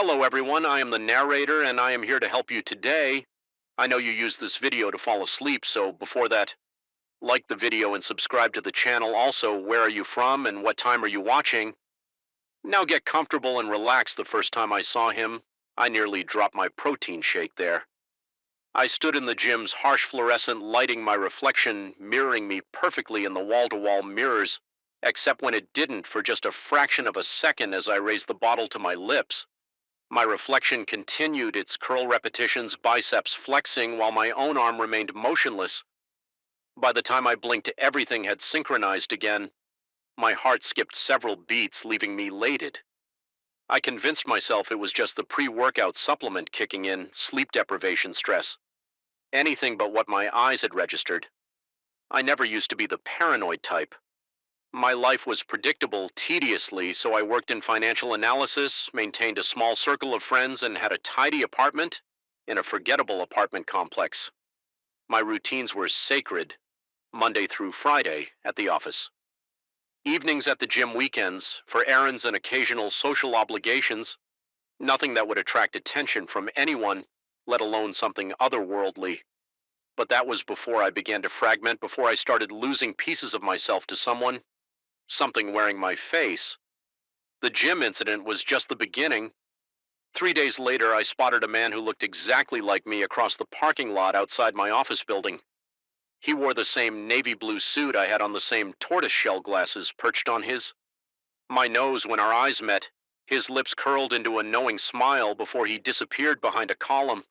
Hello everyone, I am the narrator and I am here to help you today. I know you use this video to fall asleep, so before that, like the video and subscribe to the channel. Also, where are you from and what time are you watching? Now get comfortable and relax. The first time I saw him, I nearly dropped my protein shake there. I stood in the gym's harsh fluorescent lighting, my reflection mirroring me perfectly in the wall-to-wall mirrors, except when it didn't for just a fraction of a second as I raised the bottle to my lips. My reflection continued its curl repetitions, biceps flexing, while my own arm remained motionless. By the time I blinked, everything had synchronized again. My heart skipped several beats, leaving me elated. I convinced myself it was just the pre-workout supplement kicking in, sleep deprivation stress. Anything but what my eyes had registered. I never used to be the paranoid type. My life was predictable tediously, so I worked in financial analysis, maintained a small circle of friends, and had a tidy apartment in a forgettable apartment complex. My routines were sacred, Monday through Friday at the office. Evenings at the gym, weekends, for errands and occasional social obligations, nothing that would attract attention from anyone, let alone something otherworldly. But that was before I began to fragment, before I started losing pieces of myself to something wearing my face. The gym incident was just the beginning. 3 days later, I spotted a man who looked exactly like me across the parking lot outside my office building. He wore the same navy blue suit I had on, the same tortoiseshell glasses perched on his. My nose, when our eyes met, his lips curled into a knowing smile before he disappeared behind a column.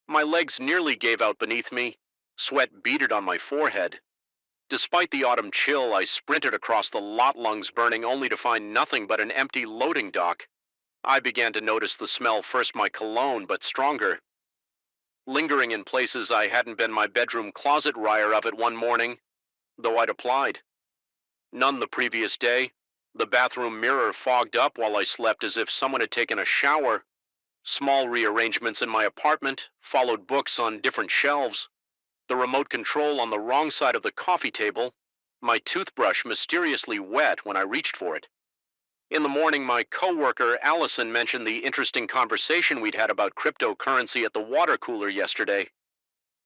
My legs nearly gave out beneath me. Sweat beaded on my forehead. Despite the autumn chill, I sprinted across the lot, lungs burning, only to find nothing but an empty loading dock. I began to notice the smell, first my cologne, but stronger. Lingering in places I hadn't been, my bedroom closet wire of it one morning, though I'd applied. None the previous day. The bathroom mirror fogged up while I slept as if someone had taken a shower. Small rearrangements in my apartment, followed books on different shelves. The remote control on the wrong side of the coffee table, my toothbrush mysteriously wet when I reached for it. In the morning, my coworker Allison mentioned the interesting conversation we'd had about cryptocurrency at the water cooler yesterday.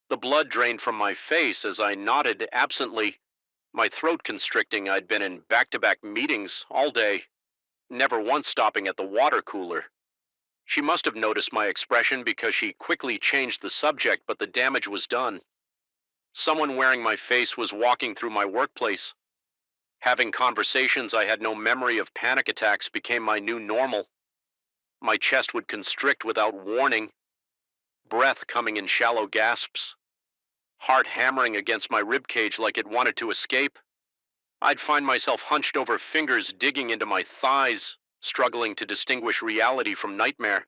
The blood drained from my face as I nodded absently, my throat constricting. I'd been in back-to-back meetings all day, never once stopping at the water cooler. She must have noticed my expression because she quickly changed the subject, but the damage was done. Someone wearing my face was walking through my workplace. Having conversations I had no memory of, panic attacks, became my new normal. My chest would constrict without warning, breath coming in shallow gasps, heart hammering against my ribcage like it wanted to escape. I'd find myself hunched over, fingers digging into my thighs, struggling to distinguish reality from nightmare.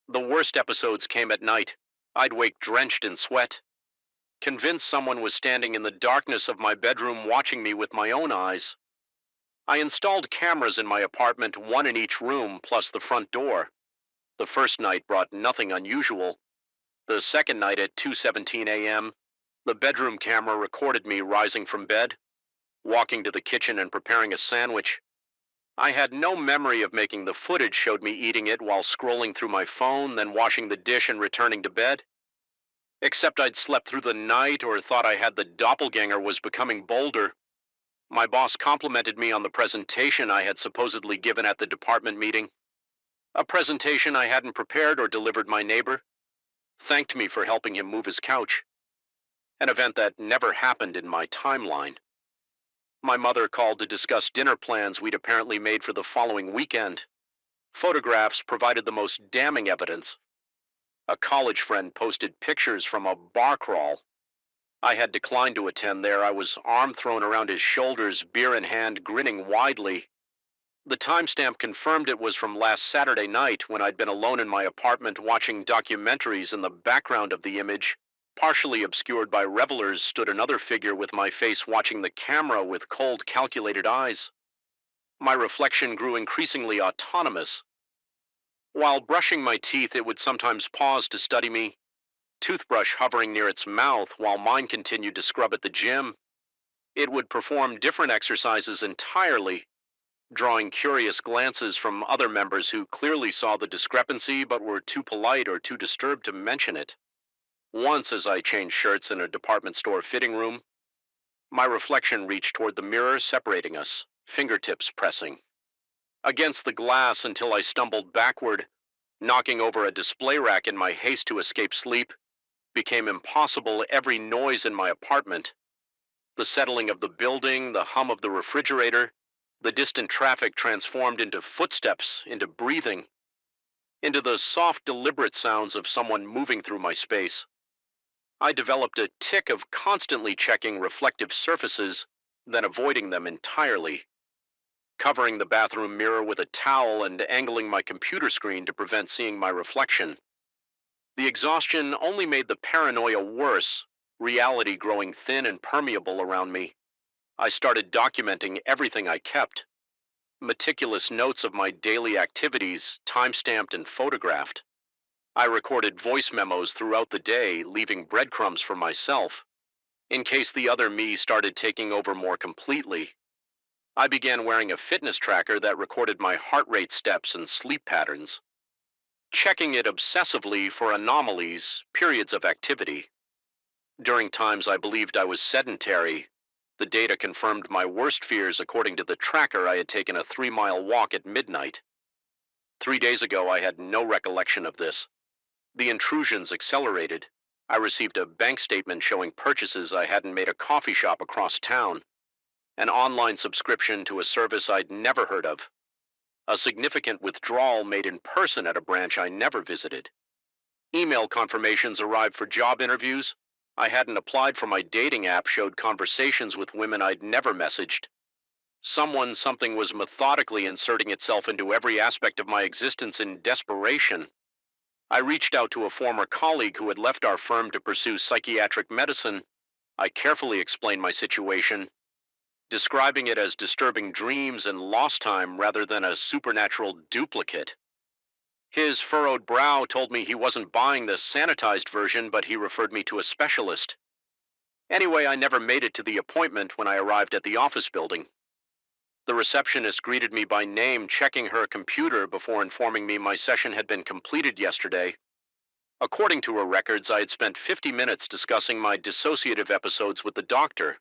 The worst episodes came at night. I'd wake drenched in sweat, convinced someone was standing in the darkness of my bedroom watching me with my own eyes. I installed cameras in my apartment, one in each room, plus the front door. The first night brought nothing unusual. The second night at 2:17 a.m., the bedroom camera recorded me rising from bed, walking to the kitchen and preparing a sandwich. I had no memory of making. The footage showed me eating it while scrolling through my phone, then washing the dish and returning to bed. Except I'd slept through the night, or thought I had the doppelganger, was becoming bolder. My boss complimented me on the presentation I had supposedly given at the department meeting. A presentation I hadn't prepared or delivered. My neighbor thanked me for helping him move his couch, an event that never happened in my timeline. My mother called to discuss dinner plans we'd apparently made for the following weekend. Photographs provided the most damning evidence. A college friend posted pictures from a bar crawl. I had declined to attend there. I was, arm thrown around his shoulders, beer in hand, grinning widely. The timestamp confirmed it was from last Saturday night, when I'd been alone in my apartment watching documentaries. In the background of the image, partially obscured by revelers, stood another figure with my face watching the camera with cold, calculated eyes. My reflection grew increasingly autonomous. While brushing my teeth, it would sometimes pause to study me, toothbrush hovering near its mouth while mine continued to scrub at the gym. It would perform different exercises entirely, drawing curious glances from other members who clearly saw the discrepancy but were too polite or too disturbed to mention it. Once, as I changed shirts in a department store fitting room, my reflection reached toward the mirror separating us, fingertips pressing against the glass until I stumbled backward, knocking over a display rack in my haste to escape sleep. Became impossible. Every noise in my apartment, the settling of the building, the hum of the refrigerator, the distant traffic transformed into footsteps, into breathing, into the soft, deliberate sounds of someone moving through my space. I developed a tic of constantly checking reflective surfaces, then avoiding them entirely, covering the bathroom mirror with a towel and angling my computer screen to prevent seeing my reflection. The exhaustion only made the paranoia worse, reality growing thin and permeable around me. I started documenting everything I kept, meticulous notes of my daily activities, time-stamped and photographed. I recorded voice memos throughout the day, leaving breadcrumbs for myself, in case the other me started taking over more completely. I began wearing a fitness tracker that recorded my heart rate, steps, and sleep patterns, checking it obsessively for anomalies, periods of activity. During times I believed I was sedentary, the data confirmed my worst fears. According to the tracker, I had taken a 3-mile walk at midnight. 3 days ago, I had no recollection of this. The intrusions accelerated. I received a bank statement showing purchases I hadn't made, a coffee shop across town, an online subscription to a service I'd never heard of, a significant withdrawal made in person at a branch I never visited. Email confirmations arrived for job interviews I hadn't applied for. My dating app showed conversations with women I'd never messaged. Something was methodically inserting itself into every aspect of my existence in desperation. I reached out to a former colleague who had left our firm to pursue psychiatric medicine. I carefully explained my situation, describing it as disturbing dreams and lost time rather than a supernatural duplicate. His furrowed brow told me he wasn't buying the sanitized version, but he referred me to a specialist. Anyway, I never made it to the appointment. When I arrived at the office building, the receptionist greeted me by name, checking her computer before informing me my session had been completed yesterday. According to her records, I had spent 50 minutes discussing my dissociative episodes with the doctor.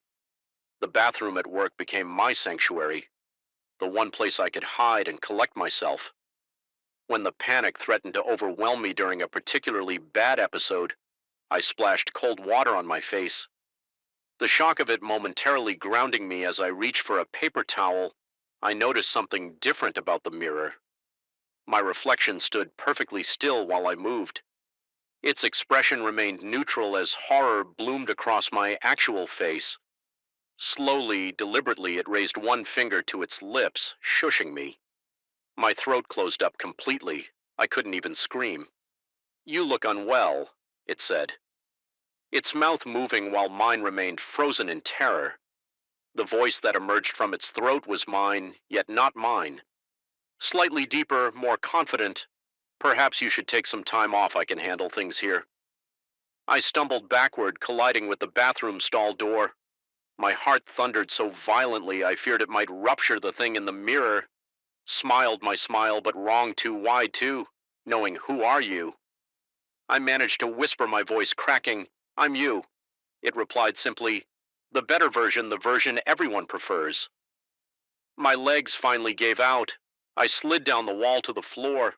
The bathroom at work became my sanctuary, the one place I could hide and collect myself. When the panic threatened to overwhelm me during a particularly bad episode, I splashed cold water on my face, the shock of it momentarily grounding me. As I reached for a paper towel, I noticed something different about the mirror. My reflection stood perfectly still while I moved. Its expression remained neutral as horror bloomed across my actual face. Slowly, deliberately, it raised one finger to its lips, shushing me. My throat closed up completely. I couldn't even scream. "You look unwell," it said, its mouth moving while mine remained frozen in terror. The voice that emerged from its throat was mine, yet not mine. Slightly deeper, more confident. "Perhaps you should take some time off. I can handle things here." I stumbled backward, colliding with the bathroom stall door. My heart thundered so violently I feared it might rupture. The thing in the mirror smiled my smile, but wrong too wide too, knowing "Who are you?" I managed to whisper, my voice cracking. "I'm you." It replied simply, "The better version, the version everyone prefers." My legs finally gave out. I slid down the wall to the floor,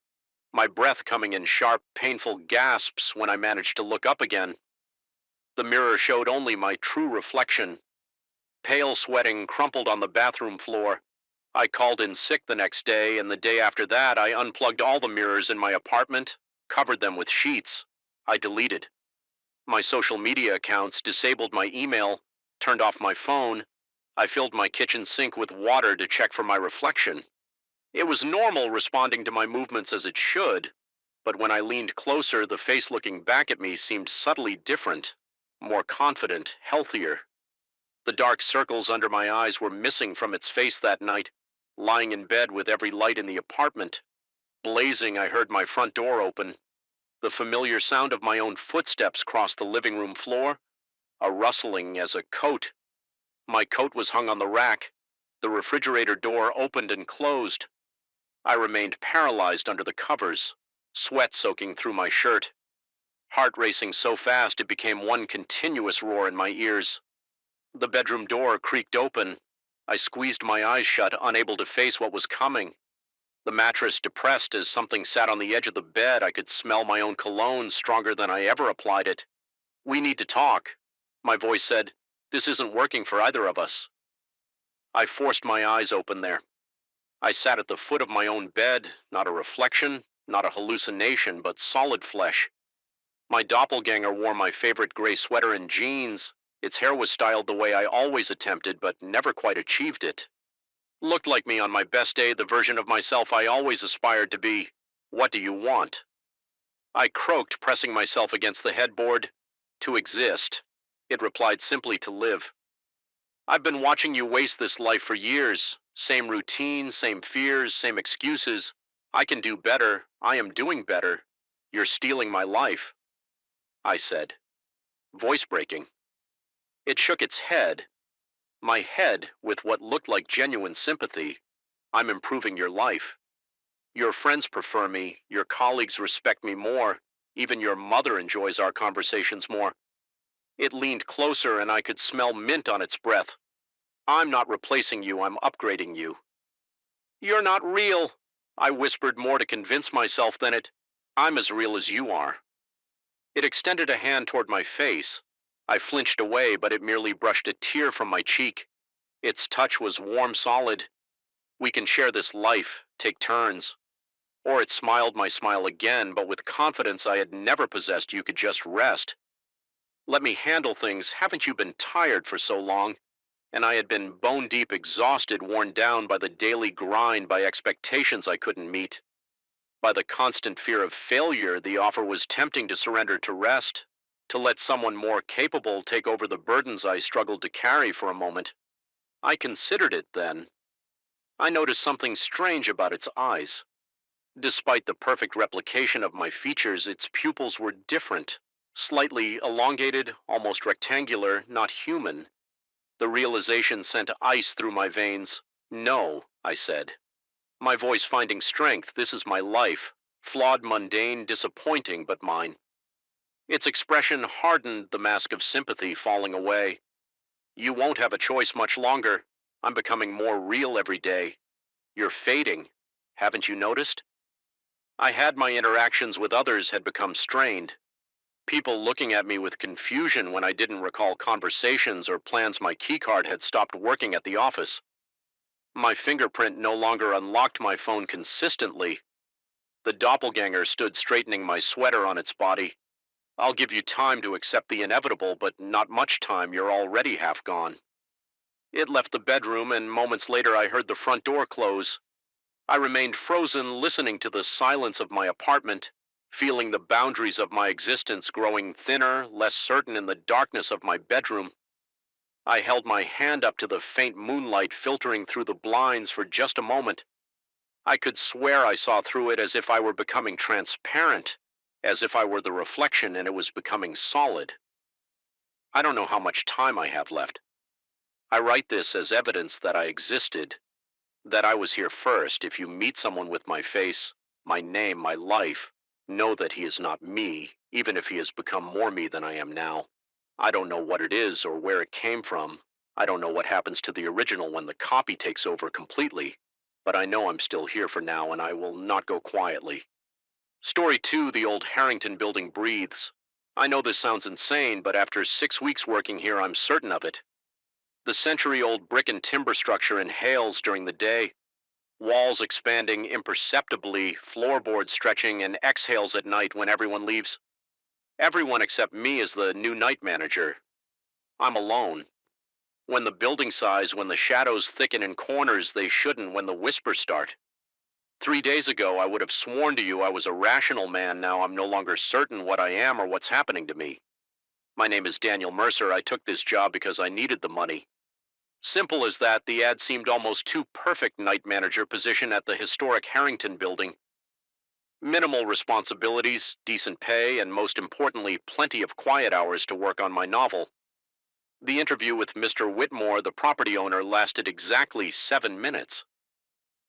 my breath coming in sharp, painful gasps. When I managed to look up again, the mirror showed only my true reflection, pale, sweating, crumpled on the bathroom floor. I called in sick the next day, and the day after that, I unplugged all the mirrors in my apartment, covered them with sheets. I deleted my social media accounts, disabled my email, turned off my phone. I filled my kitchen sink with water to check for my reflection. It was normal, responding to my movements as it should, but when I leaned closer, the face looking back at me seemed subtly different, more confident, healthier. The dark circles under my eyes were missing from its face that night. Lying in bed with every light in the apartment blazing, I heard my front door open. The familiar sound of my own footsteps crossed the living room floor, a rustling as a coat. My coat was hung on the rack. The refrigerator door opened and closed. I remained paralyzed under the covers, sweat soaking through my shirt, heart racing so fast it became one continuous roar in my ears. The bedroom door creaked open. I squeezed my eyes shut, unable to face what was coming. The mattress depressed as something sat on the edge of the bed. I could smell my own cologne stronger than I ever applied it. "We need to talk," my voice said. "This isn't working for either of us." I forced my eyes open there. I sat at the foot of my own bed, not a reflection, not a hallucination, but solid flesh. My doppelganger wore my favorite gray sweater and jeans. Its hair was styled the way I always attempted, but never quite achieved it. Looked like me on my best day, the version of myself I always aspired to be. "What do you want?" I croaked, pressing myself against the headboard. "To exist." It replied simply, "To live." "I've been watching you waste this life for years. Same routine, same fears, same excuses. I can do better. I am doing better. You're stealing my life," I said, voice breaking. It shook its head. My head, with what looked like genuine sympathy. "I'm improving your life. Your friends prefer me. Your colleagues respect me more. Even your mother enjoys our conversations more." It leaned closer and I could smell mint on its breath. "I'm not replacing you, I'm upgrading you." "You're not real," I whispered, more to convince myself than it. "I'm as real as you are." It extended a hand toward my face. I flinched away, but it merely brushed a tear from my cheek. Its touch was warm, solid. "We can share this life, take turns." Or it smiled my smile again, but with confidence I had never possessed. "You could just rest. Let me handle things. Haven't you been tired for so long?" And I had been bone deep exhausted, worn down by the daily grind, by expectations I couldn't meet, by the constant fear of failure. The offer was tempting to surrender to rest, to let someone more capable take over the burdens I struggled to carry for a moment. I considered it then. I noticed something strange about its eyes. Despite the perfect replication of my features, its pupils were different, slightly elongated, almost rectangular, not human. The realization sent ice through my veins. "No," I said, my voice finding strength. "This is my life. Flawed, mundane, disappointing, but mine." Its expression hardened, the mask of sympathy falling away. "You won't have a choice much longer. I'm becoming more real every day. You're fading. Haven't you noticed?" I had my interactions with others had become strained. People looking at me with confusion when I didn't recall conversations or plans. My keycard had stopped working at the office. My fingerprint no longer unlocked my phone consistently. The doppelganger stood straightening my sweater on its body. "I'll give you time to accept the inevitable, but not much time. You're already half gone." It left the bedroom, and moments later I heard the front door close. I remained frozen, listening to the silence of my apartment, feeling the boundaries of my existence growing thinner, less certain in the darkness of my bedroom. I held my hand up to the faint moonlight filtering through the blinds for just a moment. I could swear I saw through it, as if I were becoming transparent, as if I were the reflection and it was becoming solid. I don't know how much time I have left. I write this as evidence that I existed, that I was here first. If you meet someone with my face, my name, my life, know that he is not me, even if he has become more me than I am now. I don't know what it is or where it came from. I don't know what happens to the original when the copy takes over completely, but I know I'm still here for now, and I will not go quietly. Story 2, the old Harrington building breathes. I know this sounds insane, but after 6 weeks working here, I'm certain of it. The century-old brick and timber structure inhales during the day, walls expanding imperceptibly, floorboards stretching, and exhales at night when everyone leaves. Everyone except me is the new night manager. I'm alone. When the building sighs, when the shadows thicken in corners they shouldn't, when the whispers start. 3 days ago, I would have sworn to you I was a rational man. Now I'm no longer certain what I am or what's happening to me. My name is Daniel Mercer. I took this job because I needed the money. Simple as that. The ad seemed almost too perfect. Night manager position at the historic Harrington building. Minimal responsibilities, decent pay, and most importantly, plenty of quiet hours to work on my novel. The interview with Mr. Whitmore, the property owner, lasted exactly 7 minutes.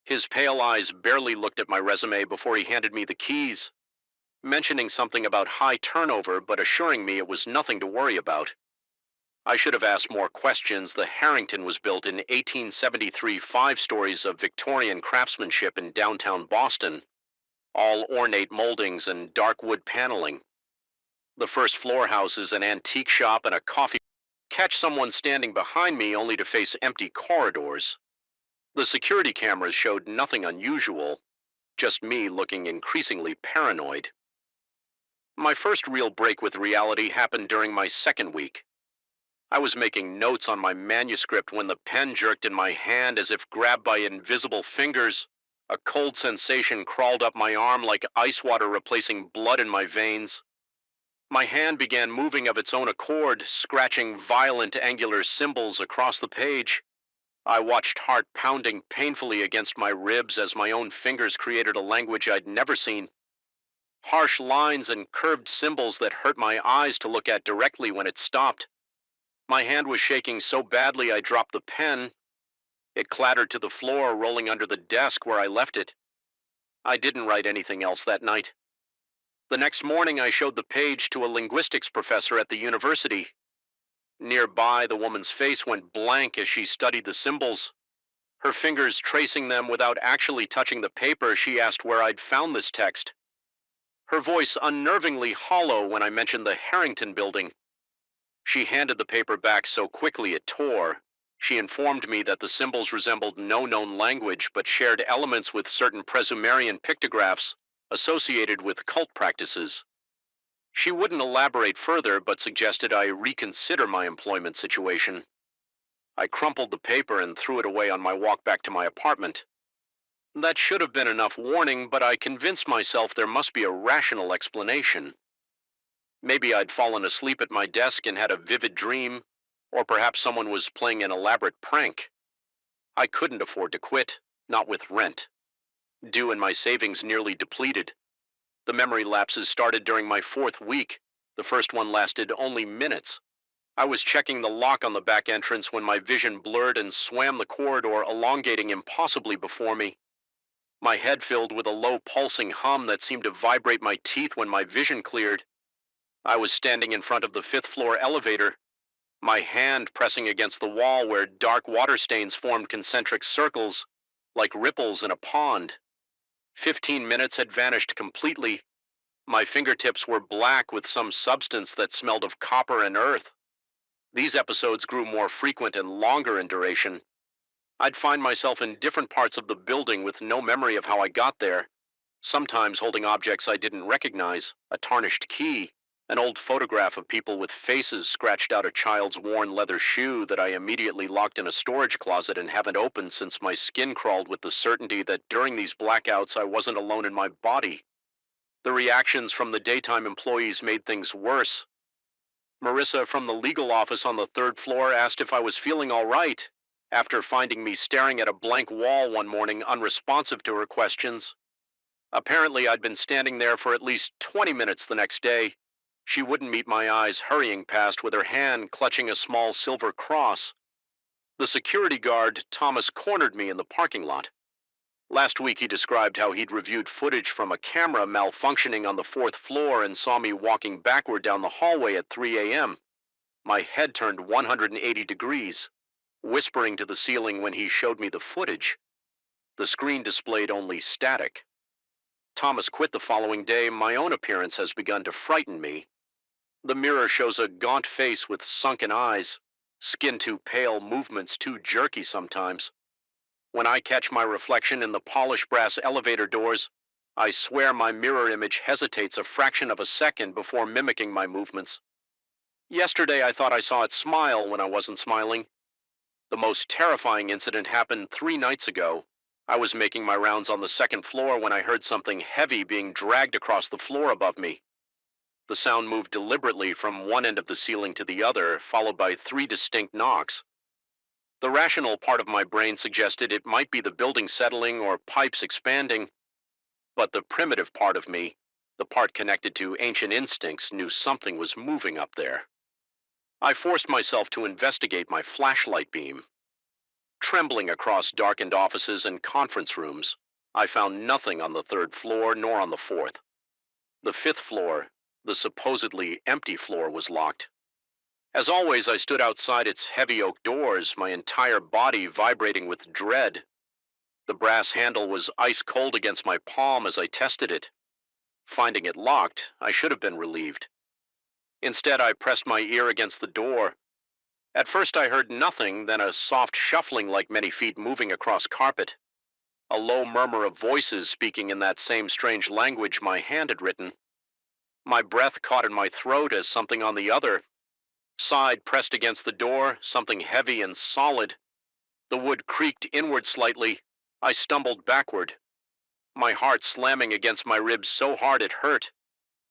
His pale eyes barely looked at my resume before he handed me the keys, mentioning something about high turnover but assuring me it was nothing to worry about. I should have asked more questions. The Harrington was built in 1873, 5 stories of Victorian craftsmanship in downtown Boston, all ornate moldings and dark wood paneling. The first floor houses an antique shop and a coffee. Catch someone standing behind me only to face empty corridors. The security cameras showed nothing unusual, just me looking increasingly paranoid. My first real break with reality happened during my second week. I was making notes on my manuscript when the pen jerked in my hand as if grabbed by invisible fingers. A cold sensation crawled up my arm like ice water replacing blood in my veins. My hand began moving of its own accord, scratching violent angular symbols across the page. I watched heart pounding painfully against my ribs as my own fingers created a language I'd never seen. Harsh lines and curved symbols that hurt my eyes to look at directly when it stopped. My hand was shaking so badly I dropped the pen. It clattered to the floor, rolling under the desk where I left it. I didn't write anything else that night. The next morning, I showed the page to a linguistics professor at the university. Nearby, the woman's face went blank as she studied the symbols. Her fingers tracing them without actually touching the paper, she asked where I'd found this text. Her voice unnervingly hollow when I mentioned the Harrington building. She handed the paper back so quickly it tore. She informed me that the symbols resembled no known language but shared elements with certain Presumerian pictographs associated with cult practices. She wouldn't elaborate further but suggested I reconsider my employment situation. I crumpled the paper and threw it away on my walk back to my apartment. That should have been enough warning, but I convinced myself there must be a rational explanation. Maybe I'd fallen asleep at my desk and had a vivid dream, or perhaps someone was playing an elaborate prank. I couldn't afford to quit, not with rent due and my savings nearly depleted. The memory lapses started during my fourth week. The first one lasted only minutes. I was checking the lock on the back entrance when my vision blurred and swam the corridor, elongating impossibly before me. My head filled with a low pulsing hum that seemed to vibrate my teeth when my vision cleared. I was standing in front of the fifth floor elevator, my hand pressing against the wall where dark water stains formed concentric circles, like ripples in a pond. 15 minutes had vanished completely. My fingertips were black with some substance that smelled of copper and earth. These episodes grew more frequent and longer in duration. I'd find myself in different parts of the building with no memory of how I got there, sometimes holding objects I didn't recognize, a tarnished key, an old photograph of people with faces scratched out a child's worn leather shoe that I immediately locked in a storage closet and haven't opened since my skin crawled with the certainty that during these blackouts I wasn't alone in my body. The reactions from the daytime employees made things worse. Marissa from the legal office on the third floor asked if I was feeling all right, after finding me staring at a blank wall one morning, unresponsive to her questions. Apparently, I'd been standing there for at least 20 minutes the next day. She wouldn't meet my eyes, hurrying past with her hand clutching a small silver cross. The security guard, Thomas, cornered me in the parking lot. Last week, he described how he'd reviewed footage from a camera malfunctioning on the fourth floor and saw me walking backward down the hallway at 3 a.m. My head turned 180 degrees, whispering to the ceiling when he showed me the footage. The screen displayed only static. Thomas quit the following day. My own appearance has begun to frighten me. The mirror shows a gaunt face with sunken eyes, skin too pale, movements too jerky sometimes. When I catch my reflection in the polished brass elevator doors, I swear my mirror image hesitates a fraction of a second before mimicking my movements. Yesterday, I thought I saw it smile when I wasn't smiling. The most terrifying incident happened 3 nights ago. I was making my rounds on the second floor when I heard something heavy being dragged across the floor above me. The sound moved deliberately from one end of the ceiling to the other, followed by 3 distinct knocks. The rational part of my brain suggested it might be the building settling or pipes expanding, but the primitive part of me, the part connected to ancient instincts, knew something was moving up there. I forced myself to investigate my flashlight beam. Trembling across darkened offices and conference rooms, I found nothing on the third floor nor on the fourth. The fifth floor, the supposedly empty floor, was locked. As always, I stood outside its heavy oak doors, my entire body vibrating with dread. The brass handle was ice cold against my palm as I tested it. Finding it locked, I should have been relieved. Instead, I pressed my ear against the door. At first I heard nothing, then a soft shuffling like many feet moving across carpet. A low murmur of voices speaking in that same strange language my hand had written. My breath caught in my throat as something on the other side pressed against the door, something heavy and solid. The wood creaked inward slightly. I stumbled backward, my heart slamming against my ribs so hard it hurt.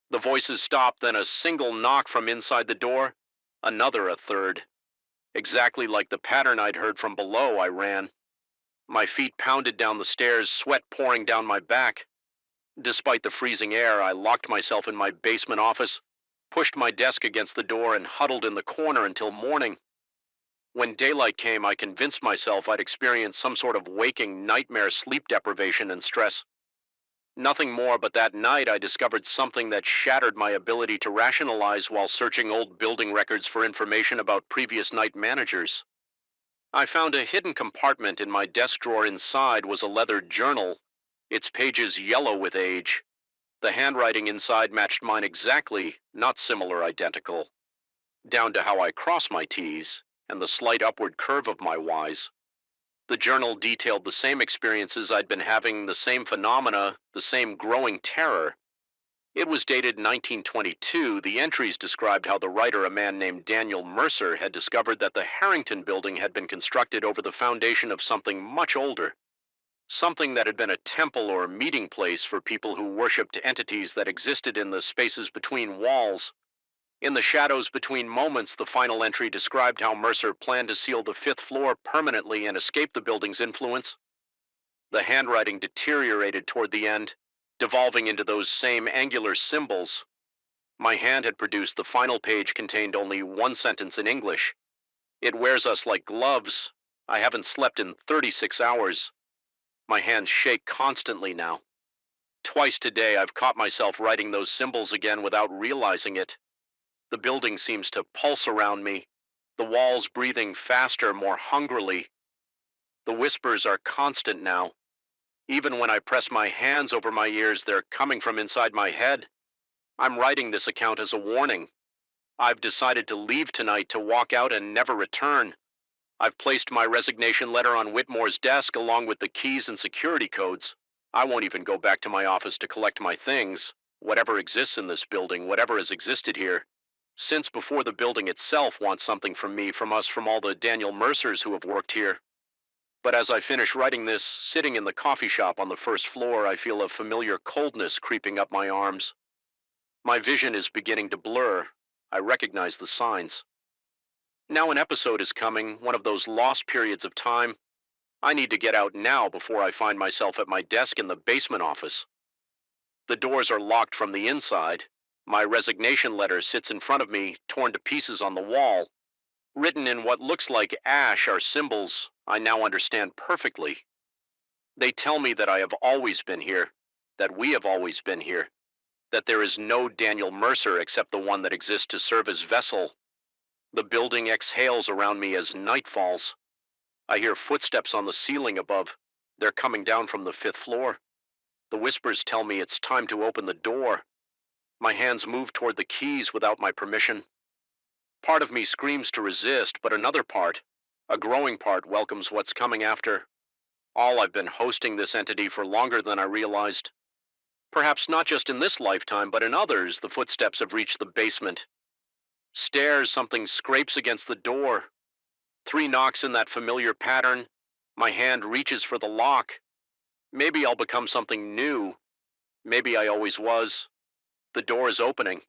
The voices stopped, then a single knock from inside the door, another, a third. Exactly like the pattern I'd heard from below, I ran. My feet pounded down the stairs, sweat pouring down my back. Despite the freezing air, I locked myself in my basement office, pushed my desk against the door, and huddled in the corner until morning. When daylight came, I convinced myself I'd experienced some sort of waking nightmare sleep deprivation and stress. Nothing more, but that night I discovered something that shattered my ability to rationalize while searching old building records for information about previous night managers. I found a hidden compartment in my desk drawer. Inside was a leather journal, its pages yellow with age. The handwriting inside matched mine exactly, not similar, identical, down to how I cross my T's and the slight upward curve of my Y's. The journal detailed the same experiences I'd been having, the same phenomena, the same growing terror. It was dated 1922. The entries described how the writer, a man named Daniel Mercer, had discovered that the Harrington building had been constructed over the foundation of something much older. Something that had been a temple or meeting place for people who worshipped entities that existed in the spaces between walls. In the shadows between moments, the final entry described how Mercer planned to seal the fifth floor permanently and escape the building's influence. The handwriting deteriorated toward the end, devolving into those same angular symbols. My hand had produced the final page contained only one sentence in English. It wears us like gloves. I haven't slept in 36 hours. My hands shake constantly now. Twice today I've caught myself writing those symbols again without realizing it. The building seems to pulse around me, the walls breathing faster, more hungrily. The whispers are constant now. Even when I press my hands over my ears, they're coming from inside my head. I'm writing this account as a warning. I've decided to leave tonight, to walk out and never return. I've placed my resignation letter on Whitmore's desk along with the keys and security codes. I won't even go back to my office to collect my things, whatever exists in this building, whatever has existed here, since before the building itself wants something from me, from us, from all the Daniel Mercers who have worked here. But as I finish writing this, sitting in the coffee shop on the first floor, I feel a familiar coldness creeping up my arms. My vision is beginning to blur. I recognize the signs. Now an episode is coming, one of those lost periods of time. I need to get out now before I find myself at my desk in the basement office. The doors are locked from the inside. My resignation letter sits in front of me, torn to pieces on the wall. Written in what looks like ash are symbols I now understand perfectly. They tell me that I have always been here, that we have always been here, that there is no Daniel Mercer except the one that exists to serve as vessel. The building exhales around me as night falls. I hear footsteps on the ceiling above. They're coming down from the fifth floor. The whispers tell me it's time to open the door. My hands move toward the keys without my permission. Part of me screams to resist, but another part, a growing part, welcomes what's coming after. I've been hosting this entity for longer than I realized. Perhaps not just in this lifetime, but in others. The footsteps have reached the basement. Stairs, something scrapes against the door. 3 knocks in that familiar pattern. My hand reaches for the lock. Maybe I'll become something new. Maybe I always was. The door is opening.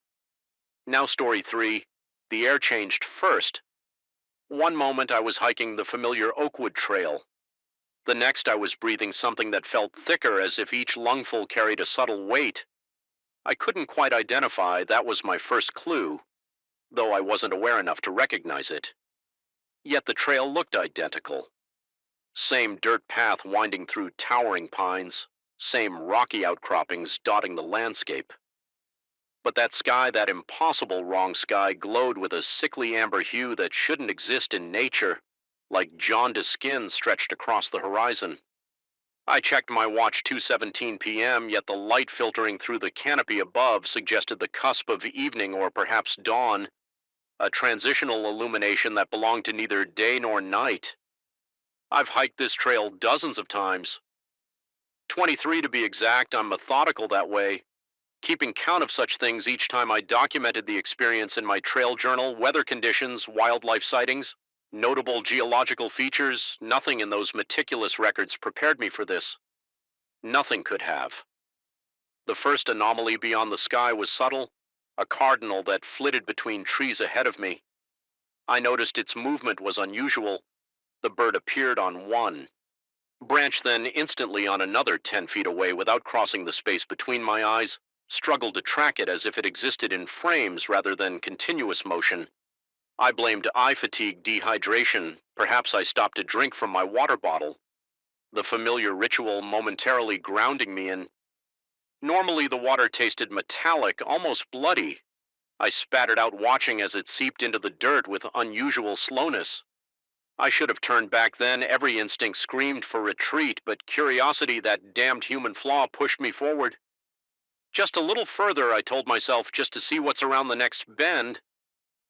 Now story 3. The air changed first. One moment I was hiking the familiar Oakwood Trail. The next I was breathing something that felt thicker, as if each lungful carried a subtle weight. I couldn't quite identify. That was my first clue. though I wasn't aware enough to recognize it. Yet the trail looked identical. Same dirt path winding through towering pines, same rocky outcroppings dotting the landscape. But that sky, that impossible wrong sky, glowed with a sickly amber hue that shouldn't exist in nature, like jaundiced skin stretched across the horizon. I checked my watch 2:17 p.m., yet the light filtering through the canopy above suggested the cusp of evening or perhaps dawn, a transitional illumination that belonged to neither day nor night. I've hiked this trail dozens of times. 23 to be exact. I'm methodical that way, keeping count of such things each time I documented the experience in my trail journal: weather conditions, wildlife sightings, notable geological features. Nothing in those meticulous records prepared me for this. Nothing could have. The first anomaly beyond the sky was subtle, a cardinal that flitted between trees ahead of me. I noticed its movement was unusual. The bird appeared on one branch, then instantly on another 10 feet away without crossing the space between my eyes, struggled to track it as if it existed in frames rather than continuous motion. I blamed eye fatigue, dehydration. Perhaps I stopped to drink from my water bottle. The familiar ritual momentarily grounding me in. Normally the water tasted metallic, almost bloody. I spat it out, watching as it seeped into the dirt with unusual slowness. I should have turned back then. Every instinct screamed for retreat, but curiosity, that damned human flaw, pushed me forward. Just a little further, I told myself, just to see what's around the next bend.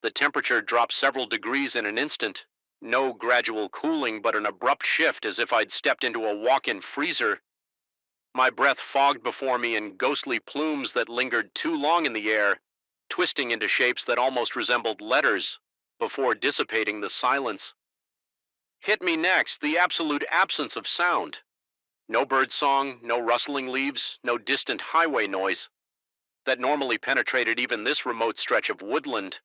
The temperature dropped several degrees in an instant. No gradual cooling, but an abrupt shift, as if I'd stepped into a walk-in freezer. My breath fogged before me in ghostly plumes that lingered too long in the air, twisting into shapes that almost resembled letters, before dissipating the silence. Hit me next, the absolute absence of sound. No bird song, no rustling leaves, no distant highway noise that normally penetrated even this remote stretch of woodland.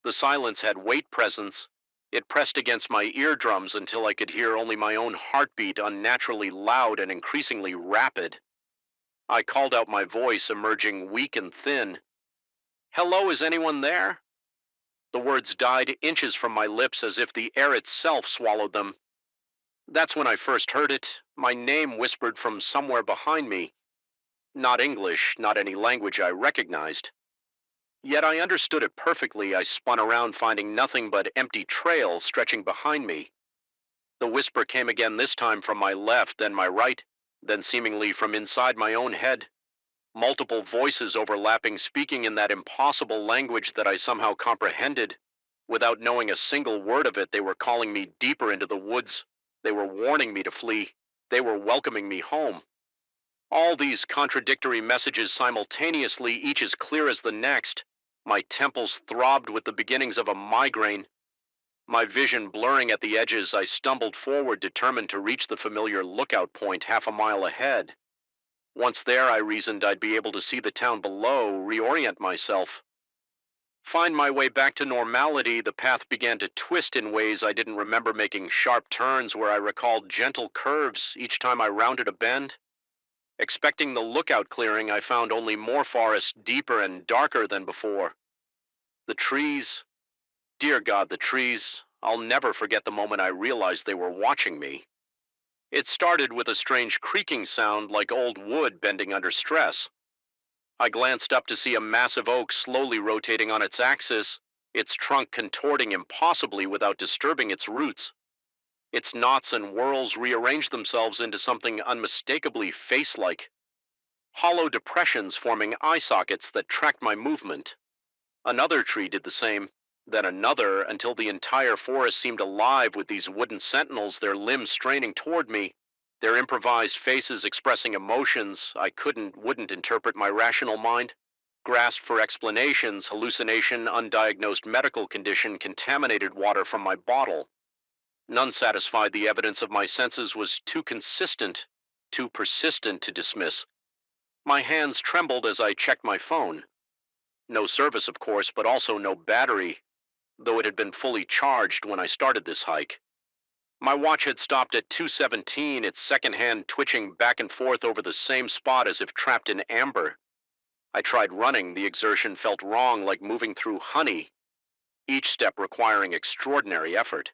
The silence had weight presence. It pressed against my eardrums until I could hear only my own heartbeat, unnaturally loud and increasingly rapid. I called out, my voice emerging weak and thin. "Hello, is anyone there?" The words died inches from my lips as if the air itself swallowed them. That's when I first heard it, my name whispered from somewhere behind me. Not English, not any language I recognized. Yet I understood it perfectly. I spun around, finding nothing but empty trail stretching behind me. The whisper came again, this time from my left, then my right, then seemingly from inside my own head. Multiple voices overlapping, speaking in that impossible language that I somehow comprehended. Without knowing a single word of it, they were calling me deeper into the woods. They were warning me to flee. They were welcoming me home. All these contradictory messages simultaneously, each as clear as the next. My temples throbbed with the beginnings of a migraine. My vision blurring at the edges, I stumbled forward, determined to reach the familiar lookout point half a mile ahead. Once there, I reasoned, I'd be able to see the town below, reorient myself. Find my way back to normality. The path began to twist in ways I didn't remember, making sharp turns where I recalled gentle curves each time I rounded a bend. Expecting the lookout clearing, I found only more forest, deeper and darker than before. The trees, dear God, the trees. I'll never forget the moment I realized they were watching me. It started with a strange creaking sound, like old wood bending under stress. I glanced up to see a massive oak slowly rotating on its axis, its trunk contorting impossibly without disturbing its roots. Its knots and whorls rearranged themselves into something unmistakably face-like. Hollow depressions forming eye sockets that tracked my movement. Another tree did the same, then another, until the entire forest seemed alive with these wooden sentinels, their limbs straining toward me, their improvised faces expressing emotions I wouldn't interpret. My rational mind grasped for explanations: hallucination, undiagnosed medical condition, contaminated water from my bottle. None satisfied. The evidence of my senses was too consistent, too persistent to dismiss. My hands trembled as I checked my phone. No service, of course, but also no battery, though it had been fully charged when I started this hike. My watch had stopped at 2:17, its second hand twitching back and forth over the same spot as if trapped in amber. I tried running. The exertion felt wrong, like moving through honey. each step requiring extraordinary effort.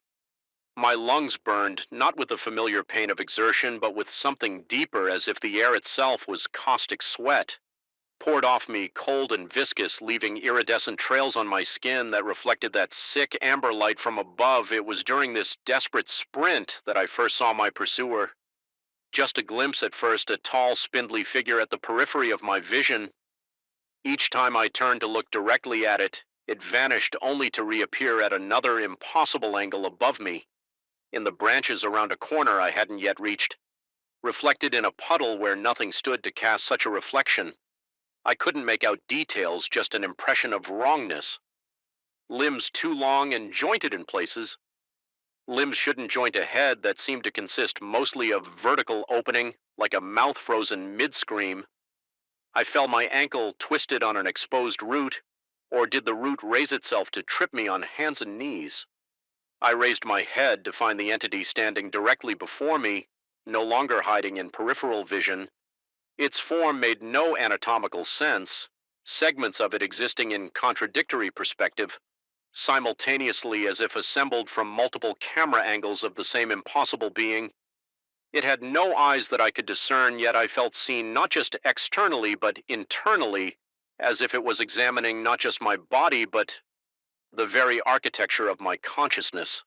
My lungs burned, not with the familiar pain of exertion, but with something deeper, as if the air itself was caustic sweat, poured off me cold and viscous, leaving iridescent trails on my skin that reflected that sick amber light from above. It was during this desperate sprint that I first saw my pursuer. Just a glimpse at first, a tall, spindly figure at the periphery of my vision. Each time I turned to look directly at it, it vanished only to reappear at another impossible angle above me, in the branches around a corner I hadn't yet reached, reflected in a puddle where nothing stood to cast such a reflection. I couldn't make out details, just an impression of wrongness. Limbs too long and jointed in places. Limbs shouldn't joint a head that seemed to consist mostly of vertical opening, like a mouth frozen mid-scream. I felt my ankle twisted on an exposed root, or did the root raise itself to trip me on hands and knees? I raised my head to find the entity standing directly before me, no longer hiding in peripheral vision. Its form made no anatomical sense, segments of it existing in contradictory perspective, simultaneously as if assembled from multiple camera angles of the same impossible being. It had no eyes that I could discern, yet I felt seen not just externally, but internally, as if it was examining not just my body, but the very architecture of my consciousness.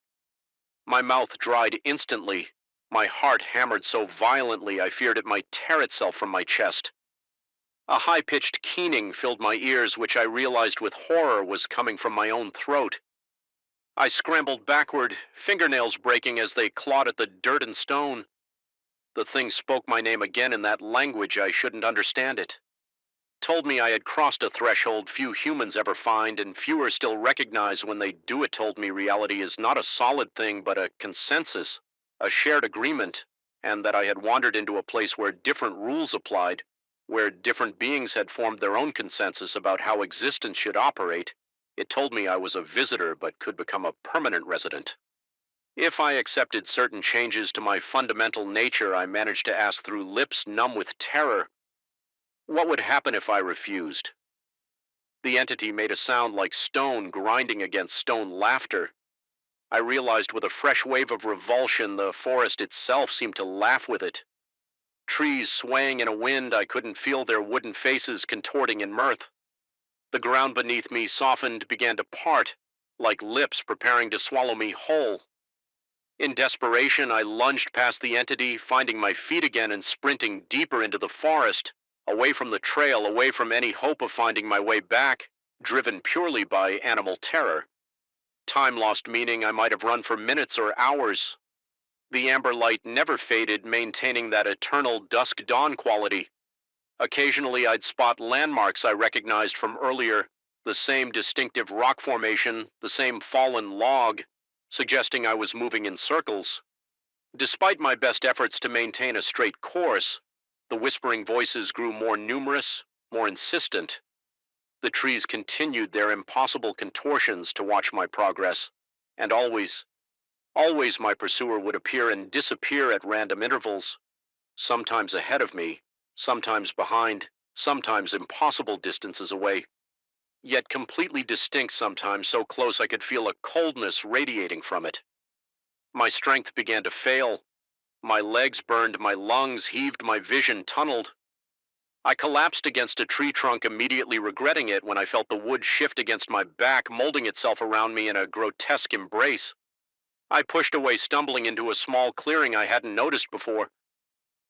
My mouth dried instantly. My heart hammered so violently I feared it might tear itself from my chest. A high-pitched keening filled my ears, which I realized with horror was coming from my own throat. I scrambled backward, fingernails breaking as they clawed at the dirt and stone. The thing spoke my name again in that language I shouldn't understand it. Told me I had crossed a threshold few humans ever find, and fewer still recognize when they do it. Told me reality is not a solid thing, but a consensus, a shared agreement, and that I had wandered into a place where different rules applied, where different beings had formed their own consensus about how existence should operate. It told me I was a visitor, but could become a permanent resident. If I accepted certain changes to my fundamental nature, I managed to ask through lips numb with terror, what would happen if I refused? The entity made a sound like stone grinding against stone laughter. I realized with a fresh wave of revulsion the forest itself seemed to laugh with it. Trees swaying in a wind, I couldn't feel their wooden faces contorting in mirth. The ground beneath me softened, began to part, like lips preparing to swallow me whole. In desperation, I lunged past the entity, finding my feet again and sprinting deeper into the forest, away from the trail, away from any hope of finding my way back, driven purely by animal terror. Time lost meaning. I might have run for minutes or hours. The amber light never faded, maintaining that eternal dusk-dawn quality. Occasionally, I'd spot landmarks I recognized from earlier, the same distinctive rock formation, the same fallen log, suggesting I was moving in circles. Despite my best efforts to maintain a straight course, the whispering voices grew more numerous, more insistent. The trees continued their impossible contortions to watch my progress, and always my pursuer would appear and disappear at random intervals, sometimes ahead of me, sometimes behind, sometimes impossible distances away, yet completely distinct sometimes, so close I could feel a coldness radiating from it. My strength began to fail. My legs burned, my lungs heaved, my vision tunneled. I collapsed against a tree trunk, immediately regretting it when I felt the wood shift against my back, molding itself around me in a grotesque embrace. I pushed away, stumbling into a small clearing I hadn't noticed before.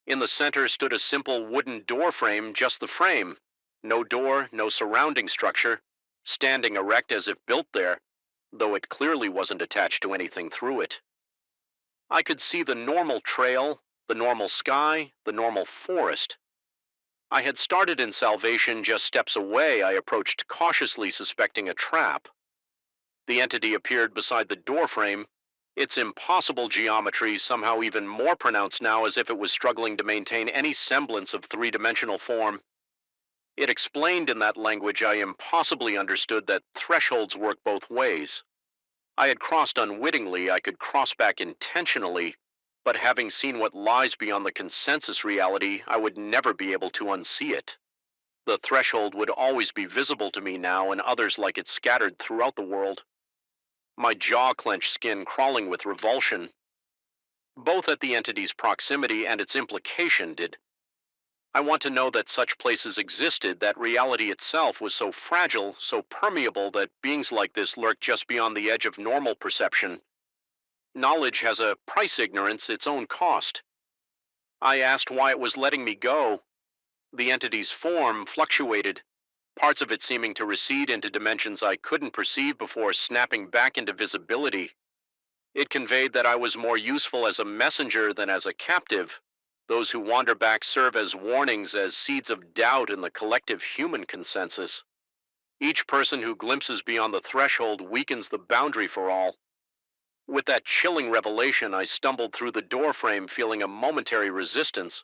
In the center stood a simple wooden door frame, just the frame. No door, no surrounding structure, standing erect as if built there, though it clearly wasn't attached to anything through it. I could see the normal trail, the normal sky, the normal forest. I had started in salvation just steps away. I approached cautiously, suspecting a trap. The entity appeared beside the doorframe, its impossible geometry somehow even more pronounced now, as if it was struggling to maintain any semblance of three-dimensional form. It explained in that language I impossibly understood that thresholds work both ways. I had crossed unwittingly, I could cross back intentionally, but having seen what lies beyond the consensus reality, I would never be able to unsee it. The threshold would always be visible to me now, and others like it scattered throughout the world. my jaw clenched, skin crawling with revulsion, both at the entity's proximity and its implication. Did I want to know that such places existed, that reality itself was so fragile, so permeable, that beings like this lurked just beyond the edge of normal perception? Knowledge has a price, ignorance its own cost. I asked why it was letting me go. The entity's form fluctuated, parts of it seeming to recede into dimensions I couldn't perceive before snapping back into visibility. It conveyed that I was more useful as a messenger than as a captive. Those who wander back serve as warnings, as seeds of doubt in the collective human consensus. Each person who glimpses beyond the threshold weakens the boundary for all. With that chilling revelation, I stumbled through the doorframe, feeling a momentary resistance,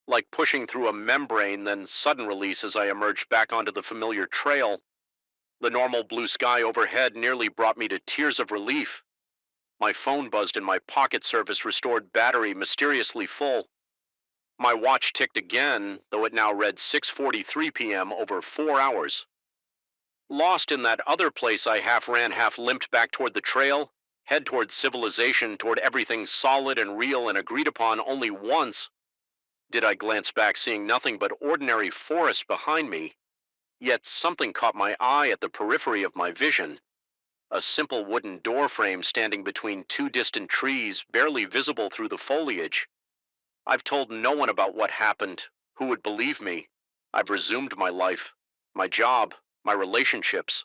like pushing through a membrane, then sudden release as I emerged back onto the familiar trail. The normal blue sky overhead nearly brought me to tears of relief. My phone buzzed in my pocket, service restored, battery mysteriously full. My watch ticked again, though it now read 6:43 p.m., over 4 hours. Lost in that other place, I half ran, half limped back toward the trail, head toward civilization, toward everything solid and real and agreed upon. Only once did I glance back, seeing nothing but ordinary forest behind me. Yet something caught my eye at the periphery of my vision. A simple wooden door frame standing between two distant trees, barely visible through the foliage. I've told no one about what happened. Who would believe me? I've resumed my life, my job, my relationships.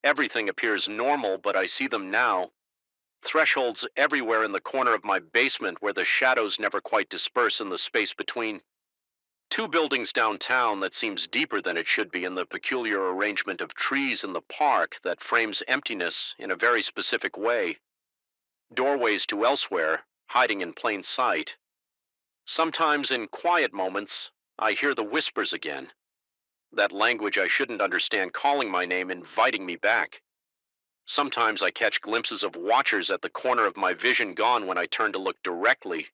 Everything appears normal, but I see them now. Thresholds everywhere in the corner of my basement where the shadows never quite disperse in the space between. Two buildings downtown that seems deeper than it should be in the peculiar arrangement of trees in the park that frames emptiness in a very specific way. Doorways to elsewhere, hiding in plain sight. Sometimes in quiet moments, I hear the whispers again. That language I shouldn't understand calling my name, inviting me back. Sometimes I catch glimpses of watchers at the corner of my vision, gone when I turn to look directly.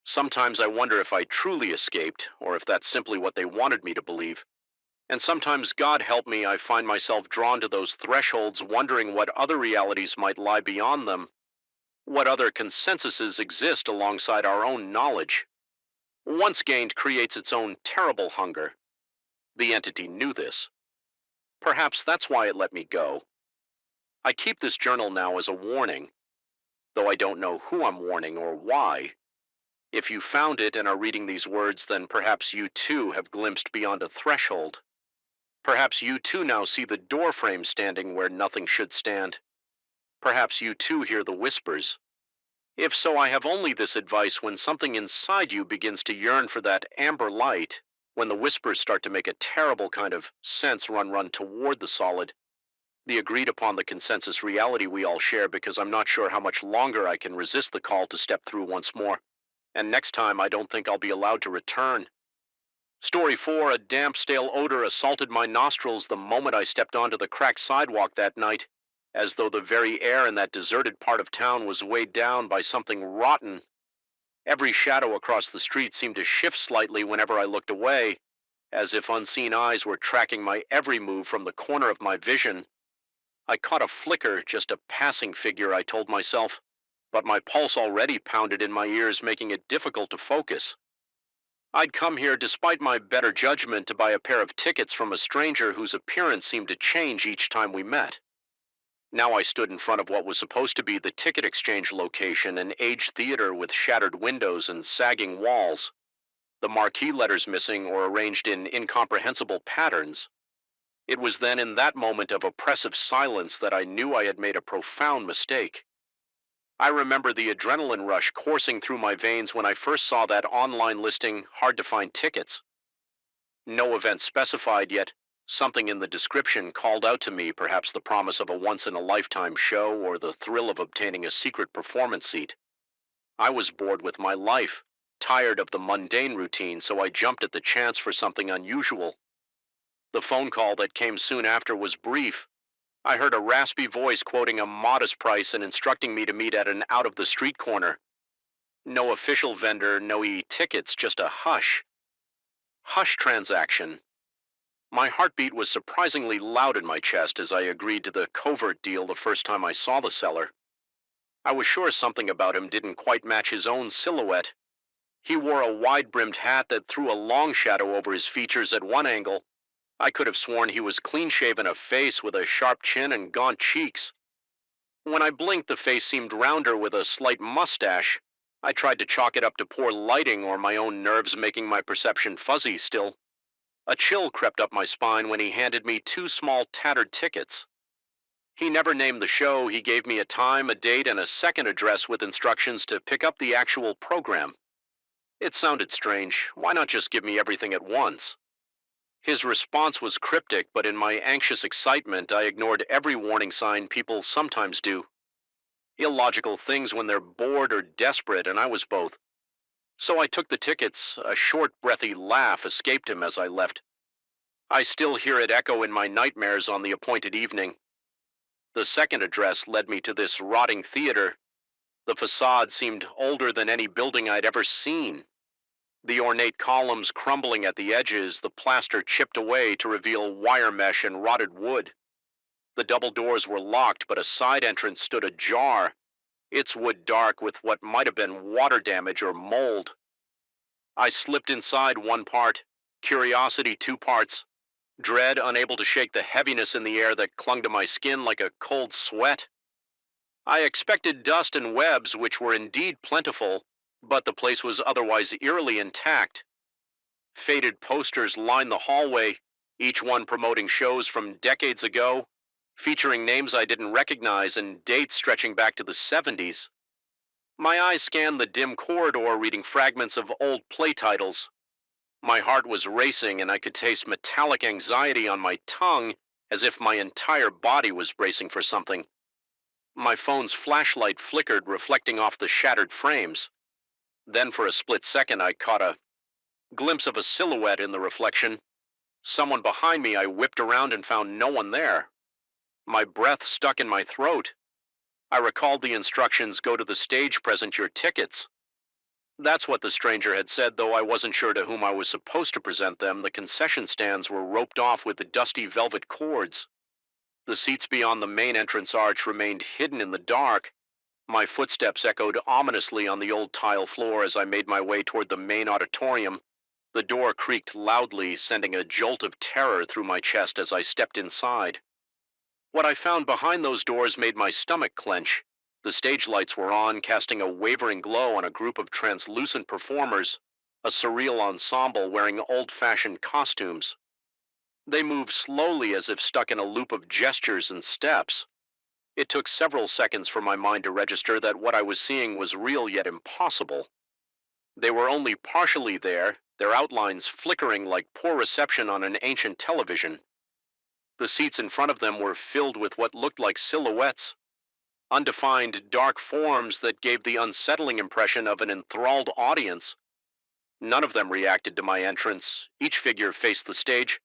Sometimes I wonder if I truly escaped, or if that's simply what they wanted me to believe. And sometimes, God help me, I find myself drawn to those thresholds, wondering what other realities might lie beyond them. What other consensuses exist alongside our own knowledge? Once gained creates its own terrible hunger. The entity knew this. Perhaps that's why it let me go. I keep this journal now as a warning, though I don't know who I'm warning or why. If you found it and are reading these words, then perhaps you too have glimpsed beyond a threshold. Perhaps you too now see the doorframe standing where nothing should stand. Perhaps you too hear the whispers. If so, I have only this advice: when something inside you begins to yearn for that amber light, when the whispers start to make a terrible kind of sense, run toward the solid, the agreed upon, the consensus reality we all share, because I'm not sure how much longer I can resist the call to step through once more. And next time, I don't think I'll be allowed to return. Story 4, a damp, stale odor assaulted my nostrils the moment I stepped onto the cracked sidewalk that night, as though the very air in that deserted part of town was weighed down by something rotten. Every shadow across the street seemed to shift slightly whenever I looked away, as if unseen eyes were tracking my every move from the corner of my vision. I caught a flicker, just a passing figure, I told myself, but my pulse already pounded in my ears, making it difficult to focus. I'd come here, despite my better judgment, to buy a pair of tickets from a stranger whose appearance seemed to change each time we met. Now I stood in front of what was supposed to be the ticket exchange location, an aged theater with shattered windows and sagging walls, the marquee letters missing or arranged in incomprehensible patterns. It was then, in that moment of oppressive silence, that I knew I had made a profound mistake. I remember the adrenaline rush coursing through my veins when I first saw that online listing, hard to find tickets. No event specified, yet something in the description called out to me, perhaps the promise of a once-in-a-lifetime show or the thrill of obtaining a secret performance seat. I was bored with my life, tired of the mundane routine, so I jumped at the chance for something unusual. The phone call that came soon after was brief. I heard a raspy voice quoting a modest price and instructing me to meet at an out-of-the-street corner. No official vendor, no e-tickets, just a hush. Hush transaction. My heartbeat was surprisingly loud in my chest as I agreed to the covert deal the first time I saw the seller. I was sure something about him didn't quite match his own silhouette. He wore a wide-brimmed hat that threw a long shadow over his features at one angle. I could have sworn he was clean-shaven of face with a sharp chin and gaunt cheeks. When I blinked, the face seemed rounder with a slight mustache. I tried to chalk it up to poor lighting or my own nerves making my perception fuzzy still. A chill crept up my spine when he handed me two small tattered tickets. He never named the show. He gave me a time, a date, and a second address with instructions to pick up the actual program. It sounded strange. Why not just give me everything at once? His response was cryptic, but in my anxious excitement, I ignored every warning sign people sometimes do. Illogical things when they're bored or desperate, and I was both. So I took the tickets. A short, breathy laugh escaped him as I left. I still hear it echo in my nightmares on the appointed evening. The second address led me to this rotting theater. The facade seemed older than any building I'd ever seen. The ornate columns crumbling at the edges, the plaster chipped away to reveal wire mesh and rotted wood. The double doors were locked, but a side entrance stood ajar, its wood dark with what might have been water damage or mold. I slipped inside one part, curiosity two parts, dread unable to shake the heaviness in the air that clung to my skin like a cold sweat. I expected dust and webs, which were indeed plentiful, but the place was otherwise eerily intact. Faded posters lined the hallway, each one promoting shows from decades ago, featuring names I didn't recognize and dates stretching back to the 70s. My eyes scanned the dim corridor, reading fragments of old play titles. My heart was racing, and I could taste metallic anxiety on my tongue, as if my entire body was bracing for something. My phone's flashlight flickered, reflecting off the shattered frames. Then for a split second, I caught a glimpse of a silhouette in the reflection. Someone behind me. I whipped around and found no one there. My breath stuck in my throat. I recalled the instructions: go to the stage, present your tickets. That's what the stranger had said, though I wasn't sure to whom I was supposed to present them. The concession stands were roped off with the dusty velvet cords. The seats beyond the main entrance arch remained hidden in the dark. My footsteps echoed ominously on the old tile floor as I made my way toward the main auditorium. The door creaked loudly, sending a jolt of terror through my chest as I stepped inside. What I found behind those doors made my stomach clench. The stage lights were on, casting a wavering glow on a group of translucent performers, a surreal ensemble wearing old-fashioned costumes. They moved slowly, as if stuck in a loop of gestures and steps. It took several seconds for my mind to register that what I was seeing was real yet impossible. They were only partially there, their outlines flickering like poor reception on an ancient television. The seats in front of them were filled with what looked like silhouettes, undefined dark forms that gave the unsettling impression of an enthralled audience. None of them reacted to my entrance. Each figure faced the stage,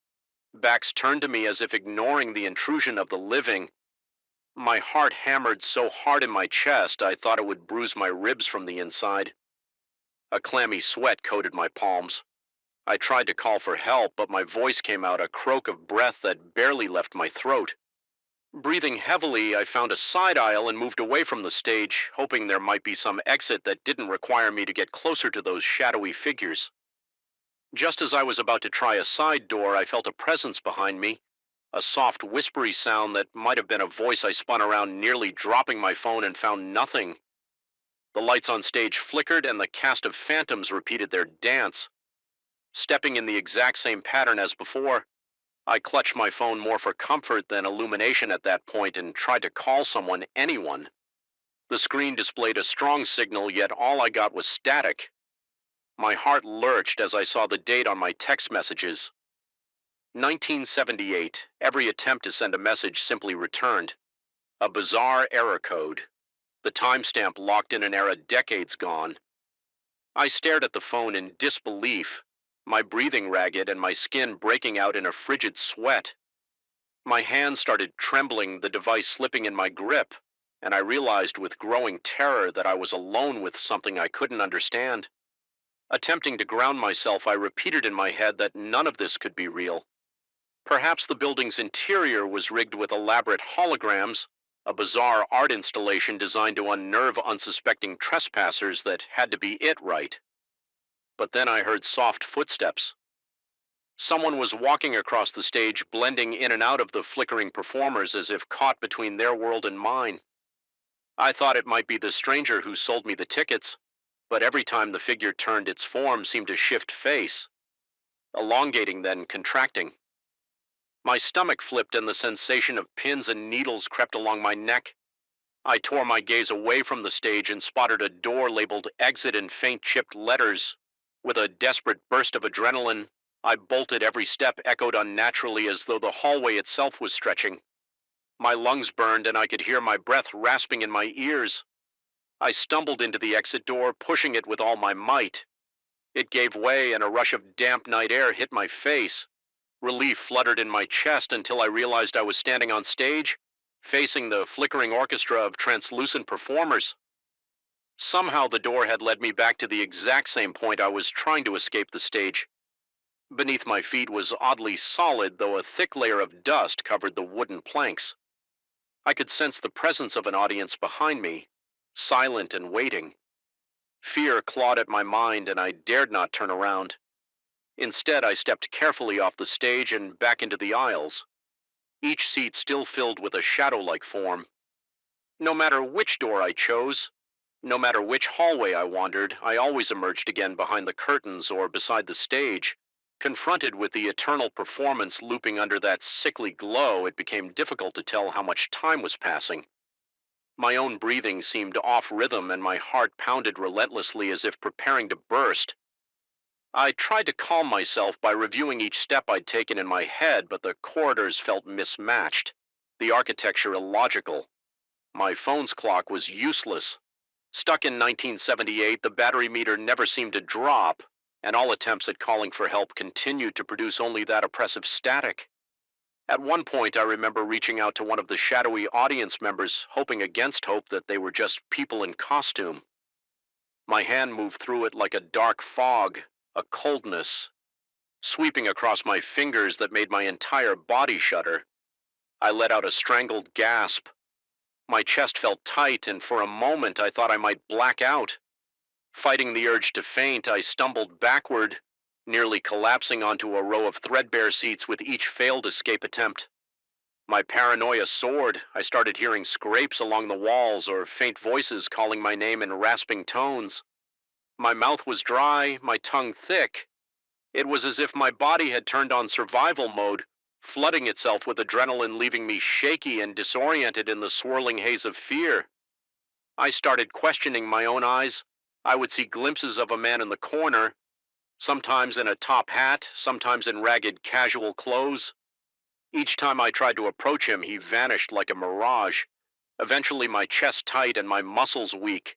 backs turned to me as if ignoring the intrusion of the living. My heart hammered so hard in my chest I thought it would bruise my ribs from the inside. A clammy sweat coated my palms. I tried to call for help, but my voice came out a croak of breath that barely left my throat. Breathing heavily, I found a side aisle and moved away from the stage, hoping there might be some exit that didn't require me to get closer to those shadowy figures. Just as I was about to try a side door, I felt a presence behind me, a soft, whispery sound that might have been a voice. I spun around, nearly dropping my phone, and found nothing. The lights on stage flickered, and the cast of phantoms repeated their dance. Stepping in the exact same pattern as before, I clutched my phone more for comfort than illumination at that point and tried to call someone, anyone. The screen displayed a strong signal, yet all I got was static. My heart lurched as I saw the date on my text messages. 1978. Every attempt to send a message simply returned. A bizarre error code. The timestamp locked in an era decades gone. I stared at the phone in disbelief, my breathing ragged and my skin breaking out in a frigid sweat. My hands started trembling, the device slipping in my grip, and I realized with growing terror that I was alone with something I couldn't understand. Attempting to ground myself, I repeated in my head that none of this could be real. Perhaps the building's interior was rigged with elaborate holograms, a bizarre art installation designed to unnerve unsuspecting trespassers that had to be it right. But then I heard soft footsteps. Someone was walking across the stage, blending in and out of the flickering performers as if caught between their world and mine. I thought it might be the stranger who sold me the tickets, but every time the figure turned, its form seemed to shift face, elongating then contracting. My stomach flipped and the sensation of pins and needles crept along my neck. I tore my gaze away from the stage and spotted a door labeled exit in faint chipped letters. With a desperate burst of adrenaline, I bolted. Every step echoed unnaturally as though the hallway itself was stretching. My lungs burned and I could hear my breath rasping in my ears. I stumbled into the exit door, pushing it with all my might. It gave way and a rush of damp night air hit my face. Relief fluttered in my chest until I realized I was standing on stage, facing the flickering orchestra of translucent performers. Somehow the door had led me back to the exact same point I was trying to escape the stage. Beneath my feet was oddly solid, though a thick layer of dust covered the wooden planks. I could sense the presence of an audience behind me, silent and waiting. Fear clawed at my mind and I dared not turn around. Instead, I stepped carefully off the stage and back into the aisles, each seat still filled with a shadow-like form. No matter which door I chose, no matter which hallway I wandered, I always emerged again behind the curtains or beside the stage. Confronted with the eternal performance looping under that sickly glow, it became difficult to tell how much time was passing. My own breathing seemed off rhythm and my heart pounded relentlessly as if preparing to burst. I tried to calm myself by reviewing each step I'd taken in my head, but the corridors felt mismatched, the architecture illogical. My phone's clock was useless. Stuck in 1978, the battery meter never seemed to drop, and all attempts at calling for help continued to produce only that oppressive static. At one point, I remember reaching out to one of the shadowy audience members, hoping against hope that they were just people in costume. My hand moved through it like a dark fog, a coldness, sweeping across my fingers that made my entire body shudder. I let out a strangled gasp. My chest felt tight, and for a moment I thought I might black out. Fighting the urge to faint, I stumbled backward, nearly collapsing onto a row of threadbare seats with each failed escape attempt. My paranoia soared. I started hearing scrapes along the walls or faint voices calling my name in rasping tones. My mouth was dry, my tongue thick. It was as if my body had turned on survival mode, flooding itself with adrenaline, leaving me shaky and disoriented in the swirling haze of fear. I started questioning my own eyes. I would see glimpses of a man in the corner, sometimes in a top hat, sometimes in ragged casual clothes. Each time I tried to approach him, he vanished like a mirage. Eventually, my chest tight and my muscles weak.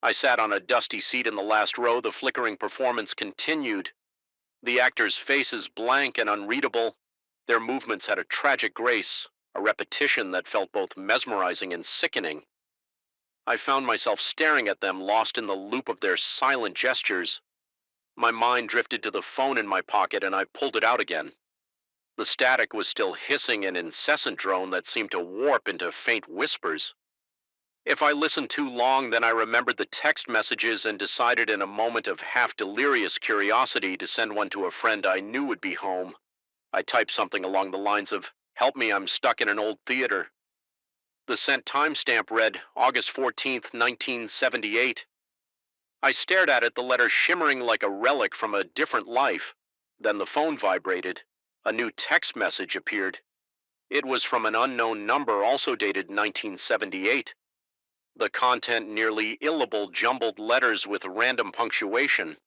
I sat on a dusty seat in the last row. The flickering performance continued. The actors' faces blank and unreadable. Their movements had a tragic grace, a repetition that felt both mesmerizing and sickening. I found myself staring at them, lost in the loop of their silent gestures. My mind drifted to the phone in my pocket and I pulled it out again. The static was still hissing, an incessant drone that seemed to warp into faint whispers. If I listened too long, then I remembered the text messages and decided in a moment of half-delirious curiosity to send one to a friend I knew would be home. I typed something along the lines of, "Help me, I'm stuck in an old theater." The sent timestamp read August 14th, 1978. I stared at it, the letter shimmering like a relic from a different life. Then the phone vibrated. A new text message appeared. It was from an unknown number, also dated 1978. The content nearly illegible, jumbled letters with random punctuation.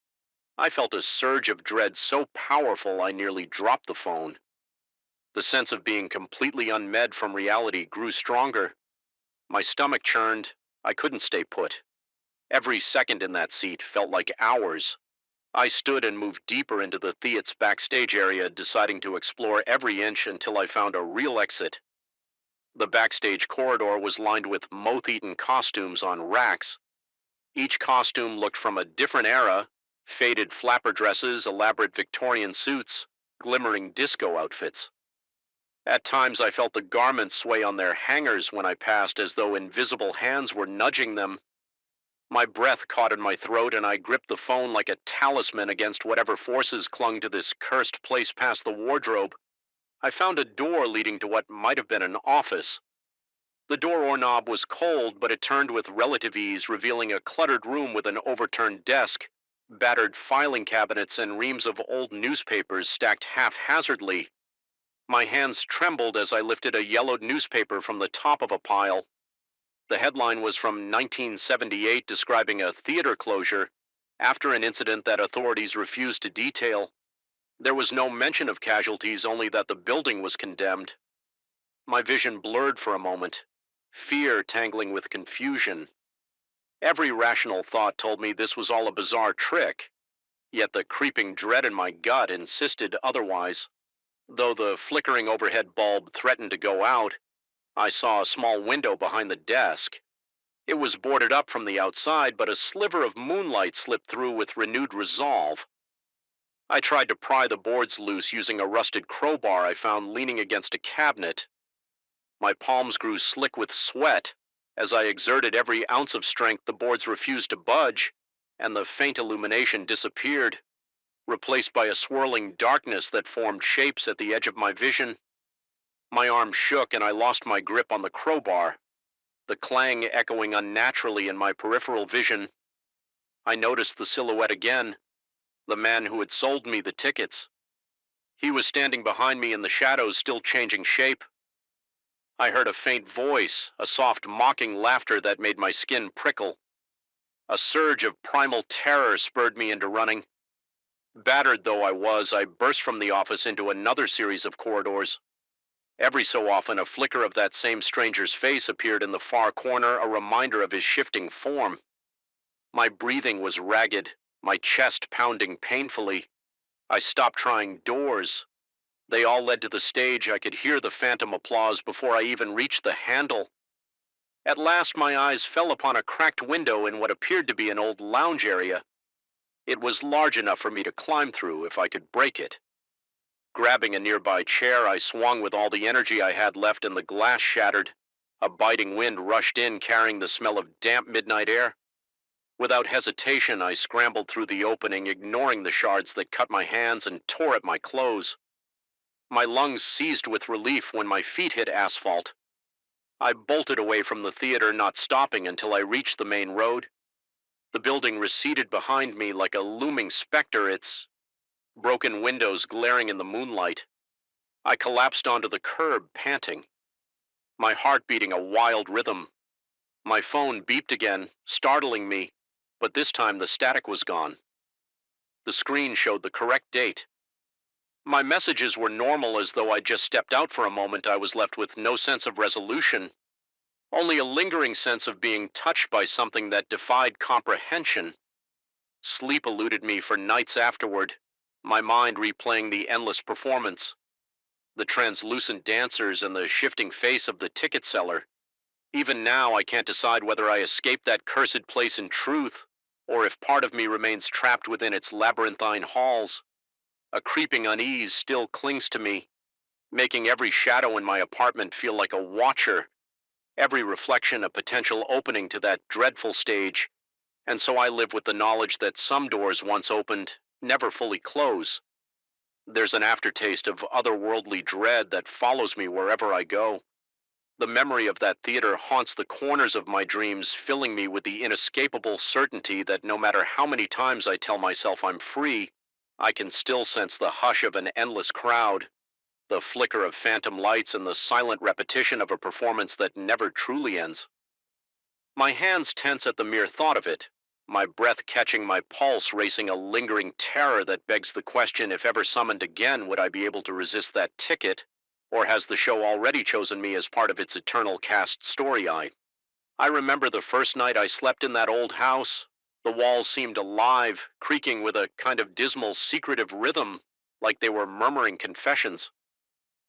I felt a surge of dread so powerful I nearly dropped the phone. The sense of being completely unmed from reality grew stronger. My stomach churned. I couldn't stay put. Every second in that seat felt like hours. I stood and moved deeper into the theater's backstage area, deciding to explore every inch until I found a real exit. The backstage corridor was lined with moth-eaten costumes on racks. Each costume looked from a different era: faded flapper dresses, elaborate Victorian suits, glimmering disco outfits. At times I felt the garments sway on their hangers when I passed, as though invisible hands were nudging them. My breath caught in my throat, and I gripped the phone like a talisman against whatever forces clung to this cursed place past the wardrobe. I found a door leading to what might have been an office. The door knob was cold, but it turned with relative ease, revealing a cluttered room with an overturned desk, battered filing cabinets, and reams of old newspapers stacked haphazardly. My hands trembled as I lifted a yellowed newspaper from the top of a pile. The headline was from 1978, describing a theater closure after an incident that authorities refused to detail. There was no mention of casualties, only that the building was condemned. My vision blurred for a moment, fear tangling with confusion. Every rational thought told me this was all a bizarre trick, yet the creeping dread in my gut insisted otherwise. Though the flickering overhead bulb threatened to go out, I saw a small window behind the desk. It was boarded up from the outside, but a sliver of moonlight slipped through with renewed resolve. I tried to pry the boards loose using a rusted crowbar I found leaning against a cabinet. My palms grew slick with sweat. As I exerted every ounce of strength, the boards refused to budge, and the faint illumination disappeared, replaced by a swirling darkness that formed shapes at the edge of my vision. My arm shook, and I lost my grip on the crowbar, the clang echoing unnaturally in my peripheral vision. I noticed the silhouette again, the man who had sold me the tickets. He was standing behind me in the shadows, still changing shape. I heard a faint voice, a soft mocking laughter that made my skin prickle. A surge of primal terror spurred me into running. Battered though I was, I burst from the office into another series of corridors. Every so often, a flicker of that same stranger's face appeared in the far corner, a reminder of his shifting form. My breathing was ragged, my chest pounding painfully. I stopped trying doors. They all led to the stage. I could hear the phantom applause before I even reached the handle. At last, my eyes fell upon a cracked window in what appeared to be an old lounge area. It was large enough for me to climb through if I could break it. Grabbing a nearby chair, I swung with all the energy I had left, and the glass shattered. A biting wind rushed in, carrying the smell of damp midnight air. Without hesitation, I scrambled through the opening, ignoring the shards that cut my hands and tore at my clothes. My lungs seized with relief when my feet hit asphalt. I bolted away from the theater, not stopping until I reached the main road. The building receded behind me like a looming specter, its broken windows glaring in the moonlight. I collapsed onto the curb, panting, my heart beating a wild rhythm. My phone beeped again, startling me, but this time the static was gone. The screen showed the correct date. My messages were normal, as though I'd just stepped out for a moment. I was left with no sense of resolution, only a lingering sense of being touched by something that defied comprehension. Sleep eluded me for nights afterward, my mind replaying the endless performance, the translucent dancers and the shifting face of the ticket seller. Even now, I can't decide whether I escaped that cursed place in truth, or if part of me remains trapped within its labyrinthine halls. A creeping unease still clings to me, making every shadow in my apartment feel like a watcher, every reflection a potential opening to that dreadful stage. And so I live with the knowledge that some doors once opened never fully close. There's an aftertaste of otherworldly dread that follows me wherever I go. The memory of that theater haunts the corners of my dreams, filling me with the inescapable certainty that no matter how many times I tell myself I'm free, I can still sense the hush of an endless crowd, the flicker of phantom lights, and the silent repetition of a performance that never truly ends. My hands tense at the mere thought of it, my breath catching, my pulse racing, a lingering terror that begs the question, if ever summoned again, would I be able to resist that ticket, or has the show already chosen me as part of its eternal cast story? I remember the first night I slept in that old house. The walls seemed alive, creaking with a kind of dismal, secretive rhythm, like they were murmuring confessions.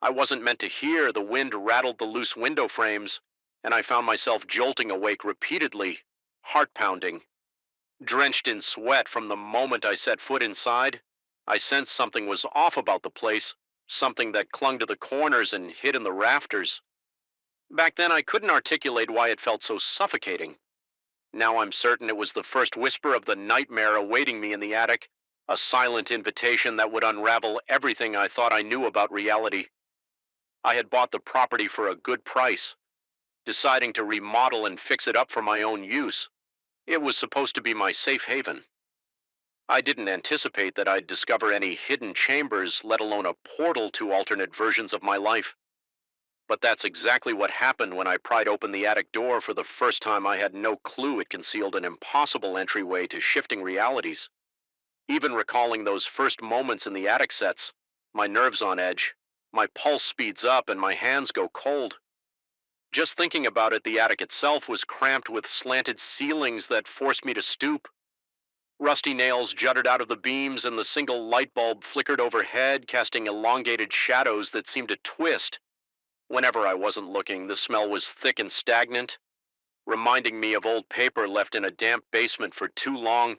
I wasn't meant to hear. The wind rattled the loose window frames, and I found myself jolting awake repeatedly, heart pounding. Drenched in sweat from the moment I set foot inside, I sensed something was off about the place, something that clung to the corners and hid in the rafters. Back then, I couldn't articulate why it felt so suffocating. Now I'm certain it was the first whisper of the nightmare awaiting me in the attic, a silent invitation that would unravel everything I thought I knew about reality. I had bought the property for a good price, deciding to remodel and fix it up for my own use. It was supposed to be my safe haven. I didn't anticipate that I'd discover any hidden chambers, let alone a portal to alternate versions of my life. But that's exactly what happened when I pried open the attic door for the first time. I had no clue it concealed an impossible entryway to shifting realities. Even recalling those first moments in the attic sets, my nerves on edge, my pulse speeds up and my hands go cold. Just thinking about it, the attic itself was cramped with slanted ceilings that forced me to stoop. Rusty nails jutted out of the beams and the single light bulb flickered overhead, casting elongated shadows that seemed to twist. Whenever I wasn't looking, the smell was thick and stagnant, reminding me of old paper left in a damp basement for too long.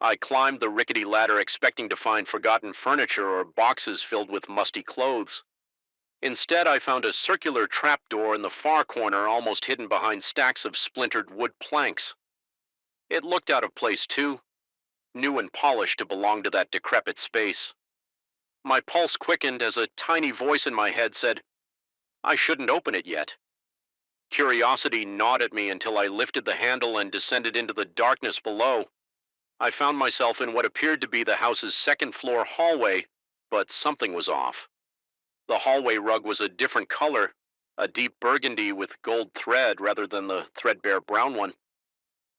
I climbed the rickety ladder expecting to find forgotten furniture or boxes filled with musty clothes. Instead, I found a circular trapdoor in the far corner, almost hidden behind stacks of splintered wood planks. It looked out of place too, new and polished to belong to that decrepit space. My pulse quickened as a tiny voice in my head said, I shouldn't open it yet. Curiosity gnawed at me until I lifted the handle and descended into the darkness below. I found myself in what appeared to be the house's second-floor hallway, but something was off. The hallway rug was a different color, a deep burgundy with gold thread rather than the threadbare brown one.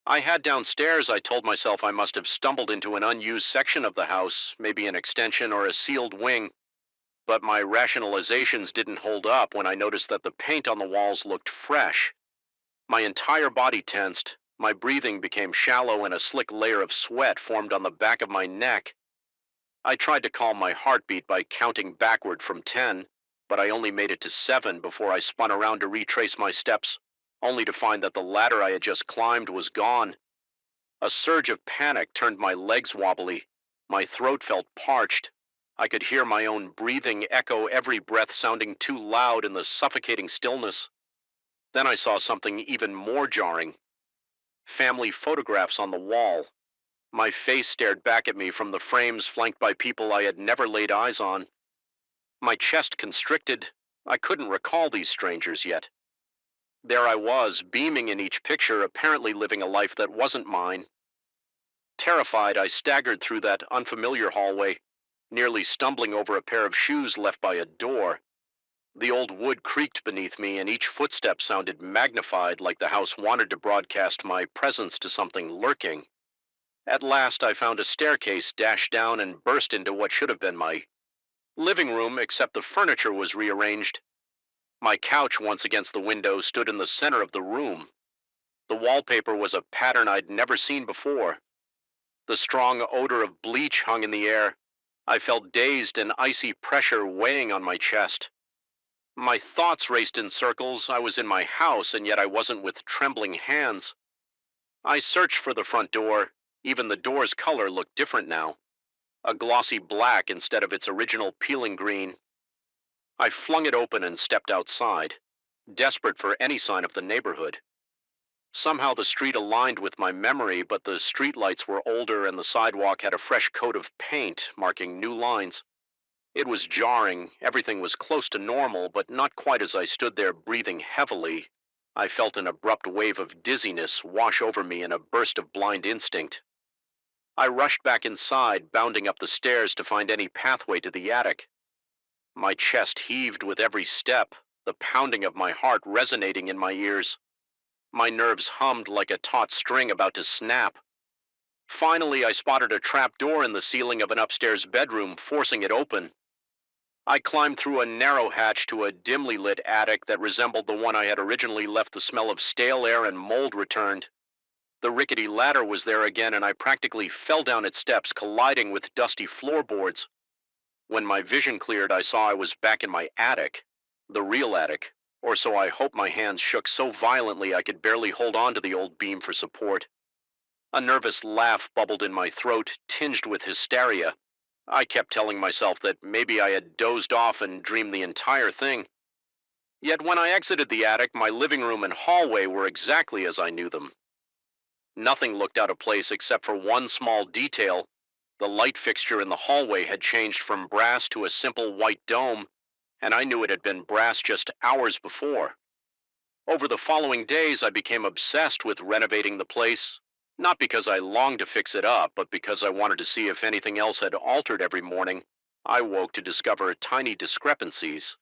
I had downstairs, I told myself I must have stumbled into an unused section of the house, maybe an extension or a sealed wing. But my rationalizations didn't hold up when I noticed that the paint on the walls looked fresh. My entire body tensed, my breathing became shallow, and a slick layer of sweat formed on the back of my neck. I tried to calm my heartbeat by counting backward from 10, but I only made it to 7 before I spun around to retrace my steps, only to find that the ladder I had just climbed was gone. A surge of panic turned my legs wobbly. My throat felt parched. I could hear my own breathing echo, every breath sounding too loud in the suffocating stillness. Then I saw something even more jarring. Family photographs on the wall. My face stared back at me from the frames flanked by people I had never laid eyes on. My chest constricted. I couldn't recall these strangers yet. There I was, beaming in each picture, apparently living a life that wasn't mine. Terrified, I staggered through that unfamiliar hallway, nearly stumbling over a pair of shoes left by a door. The old wood creaked beneath me, and each footstep sounded magnified, like the house wanted to broadcast my presence to something lurking. At last, I found a staircase, dashed down, and burst into what should have been my living room, except the furniture was rearranged. My couch, once against the window, stood in the center of the room. The wallpaper was a pattern I'd never seen before. The strong odor of bleach hung in the air. I felt dazed, and icy pressure weighing on my chest. My thoughts raced in circles. I was in my house, and yet I wasn't, with trembling hands. I searched for the front door. Even the door's color looked different now, a glossy black instead of its original peeling green. I flung it open and stepped outside, desperate for any sign of the neighborhood. Somehow the street aligned with my memory, but the streetlights were older and the sidewalk had a fresh coat of paint, marking new lines. It was jarring. Everything was close to normal, but not quite. As I stood there breathing heavily, I felt an abrupt wave of dizziness wash over me in a burst of blind instinct. I rushed back inside, bounding up the stairs to find any pathway to the attic. My chest heaved with every step, the pounding of my heart resonating in my ears. My nerves hummed like a taut string about to snap. Finally, I spotted a trap door in the ceiling of an upstairs bedroom, forcing it open. I climbed through a narrow hatch to a dimly lit attic that resembled the one I had originally left. The smell of stale air and mold returned. The rickety ladder was there again, and I practically fell down its steps, colliding with dusty floorboards. When my vision cleared, I saw I was back in my attic, the real attic, or so I hoped. My hands shook so violently I could barely hold on to the old beam for support. A nervous laugh bubbled in my throat, tinged with hysteria. I kept telling myself that maybe I had dozed off and dreamed the entire thing. Yet when I exited the attic, my living room and hallway were exactly as I knew them. Nothing looked out of place except for one small detail. The light fixture in the hallway had changed from brass to a simple white dome, and I knew it had been brass just hours before. Over the following days, I became obsessed with renovating the place, not because I longed to fix it up, but because I wanted to see if anything else had altered every morning. I woke to discover tiny discrepancies.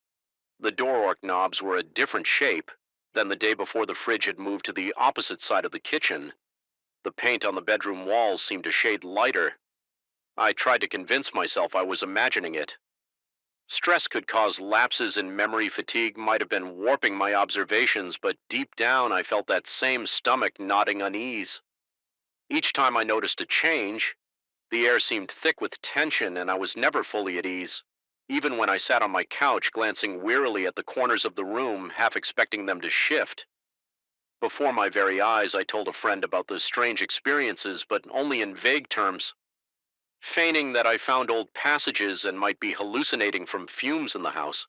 The door arc knobs were a different shape than the day before the fridge had moved to the opposite side of the kitchen. The paint on the bedroom walls seemed a shade lighter. I tried to convince myself I was imagining it. Stress could cause lapses and memory fatigue might have been warping my observations, but deep down I felt that same stomach nodding unease. Each time I noticed a change, the air seemed thick with tension and I was never fully at ease, even when I sat on my couch glancing wearily at the corners of the room, half expecting them to shift. Before my very eyes, I told a friend about the strange experiences, but only in vague terms, feigning that I found old passages and might be hallucinating from fumes in the house.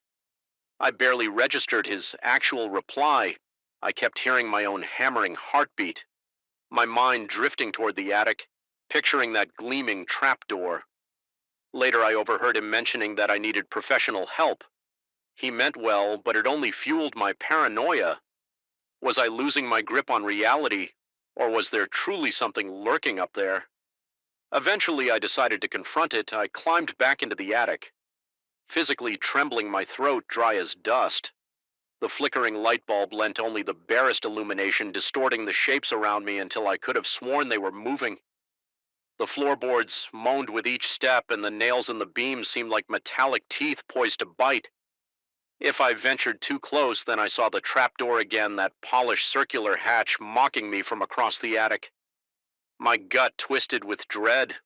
I barely registered his actual reply. I kept hearing my own hammering heartbeat, my mind drifting toward the attic, picturing that gleaming trapdoor. Later, I overheard him mentioning that I needed professional help. He meant well, but it only fueled my paranoia. Was I losing my grip on reality, or was there truly something lurking up there? Eventually, I decided to confront it. I climbed back into the attic, physically trembling, my throat dry as dust. The flickering light bulb lent only the barest illumination, distorting the shapes around me until I could have sworn they were moving. The floorboards moaned with each step, and the nails in the beams seemed like metallic teeth poised to bite. If I ventured too close, then I saw the trapdoor again, that polished circular hatch mocking me from across the attic. My gut twisted with dread.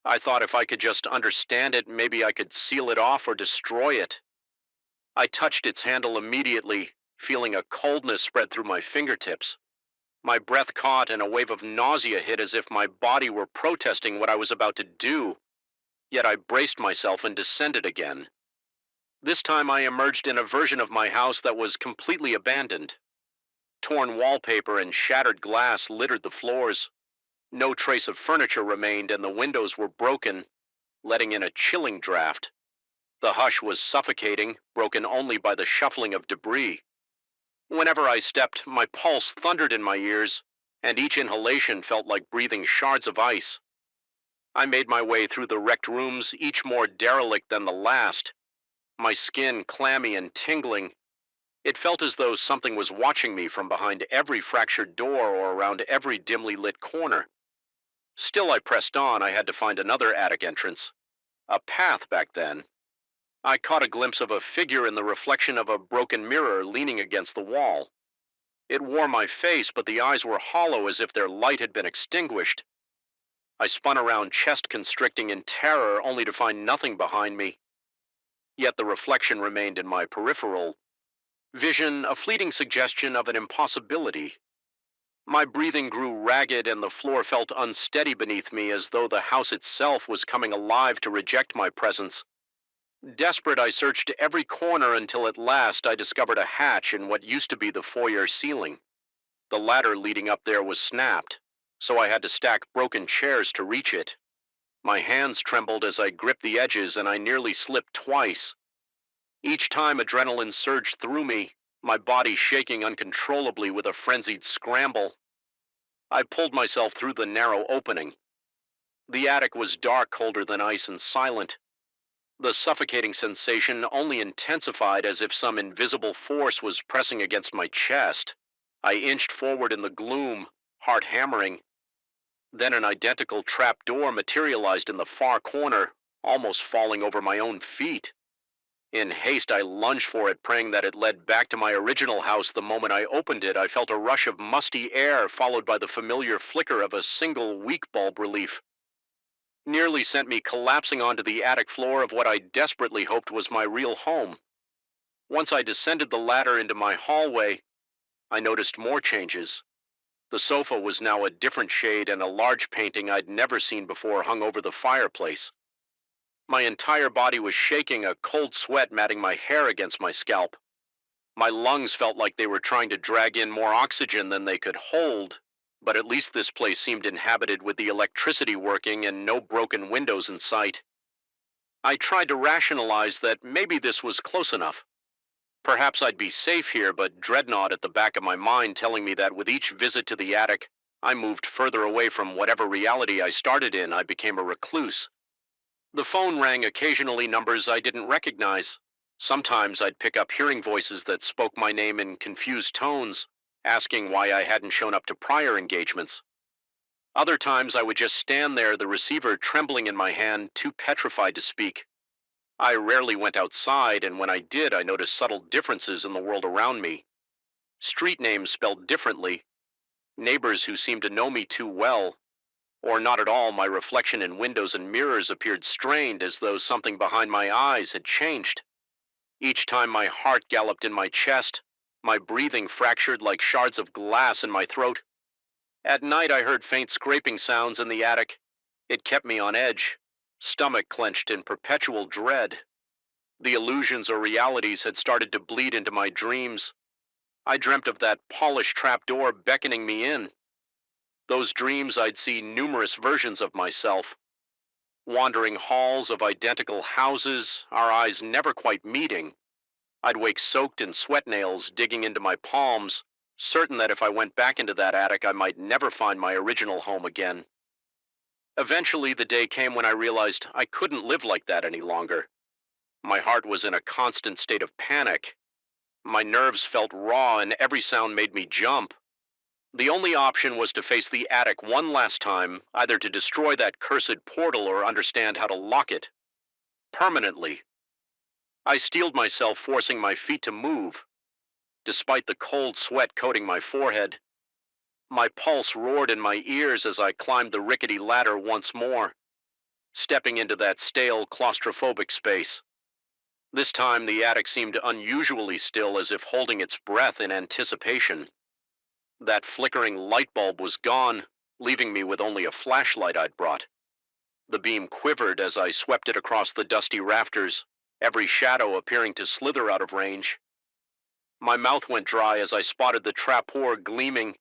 I thought if I could just understand it, maybe I could seal it off or destroy it. I touched its handle immediately, feeling a coldness spread through my fingertips. My breath caught and a wave of nausea hit as if my body were protesting what I was about to do. Yet I braced myself and descended again. This time I emerged in a version of my house that was completely abandoned. Torn wallpaper and shattered glass littered the floors. No trace of furniture remained, and the windows were broken, letting in a chilling draft. The hush was suffocating, broken only by the shuffling of debris. Whenever I stepped, my pulse thundered in my ears, and each inhalation felt like breathing shards of ice. I made my way through the wrecked rooms, each more derelict than the last, my skin clammy and tingling. It felt as though something was watching me from behind every fractured door or around every dimly lit corner. Still, I pressed on. I had to find another attic entrance. A path back then. I caught a glimpse of a figure in the reflection of a broken mirror leaning against the wall. It wore my face, but the eyes were hollow as if their light had been extinguished. I spun around, chest constricting in terror, only to find nothing behind me. Yet the reflection remained in my peripheral vision, a fleeting suggestion of an impossibility. My breathing grew ragged and the floor felt unsteady beneath me, as though the house itself was coming alive to reject my presence. Desperate, I searched every corner until at last I discovered a hatch in what used to be the foyer ceiling. The ladder leading up there was snapped, so I had to stack broken chairs to reach it. My hands trembled as I gripped the edges, and I nearly slipped twice. Each time adrenaline surged through me, my body shaking uncontrollably with a frenzied scramble. I pulled myself through the narrow opening. The attic was dark, colder than ice, and silent. The suffocating sensation only intensified, as if some invisible force was pressing against my chest. I inched forward in the gloom, heart hammering. Then an identical trap door materialized in the far corner, almost falling over my own feet. In haste, I lunged for it, praying that it led back to my original house. The moment I opened it, I felt a rush of musty air, followed by the familiar flicker of a single weak bulb relief. Nearly sent me collapsing onto the attic floor of what I desperately hoped was my real home. Once I descended the ladder into my hallway, I noticed more changes. The sofa was now a different shade, and a large painting I'd never seen before hung over the fireplace. My entire body was shaking, a cold sweat matting my hair against my scalp. My lungs felt like they were trying to drag in more oxygen than they could hold, but at least this place seemed inhabited with the electricity working and no broken windows in sight. I tried to rationalize that maybe this was close enough. Perhaps I'd be safe here, but dreadnought at the back of my mind telling me that with each visit to the attic, I moved further away from whatever reality I started in. I became a recluse. The phone rang occasionally, numbers I didn't recognize. Sometimes I'd pick up hearing voices that spoke my name in confused tones, asking why I hadn't shown up to prior engagements. Other times I would just stand there, the receiver trembling in my hand, too petrified to speak. I rarely went outside, and when I did, I noticed subtle differences in the world around me. Street names spelled differently, neighbors who seemed to know me too well, or not at all. My reflection in windows and mirrors appeared strained, as though something behind my eyes had changed. Each time my heart galloped in my chest, my breathing fractured like shards of glass in my throat. At night I heard faint scraping sounds in the attic. It kept me on edge, stomach clenched in perpetual dread. The illusions or realities had started to bleed into my dreams. I dreamt of that polished trapdoor beckoning me in. Those dreams I'd see numerous versions of myself, wandering halls of identical houses, our eyes never quite meeting. I'd wake soaked in sweat nails digging into my palms, certain that if I went back into that attic, I might never find my original home again. Eventually, the day came when I realized I couldn't live like that any longer. My heart was in a constant state of panic. My nerves felt raw and every sound made me jump. The only option was to face the attic one last time, either to destroy that cursed portal or understand how to lock it. Permanently. I steeled myself, forcing my feet to move. Despite the cold sweat coating my forehead, my pulse roared in my ears as I climbed the rickety ladder once more, stepping into that stale, claustrophobic space. This time the attic seemed unusually still, as if holding its breath in anticipation. That flickering light bulb was gone, leaving me with only a flashlight I'd brought. The beam quivered as I swept it across the dusty rafters, every shadow appearing to slither out of range. My mouth went dry as I spotted the trapdoor gleaming.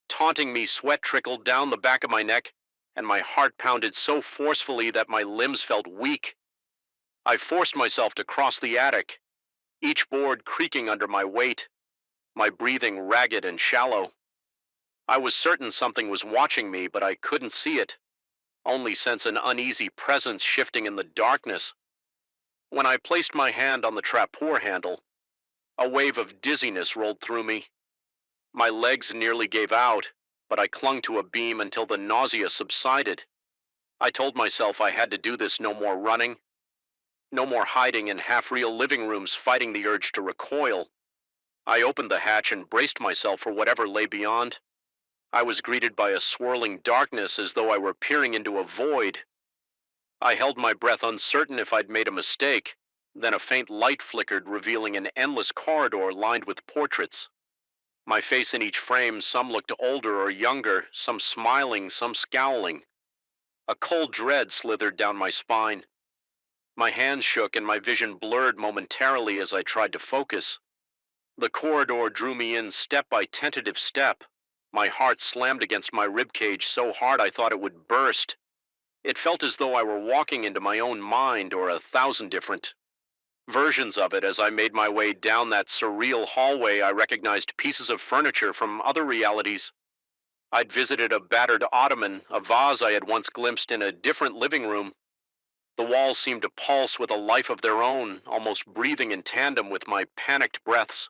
Taunting me, sweat trickled down the back of my neck, and my heart pounded so forcefully that my limbs felt weak. I forced myself to cross the attic, each board creaking under my weight, my breathing ragged and shallow. I was certain something was watching me, but I couldn't see it, only sense an uneasy presence shifting in the darkness. When I placed my hand on the trapdoor handle, a wave of dizziness rolled through me. My legs nearly gave out, but I clung to a beam until the nausea subsided. I told myself I had to do this. No more running, no more hiding in half-real living rooms fighting the urge to recoil. I opened the hatch and braced myself for whatever lay beyond. I was greeted by a swirling darkness, as though I were peering into a void. I held my breath, uncertain if I'd made a mistake. Then a faint light flickered, revealing an endless corridor lined with portraits. My face in each frame, some looked older or younger, some smiling, some scowling. A cold dread slithered down my spine. My hands shook and my vision blurred momentarily as I tried to focus. The corridor drew me in step by tentative step. My heart slammed against my ribcage so hard I thought it would burst. It felt as though I were walking into my own mind, or 1,000 different versions of it. As I made my way down that surreal hallway, I recognized pieces of furniture from other realities. I'd visited a battered ottoman, a vase I had once glimpsed in a different living room. The walls seemed to pulse with a life of their own, almost breathing in tandem with my panicked breaths.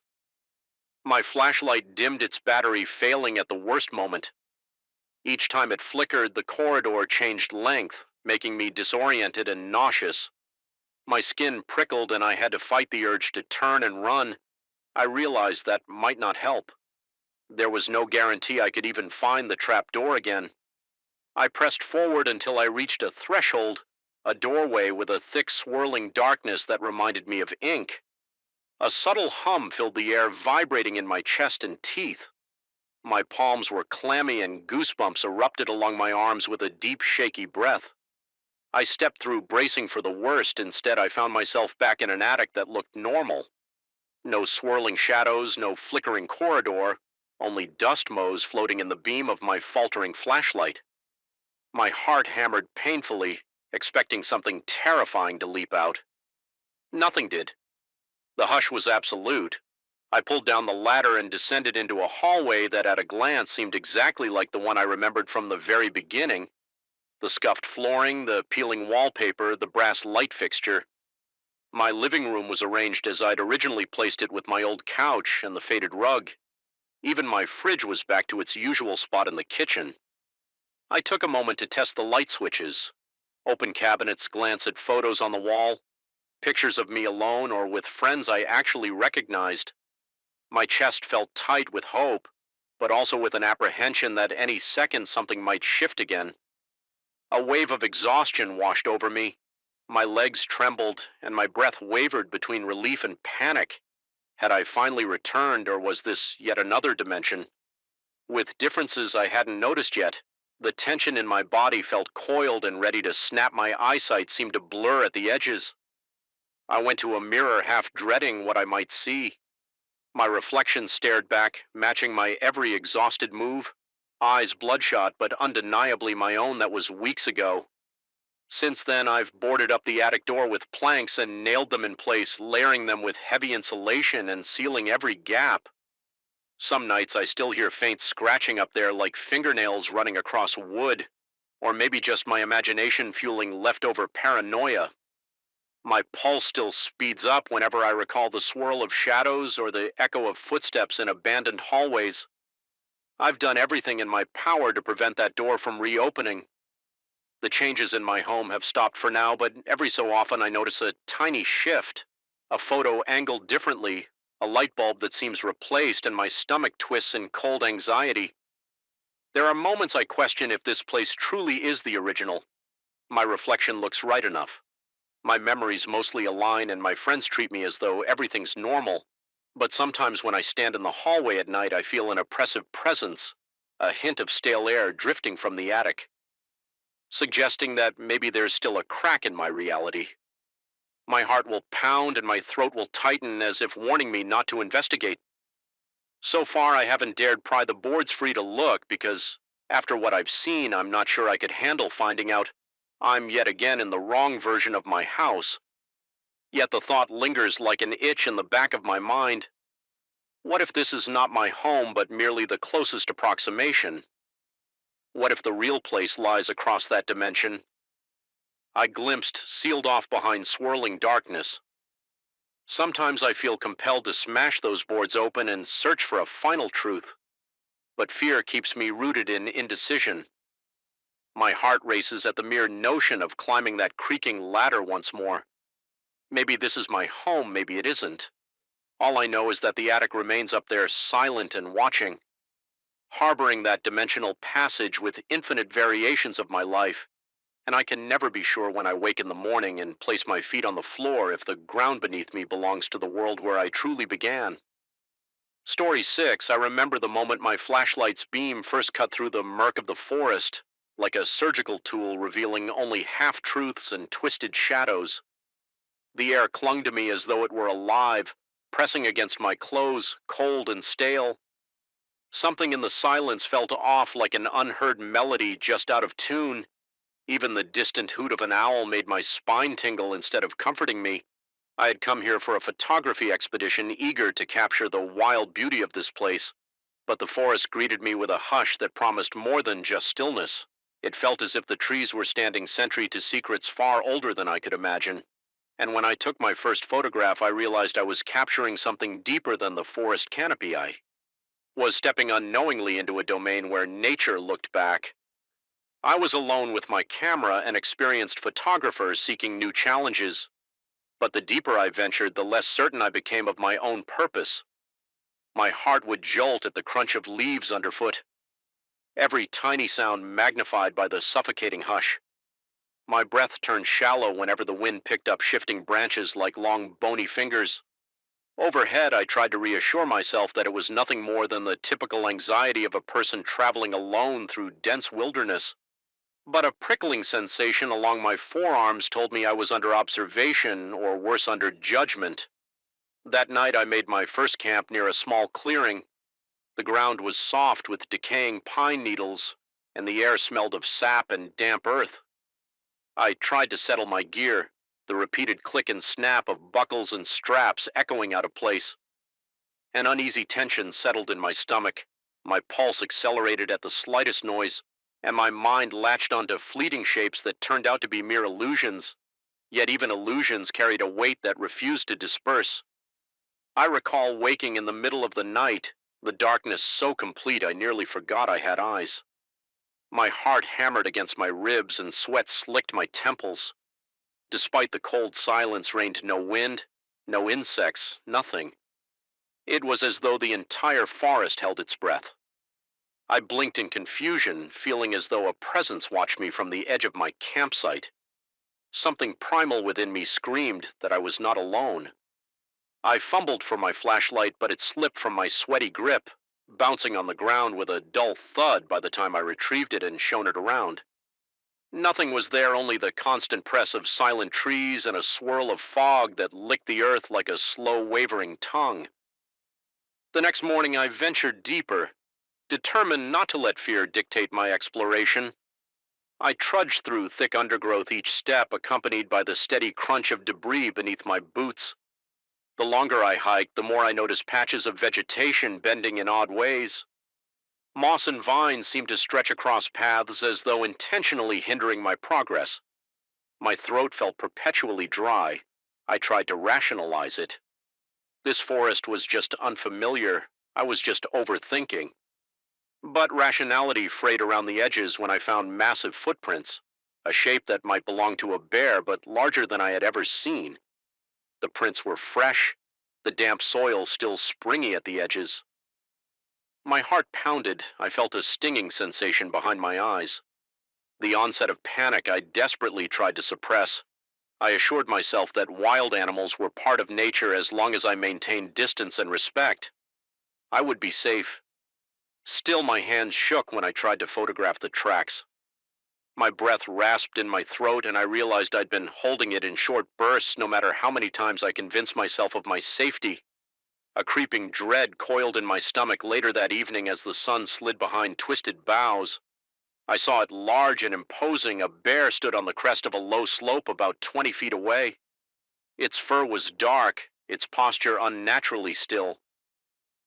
My flashlight dimmed its battery, failing at the worst moment. Each time it flickered, the corridor changed length, making me disoriented and nauseous. My skin prickled and I had to fight the urge to turn and run. I realized that might not help. There was no guarantee I could even find the trapdoor again. I pressed forward until I reached a threshold, a doorway with a thick swirling darkness that reminded me of ink. A subtle hum filled the air, vibrating in my chest and teeth. My palms were clammy and goosebumps erupted along my arms with a deep, shaky breath. I stepped through bracing for the worst. Instead, I found myself back in an attic that looked normal. No swirling shadows, no flickering corridor, only dust motes floating in the beam of my faltering flashlight. My heart hammered painfully, expecting something terrifying to leap out. Nothing did. The hush was absolute. I pulled down the ladder and descended into a hallway that at a glance seemed exactly like the one I remembered from the very beginning. The scuffed flooring, the peeling wallpaper, the brass light fixture. My living room was arranged as I'd originally placed it with my old couch and the faded rug. Even my fridge was back to its usual spot in the kitchen. I took a moment to test the light switches. Open cabinets, glance at photos on the wall, pictures of me alone or with friends I actually recognized. My chest felt tight with hope, but also with an apprehension that any second something might shift again. A wave of exhaustion washed over me. My legs trembled, and my breath wavered between relief and panic. Had I finally returned, or was this yet another dimension? With differences I hadn't noticed yet, the tension in my body felt coiled and ready to snap. My eyesight seemed to blur at the edges. I went to a mirror, half dreading what I might see. My reflection stared back, matching my every exhausted move, eyes bloodshot, but undeniably my own that was weeks ago. Since then, I've boarded up the attic door with planks and nailed them in place, layering them with heavy insulation and sealing every gap. Some nights I still hear faint scratching up there like fingernails running across wood, or maybe just my imagination fueling leftover paranoia. My pulse still speeds up whenever I recall the swirl of shadows or the echo of footsteps in abandoned hallways. I've done everything in my power to prevent that door from reopening. The changes in my home have stopped for now, but every so often I notice a tiny shift, a photo angled differently, a light bulb that seems replaced, and my stomach twists in cold anxiety. There are moments I question if this place truly is the original. My reflection looks right enough. My memories mostly align, and my friends treat me as though everything's normal. But sometimes when I stand in the hallway at night, I feel an oppressive presence, a hint of stale air drifting from the attic, suggesting that maybe there's still a crack in my reality. My heart will pound and my throat will tighten as if warning me not to investigate. So far, I haven't dared pry the boards free to look because, after what I've seen, I'm not sure I could handle finding out I'm yet again in the wrong version of my house. Yet the thought lingers like an itch in the back of my mind. What if this is not my home, but merely the closest approximation? What if the real place lies across that dimension? I glimpsed, sealed off behind swirling darkness. Sometimes I feel compelled to smash those boards open and search for a final truth, but fear keeps me rooted in indecision. My heart races at the mere notion of climbing that creaking ladder once more. Maybe this is my home, maybe it isn't. All I know is that the attic remains up there silent and watching, harboring that dimensional passage with infinite variations of my life, and I can never be sure when I wake in the morning and place my feet on the floor if the ground beneath me belongs to the world where I truly began. Story 6, I remember the moment my flashlight's beam first cut through the murk of the forest, like a surgical tool revealing only half-truths and twisted shadows. The air clung to me as though it were alive, pressing against my clothes, cold and stale. Something in the silence felt off like an unheard melody just out of tune. Even the distant hoot of an owl made my spine tingle instead of comforting me. I had come here for a photography expedition, eager to capture the wild beauty of this place. But the forest greeted me with a hush that promised more than just stillness. It felt as if the trees were standing sentry to secrets far older than I could imagine. And when I took my first photograph, I realized I was capturing something deeper than the forest canopy. I was stepping unknowingly into a domain where nature looked back. I was alone with my camera, an experienced photographer seeking new challenges. But the deeper I ventured, the less certain I became of my own purpose. My heart would jolt at the crunch of leaves underfoot, every tiny sound magnified by the suffocating hush. My breath turned shallow whenever the wind picked up shifting branches like long bony fingers. Overhead, I tried to reassure myself that it was nothing more than the typical anxiety of a person traveling alone through dense wilderness. but a prickling sensation along my forearms told me I was under observation, or worse, under judgment. That night I made my first camp near a small clearing. The ground was soft with decaying pine needles, and the air smelled of sap and damp earth. I tried to settle my gear, the repeated click and snap of buckles and straps echoing out of place. An uneasy tension settled in my stomach. My pulse accelerated at the slightest noise, and my mind latched onto fleeting shapes that turned out to be mere illusions. Yet even illusions carried a weight that refused to disperse. I recall waking in the middle of the night, the darkness so complete I nearly forgot I had eyes. My heart hammered against my ribs and sweat slicked my temples. Despite the cold silence reigned no wind, no insects, nothing. It was as though the entire forest held its breath. I blinked in confusion, feeling as though a presence watched me from the edge of my campsite. Something primal within me screamed that I was not alone. I fumbled for my flashlight, but it slipped from my sweaty grip, bouncing on the ground with a dull thud by the time I retrieved it and shone it around. Nothing was there, only the constant press of silent trees and a swirl of fog that licked the earth like a slow, wavering tongue. The next morning I ventured deeper, determined not to let fear dictate my exploration. I trudged through thick undergrowth each step, accompanied by the steady crunch of debris beneath my boots. The longer I hiked, the more I noticed patches of vegetation bending in odd ways. Moss and vines seemed to stretch across paths as though intentionally hindering my progress. My throat felt perpetually dry. I tried to rationalize it. This forest was just unfamiliar. I was just overthinking. But rationality frayed around the edges when I found massive footprints, a shape that might belong to a bear, but larger than I had ever seen. The prints were fresh, the damp soil still springy at the edges. My heart pounded. I felt a stinging sensation behind my eyes. The onset of panic I desperately tried to suppress. I assured myself that wild animals were part of nature as long as I maintained distance and respect. I would be safe. Still, my hands shook when I tried to photograph the tracks. My breath rasped in my throat, and I realized I'd been holding it in short bursts no matter how many times I convinced myself of my safety. A creeping dread coiled in my stomach later that evening as the sun slid behind twisted boughs. I saw it large and imposing. A bear stood on the crest of a low slope about 20 feet away. Its fur was dark, its posture unnaturally still.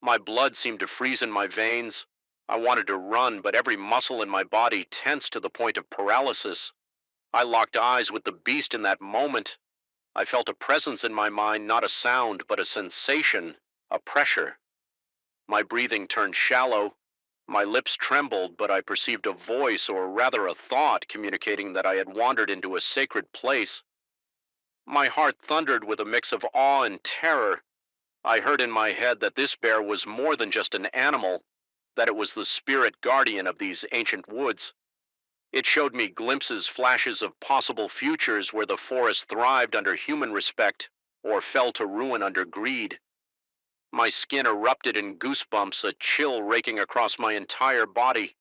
My blood seemed to freeze in my veins. I wanted to run, but every muscle in my body tensed to the point of paralysis. I locked eyes with the beast in that moment. I felt a presence in my mind, not a sound, but a sensation, a pressure. My breathing turned shallow. My lips trembled, but I perceived a voice, or rather a thought, communicating that I had wandered into a sacred place. My heart thundered with a mix of awe and terror. I heard in my head that this bear was more than just an animal, that it was the spirit guardian of these ancient woods. It showed me glimpses, flashes of possible futures where the forest thrived under human respect or fell to ruin under greed. My skin erupted in goosebumps, a chill raking across my entire body.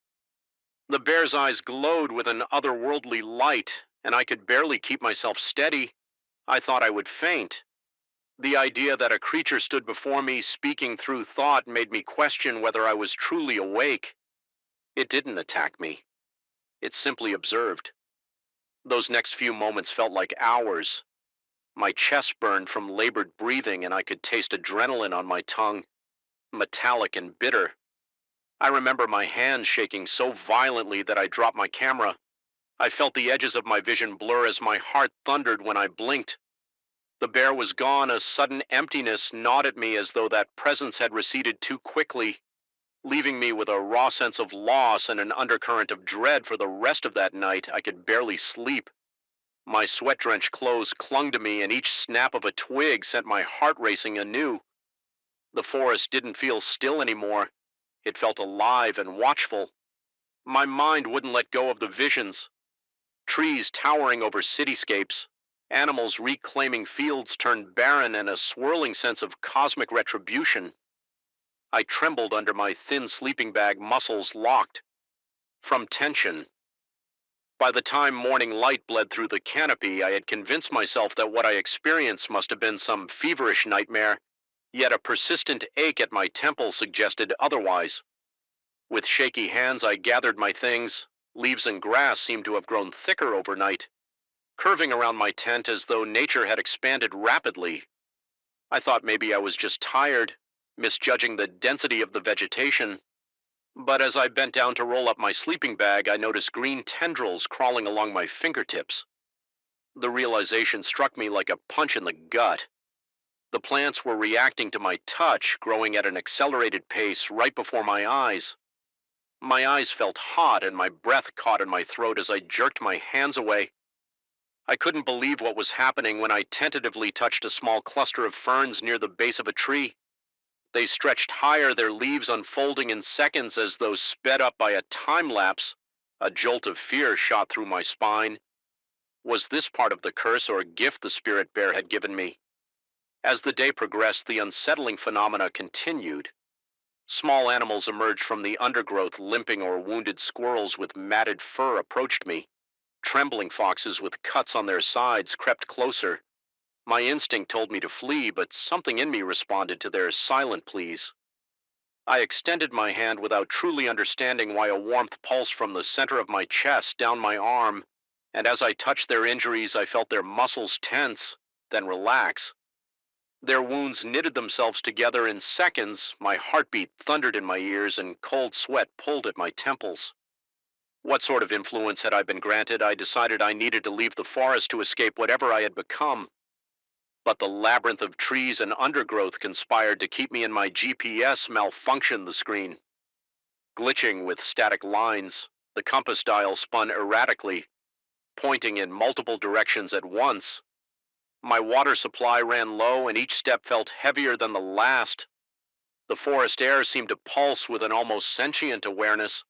The bear's eyes glowed with an otherworldly light, and I could barely keep myself steady. I thought I would faint. The idea that a creature stood before me, speaking through thought, made me question whether I was truly awake. It didn't attack me. It simply observed. Those next few moments felt like hours. My chest burned from labored breathing, and I could taste adrenaline on my tongue, metallic and bitter. I remember my hands shaking so violently that I dropped my camera. I felt the edges of my vision blur as my heart thundered when I blinked. The bear was gone. A sudden emptiness gnawed at me as though that presence had receded too quickly, leaving me with a raw sense of loss and an undercurrent of dread for the rest of that night. I could barely sleep. My sweat-drenched clothes clung to me, and each snap of a twig sent my heart racing anew. The forest didn't feel still anymore. It felt alive and watchful. My mind wouldn't let go of the visions. Trees towering over cityscapes, animals reclaiming fields turned barren, and a swirling sense of cosmic retribution. I trembled under my thin sleeping bag, muscles locked. From tension. By the time morning light bled through the canopy, I had convinced myself that what I experienced must have been some feverish nightmare, yet a persistent ache at my temple suggested otherwise. With shaky hands, I gathered my things. Leaves and grass seemed to have grown thicker overnight, curving around my tent as though nature had expanded rapidly. I thought maybe I was just tired, misjudging the density of the vegetation. But as I bent down to roll up my sleeping bag, I noticed green tendrils crawling along my fingertips. The realization struck me like a punch in the gut. The plants were reacting to my touch, growing at an accelerated pace right before my eyes. My eyes felt hot and my breath caught in my throat as I jerked my hands away. I couldn't believe what was happening when I tentatively touched a small cluster of ferns near the base of a tree. They stretched higher, their leaves unfolding in seconds as though sped up by a time lapse. A jolt of fear shot through my spine. Was this part of the curse or gift the spirit bear had given me? As the day progressed, the unsettling phenomena continued. Small animals emerged from the undergrowth, limping, or wounded squirrels with matted fur approached me. Trembling foxes with cuts on their sides crept closer. My instinct told me to flee, but something in me responded to their silent pleas. I extended my hand without truly understanding why a warmth pulsed from the center of my chest down my arm, and as I touched their injuries, I felt their muscles tense, then relax. Their wounds knitted themselves together in seconds, my heartbeat thundered in my ears, and cold sweat pulled at my temples. What sort of influence had I been granted? I decided I needed to leave the forest to escape whatever I had become. But the labyrinth of trees and undergrowth conspired to keep me in my GPS malfunctioned the screen. Glitching with static lines, the compass dial spun erratically, pointing in multiple directions at once. My water supply ran low and each step felt heavier than the last. The forest air seemed to pulse with an almost sentient awareness.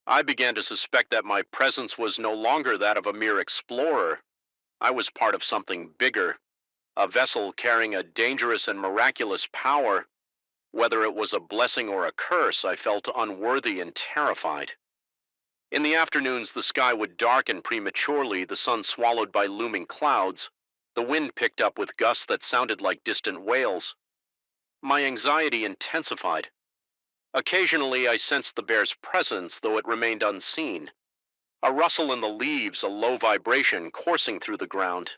I began to suspect that my presence was no longer that of a mere explorer. I was part of something bigger, a vessel carrying a dangerous and miraculous power. Whether it was a blessing or a curse, I felt unworthy and terrified. In the afternoons, the sky would darken prematurely, the sun swallowed by looming clouds. The wind picked up with gusts that sounded like distant wails. My anxiety intensified. Occasionally, I sensed the bear's presence, though it remained unseen. A rustle in the leaves, a low vibration coursing through the ground.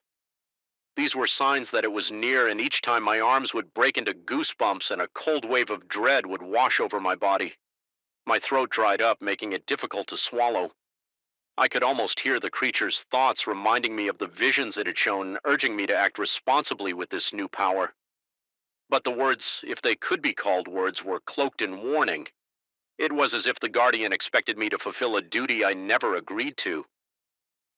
These were signs that it was near, and each time my arms would break into goosebumps and a cold wave of dread would wash over my body. My throat dried up, making it difficult to swallow. I could almost hear the creature's thoughts reminding me of the visions it had shown, urging me to act responsibly with this new power. But the words, if they could be called words, were cloaked in warning. It was as if the guardian expected me to fulfill a duty I never agreed to.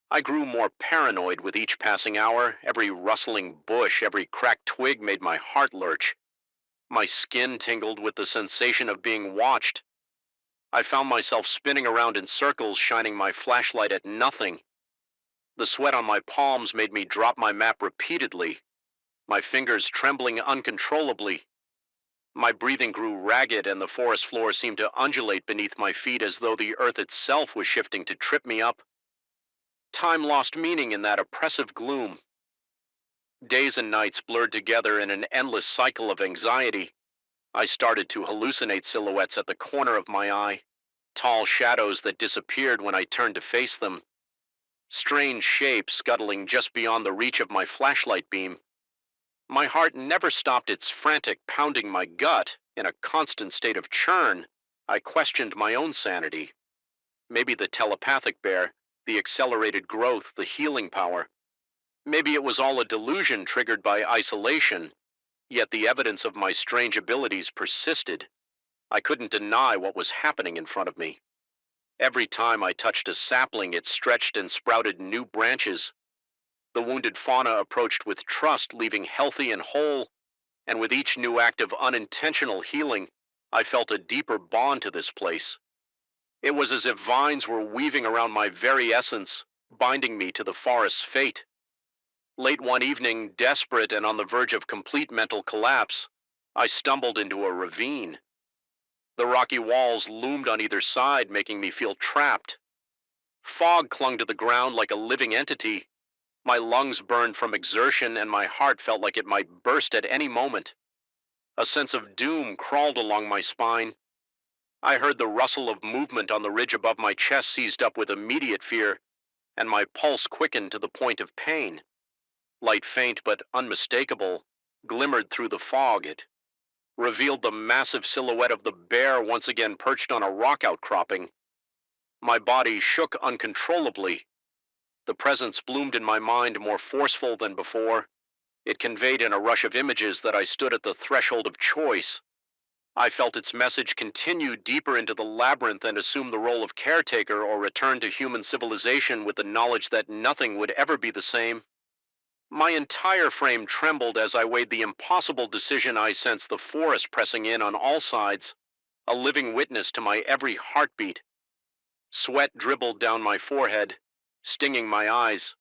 I grew more paranoid with each passing hour. Every rustling bush, every cracked twig made my heart lurch. My skin tingled with the sensation of being watched. I found myself spinning around in circles, shining my flashlight at nothing. The sweat on my palms made me drop my map repeatedly, my fingers trembling uncontrollably. My breathing grew ragged, and the forest floor seemed to undulate beneath my feet as though the earth itself was shifting to trip me up. Time lost meaning in that oppressive gloom. Days and nights blurred together in an endless cycle of anxiety. I started to hallucinate silhouettes at the corner of my eye, tall shadows that disappeared when I turned to face them, strange shapes scuttling just beyond the reach of my flashlight beam. My heart never stopped its frantic pounding. My gut, in a constant state of churn, I questioned my own sanity. Maybe the telepathic bear, the accelerated growth, the healing power. Maybe it was all a delusion triggered by isolation, yet the evidence of my strange abilities persisted. I couldn't deny what was happening in front of me. Every time I touched a sapling, it stretched and sprouted new branches. The wounded fauna approached with trust, leaving healthy and whole, and with each new act of unintentional healing, I felt a deeper bond to this place. It was as if vines were weaving around my very essence, binding me to the forest's fate. Late one evening, desperate and on the verge of complete mental collapse, I stumbled into a ravine. The rocky walls loomed on either side, making me feel trapped. Fog clung to the ground like a living entity. My lungs burned from exertion, and my heart felt like it might burst at any moment. A sense of doom crawled along my spine. I heard the rustle of movement on the ridge above my chest seized up with immediate fear, and my pulse quickened to the point of pain. Light faint but unmistakable glimmered through the fog. It revealed the massive silhouette of the bear once again perched on a rock outcropping. My body shook uncontrollably. The presence bloomed in my mind more forceful than before. It conveyed in a rush of images that I stood at the threshold of choice. I felt its message continue deeper into the labyrinth and assume the role of caretaker or return to human civilization with the knowledge that nothing would ever be the same. My entire frame trembled as I weighed the impossible decision. I sensed the forest pressing in on all sides, a living witness to my every heartbeat. Sweat dribbled down my forehead, stinging my eyes.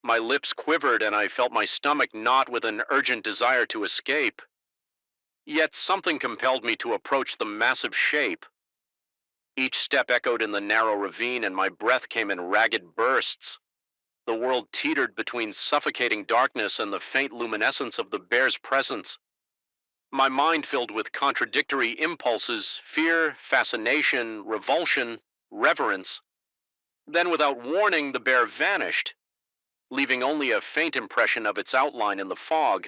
My lips quivered, and I felt my stomach knot with an urgent desire to escape. Yet something compelled me to approach the massive shape. Each step echoed in the narrow ravine, and my breath came in ragged bursts. The world teetered between suffocating darkness and the faint luminescence of the bear's presence. My mind filled with contradictory impulses: fear, fascination, revulsion, reverence. Then, without warning, the bear vanished, leaving only a faint impression of its outline in the fog.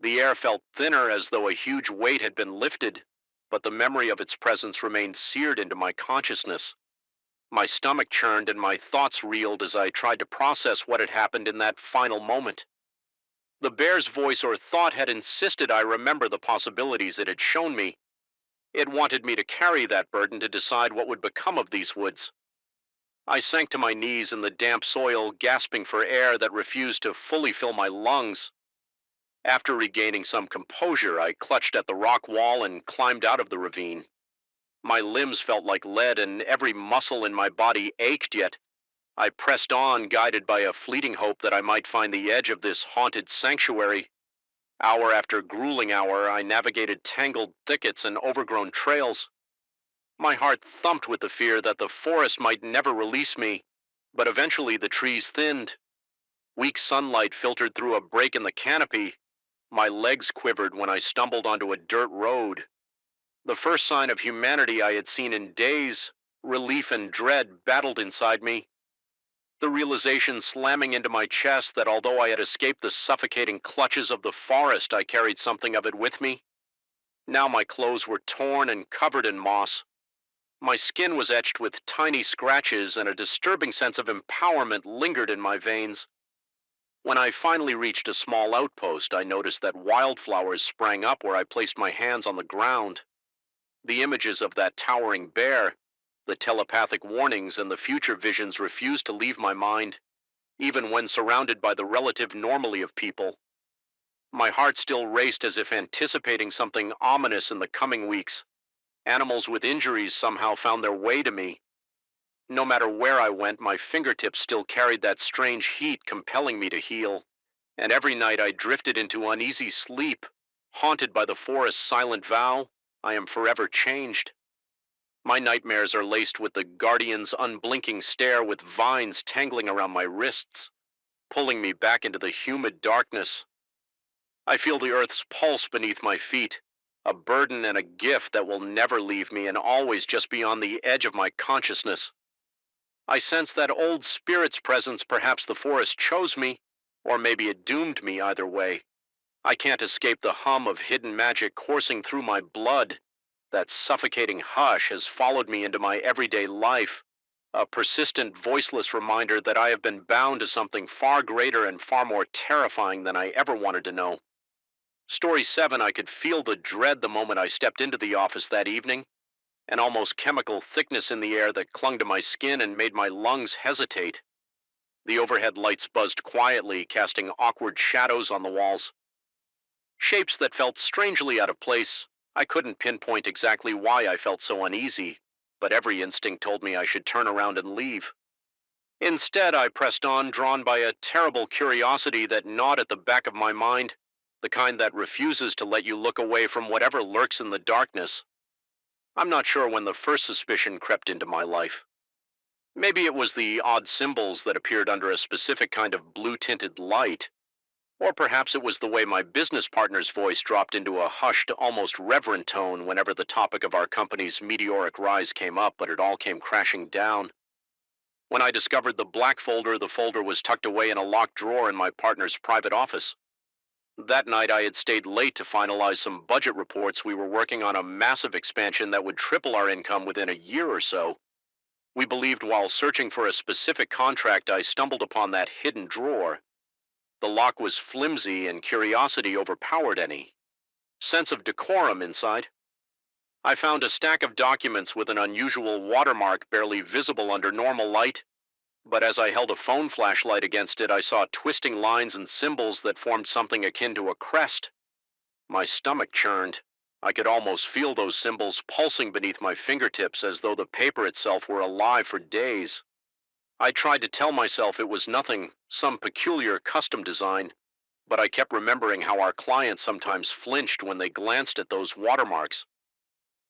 The air felt thinner, as though a huge weight had been lifted, but the memory of its presence remained seared into my consciousness. My stomach churned and my thoughts reeled as I tried to process what had happened in that final moment. The bear's voice or thought had insisted I remember the possibilities it had shown me. It wanted me to carry that burden, to decide what would become of these woods. I sank to my knees in the damp soil, gasping for air that refused to fully fill my lungs. After regaining some composure, I clutched at the rock wall and climbed out of the ravine. My limbs felt like lead and every muscle in my body ached, yet I pressed on, guided by a fleeting hope that I might find the edge of this haunted sanctuary. Hour after grueling hour, I navigated tangled thickets and overgrown trails. My heart thumped with the fear that the forest might never release me, but eventually the trees thinned. Weak sunlight filtered through a break in the canopy. My legs quivered when I stumbled onto a dirt road. The first sign of humanity I had seen in days. Relief and dread battled inside me. The realization slamming into my chest that although I had escaped the suffocating clutches of the forest, I carried something of it with me. Now my clothes were torn and covered in moss. My skin was etched with tiny scratches, and a disturbing sense of empowerment lingered in my veins. When I finally reached a small outpost, I noticed that wildflowers sprang up where I placed my hands on the ground. The images of that towering bear, the telepathic warnings, and the future visions refused to leave my mind, even when surrounded by the relative normalcy of people. My heart still raced, as if anticipating something ominous in the coming weeks. Animals with injuries somehow found their way to me. No matter where I went, my fingertips still carried that strange heat compelling me to heal. And every night I drifted into uneasy sleep, haunted by the forest's silent vow: I am forever changed. My nightmares are laced with the guardian's unblinking stare, with vines tangling around my wrists, pulling me back into the humid darkness. I feel the earth's pulse beneath my feet, a burden and a gift that will never leave me and always just beyond the edge of my consciousness. I sense that old spirit's presence. Perhaps the forest chose me, or maybe it doomed me. Either way, I can't escape the hum of hidden magic coursing through my blood. That suffocating hush has followed me into my everyday life, a persistent, voiceless reminder that I have been bound to something far greater and far more terrifying than I ever wanted to know. Story 7, I could feel the dread the moment I stepped into the office that evening, an almost chemical thickness in the air that clung to my skin and made my lungs hesitate. The overhead lights buzzed quietly, casting awkward shadows on the walls. Shapes that felt strangely out of place. I couldn't pinpoint exactly why I felt so uneasy, but every instinct told me I should turn around and leave. Instead, I pressed on, drawn by a terrible curiosity that gnawed at the back of my mind, the kind that refuses to let you look away from whatever lurks in the darkness. I'm not sure when the first suspicion crept into my life. Maybe it was the odd symbols that appeared under a specific kind of blue-tinted light, or perhaps it was the way my business partner's voice dropped into a hushed, almost reverent tone whenever the topic of our company's meteoric rise came up, but it all came crashing down. When I discovered the folder was tucked away in a locked drawer in my partner's private office. That night, I had stayed late to finalize some budget reports. We were working on a massive expansion that would triple our income within a year or so. We believed while searching for a specific contract, I stumbled upon that hidden drawer. The lock was flimsy and curiosity overpowered any sense of decorum inside. I found a stack of documents with an unusual watermark barely visible under normal light, but as I held a phone flashlight against it, I saw twisting lines and symbols that formed something akin to a crest. My stomach churned. I could almost feel those symbols pulsing beneath my fingertips as though the paper itself were alive for days. I tried to tell myself it was nothing, some peculiar custom design, but I kept remembering how our clients sometimes flinched when they glanced at those watermarks.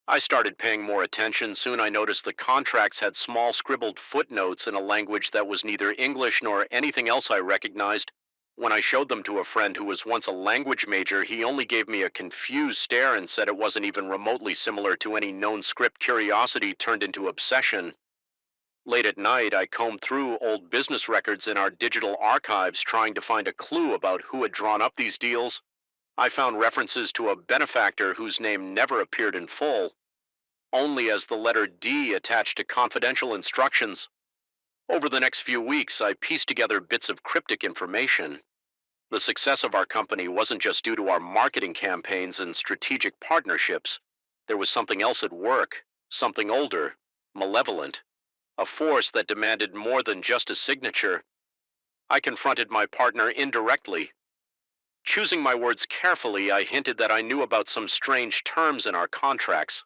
I started paying more attention. Soon I noticed the contracts had small scribbled footnotes in a language that was neither English nor anything else I recognized. When I showed them to a friend who was once a language major, he only gave me a confused stare and said it wasn't even remotely similar to any known script. Curiosity turned into obsession. Late at night, I combed through old business records in our digital archives trying to find a clue about who had drawn up these deals. I found references to a benefactor whose name never appeared in full, only as the letter D attached to confidential instructions. Over the next few weeks, I pieced together bits of cryptic information. The success of our company wasn't just due to our marketing campaigns and strategic partnerships. There was something else at work, something older, malevolent, a force that demanded more than just a signature. I confronted my partner indirectly. Choosing my words carefully, I hinted that I knew about some strange terms in our contracts.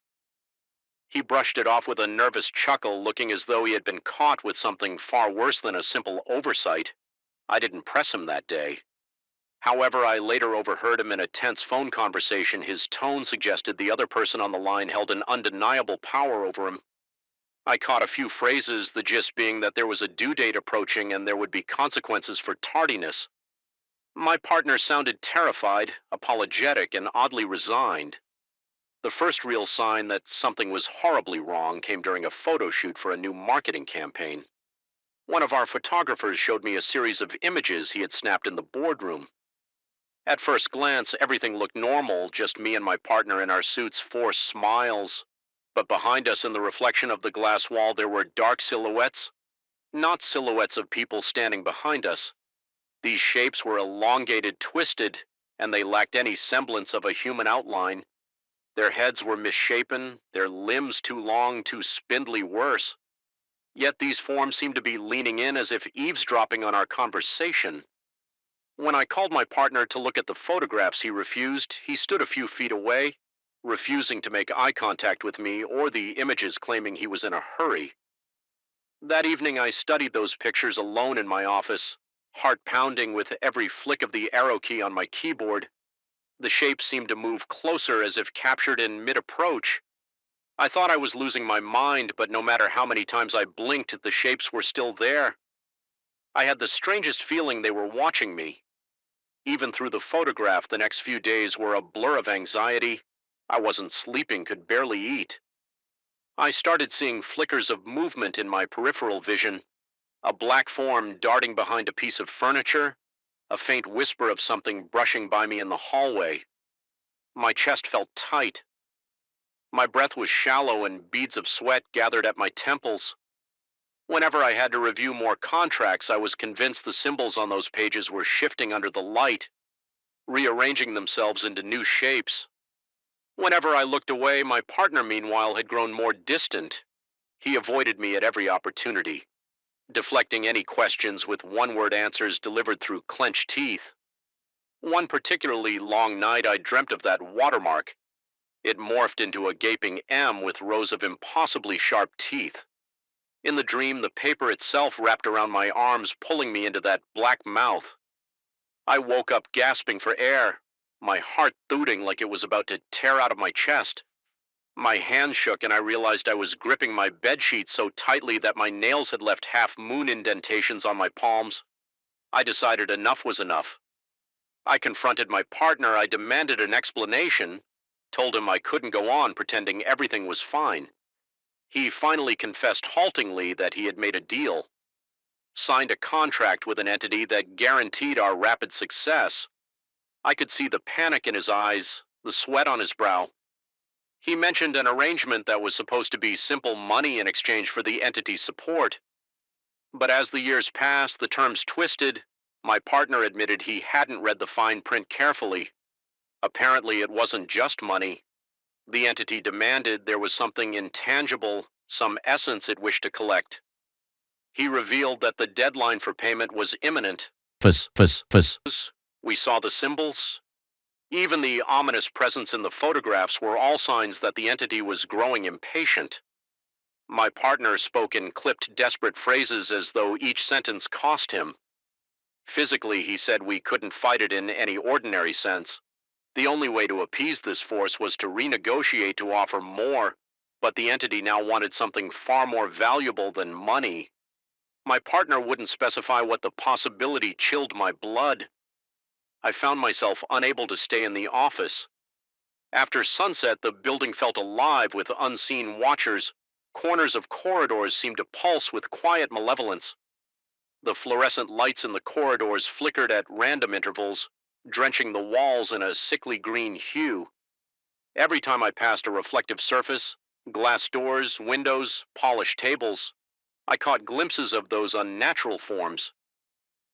He brushed it off with a nervous chuckle, looking as though he had been caught with something far worse than a simple oversight. I didn't press him that day. However, I later overheard him in a tense phone conversation. His tone suggested the other person on the line held an undeniable power over him. I caught a few phrases, the gist being that there was a due date approaching and there would be consequences for tardiness. My partner sounded terrified, apologetic, and oddly resigned. The first real sign that something was horribly wrong came during a photo shoot for a new marketing campaign. One of our photographers showed me a series of images he had snapped in the boardroom. At first glance, everything looked normal, just me and my partner in our suits, forced smiles. But behind us in the reflection of the glass wall, there were dark silhouettes, not silhouettes of people standing behind us. These shapes were elongated, twisted, and they lacked any semblance of a human outline. Their heads were misshapen, their limbs too long, too spindly worse. Yet these forms seemed to be leaning in as if eavesdropping on our conversation. When I called my partner to look at the photographs, he refused. He stood a few feet away, refusing to make eye contact with me or the images, claiming he was in a hurry. That evening, I studied those pictures alone in my office, heart pounding with every flick of the arrow key on my keyboard. The shapes seemed to move closer as if captured in mid-approach. I thought I was losing my mind, but no matter how many times I blinked, the shapes were still there. I had the strangest feeling they were watching me. Even through the photograph, the next few days were a blur of anxiety. I wasn't sleeping, could barely eat. I started seeing flickers of movement in my peripheral vision, a black form darting behind a piece of furniture, a faint whisper of something brushing by me in the hallway. My chest felt tight. My breath was shallow and beads of sweat gathered at my temples. Whenever I had to review more contracts, I was convinced the symbols on those pages were shifting under the light, rearranging themselves into new shapes. Whenever I looked away, my partner, meanwhile, had grown more distant. He avoided me at every opportunity, deflecting any questions with one-word answers delivered through clenched teeth. One particularly long night, I dreamt of that watermark. It morphed into a gaping M with rows of impossibly sharp teeth. In the dream, the paper itself wrapped around my arms, pulling me into that black mouth. I woke up gasping for air, my heart thudding like it was about to tear out of my chest. My hand shook and I realized I was gripping my bedsheet so tightly that my nails had left half-moon indentations on my palms. I decided enough was enough. I confronted my partner. I demanded an explanation, told him I couldn't go on pretending everything was fine. He finally confessed haltingly that he had made a deal, signed a contract with an entity that guaranteed our rapid success. I could see the panic in his eyes, the sweat on his brow. He mentioned an arrangement that was supposed to be simple money in exchange for the entity's support. But as the years passed, the terms twisted. My partner admitted he hadn't read the fine print carefully. Apparently, it wasn't just money. The entity demanded there was something intangible, some essence it wished to collect. He revealed that the deadline for payment was imminent. Fus. We saw the symbols. Even the ominous presence in the photographs were all signs that the entity was growing impatient. My partner spoke in clipped, desperate phrases as though each sentence cost him. Physically, he said we couldn't fight it in any ordinary sense. The only way to appease this force was to renegotiate to offer more, but the entity now wanted something far more valuable than money. My partner wouldn't specify what the possibility chilled my blood. I found myself unable to stay in the office. After sunset, the building felt alive with unseen watchers. Corners of corridors seemed to pulse with quiet malevolence. The fluorescent lights in the corridors flickered at random intervals, drenching the walls in a sickly green hue. Every time I passed a reflective surface, glass doors, windows, polished tables, I caught glimpses of those unnatural forms.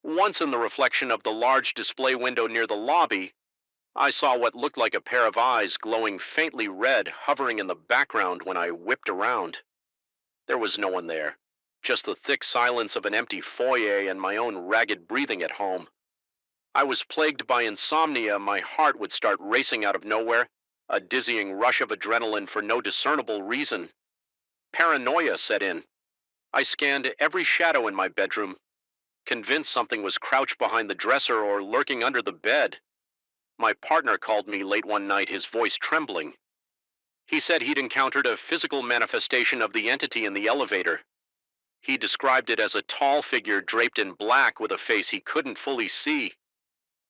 Once in the reflection of the large display window near the lobby, I saw what looked like a pair of eyes glowing faintly red hovering in the background when I whipped around. There was no one there, just the thick silence of an empty foyer and my own ragged breathing at home. I was plagued by insomnia. My heart would start racing out of nowhere, a dizzying rush of adrenaline for no discernible reason. Paranoia set in. I scanned every shadow in my bedroom, convinced something was crouched behind the dresser or lurking under the bed. My partner called me late one night, his voice trembling. He said he'd encountered a physical manifestation of the entity in the elevator. He described it as a tall figure draped in black with a face he couldn't fully see.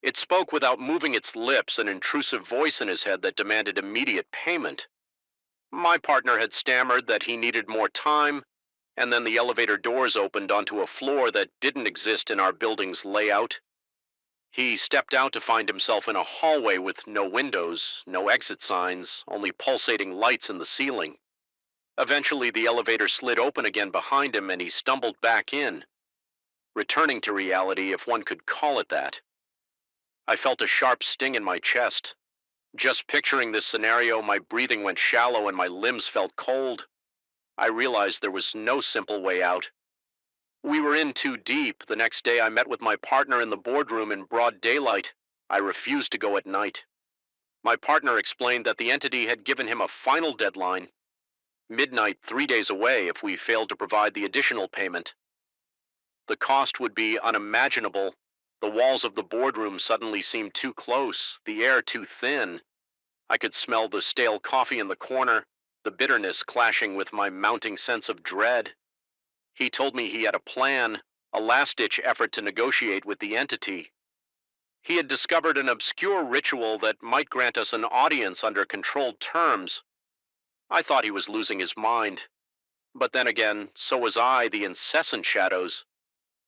It spoke without moving its lips, an intrusive voice in his head that demanded immediate payment. My partner had stammered that he needed more time, and then the elevator doors opened onto a floor that didn't exist in our building's layout. He stepped out to find himself in a hallway with no windows, no exit signs, only pulsating lights in the ceiling. Eventually, the elevator slid open again behind him and he stumbled back in, returning to reality, if one could call it that. I felt a sharp sting in my chest. Just picturing this scenario, my breathing went shallow and my limbs felt cold. I realized there was no simple way out. We were in too deep. The next day I met with my partner in the boardroom in broad daylight. I refused to go at night. My partner explained that the entity had given him a final deadline, midnight 3 days away, if we failed to provide the additional payment. The cost would be unimaginable. The walls of the boardroom suddenly seemed too close, the air too thin. I could smell the stale coffee in the corner, the bitterness clashing with my mounting sense of dread. He told me he had a plan, a last-ditch effort to negotiate with the entity. He had discovered an obscure ritual that might grant us an audience under controlled terms. I thought he was losing his mind. But then again, so was I. The incessant shadows,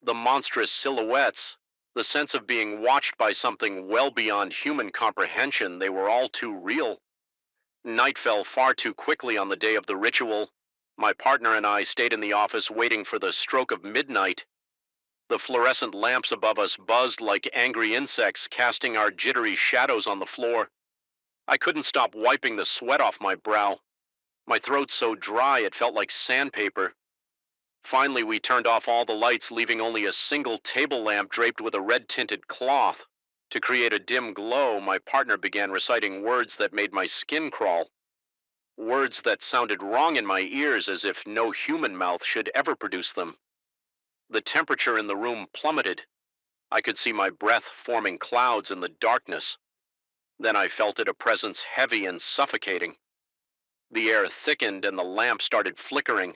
the monstrous silhouettes, the sense of being watched by something well beyond human comprehension, they were all too real. Night fell far too quickly on the day of the ritual. My partner and I stayed in the office waiting for the stroke of midnight. The fluorescent lamps above us buzzed like angry insects, casting our jittery shadows on the floor. I couldn't stop wiping the sweat off my brow. My throat so dry it felt like sandpaper. Finally, we turned off all the lights, leaving only a single table lamp draped with a red-tinted cloth. To create a dim glow, my partner began reciting words that made my skin crawl. Words that sounded wrong in my ears, as if no human mouth should ever produce them. The temperature in the room plummeted. I could see my breath forming clouds in the darkness. Then I felt it, a presence heavy and suffocating. The air thickened and the lamp started flickering.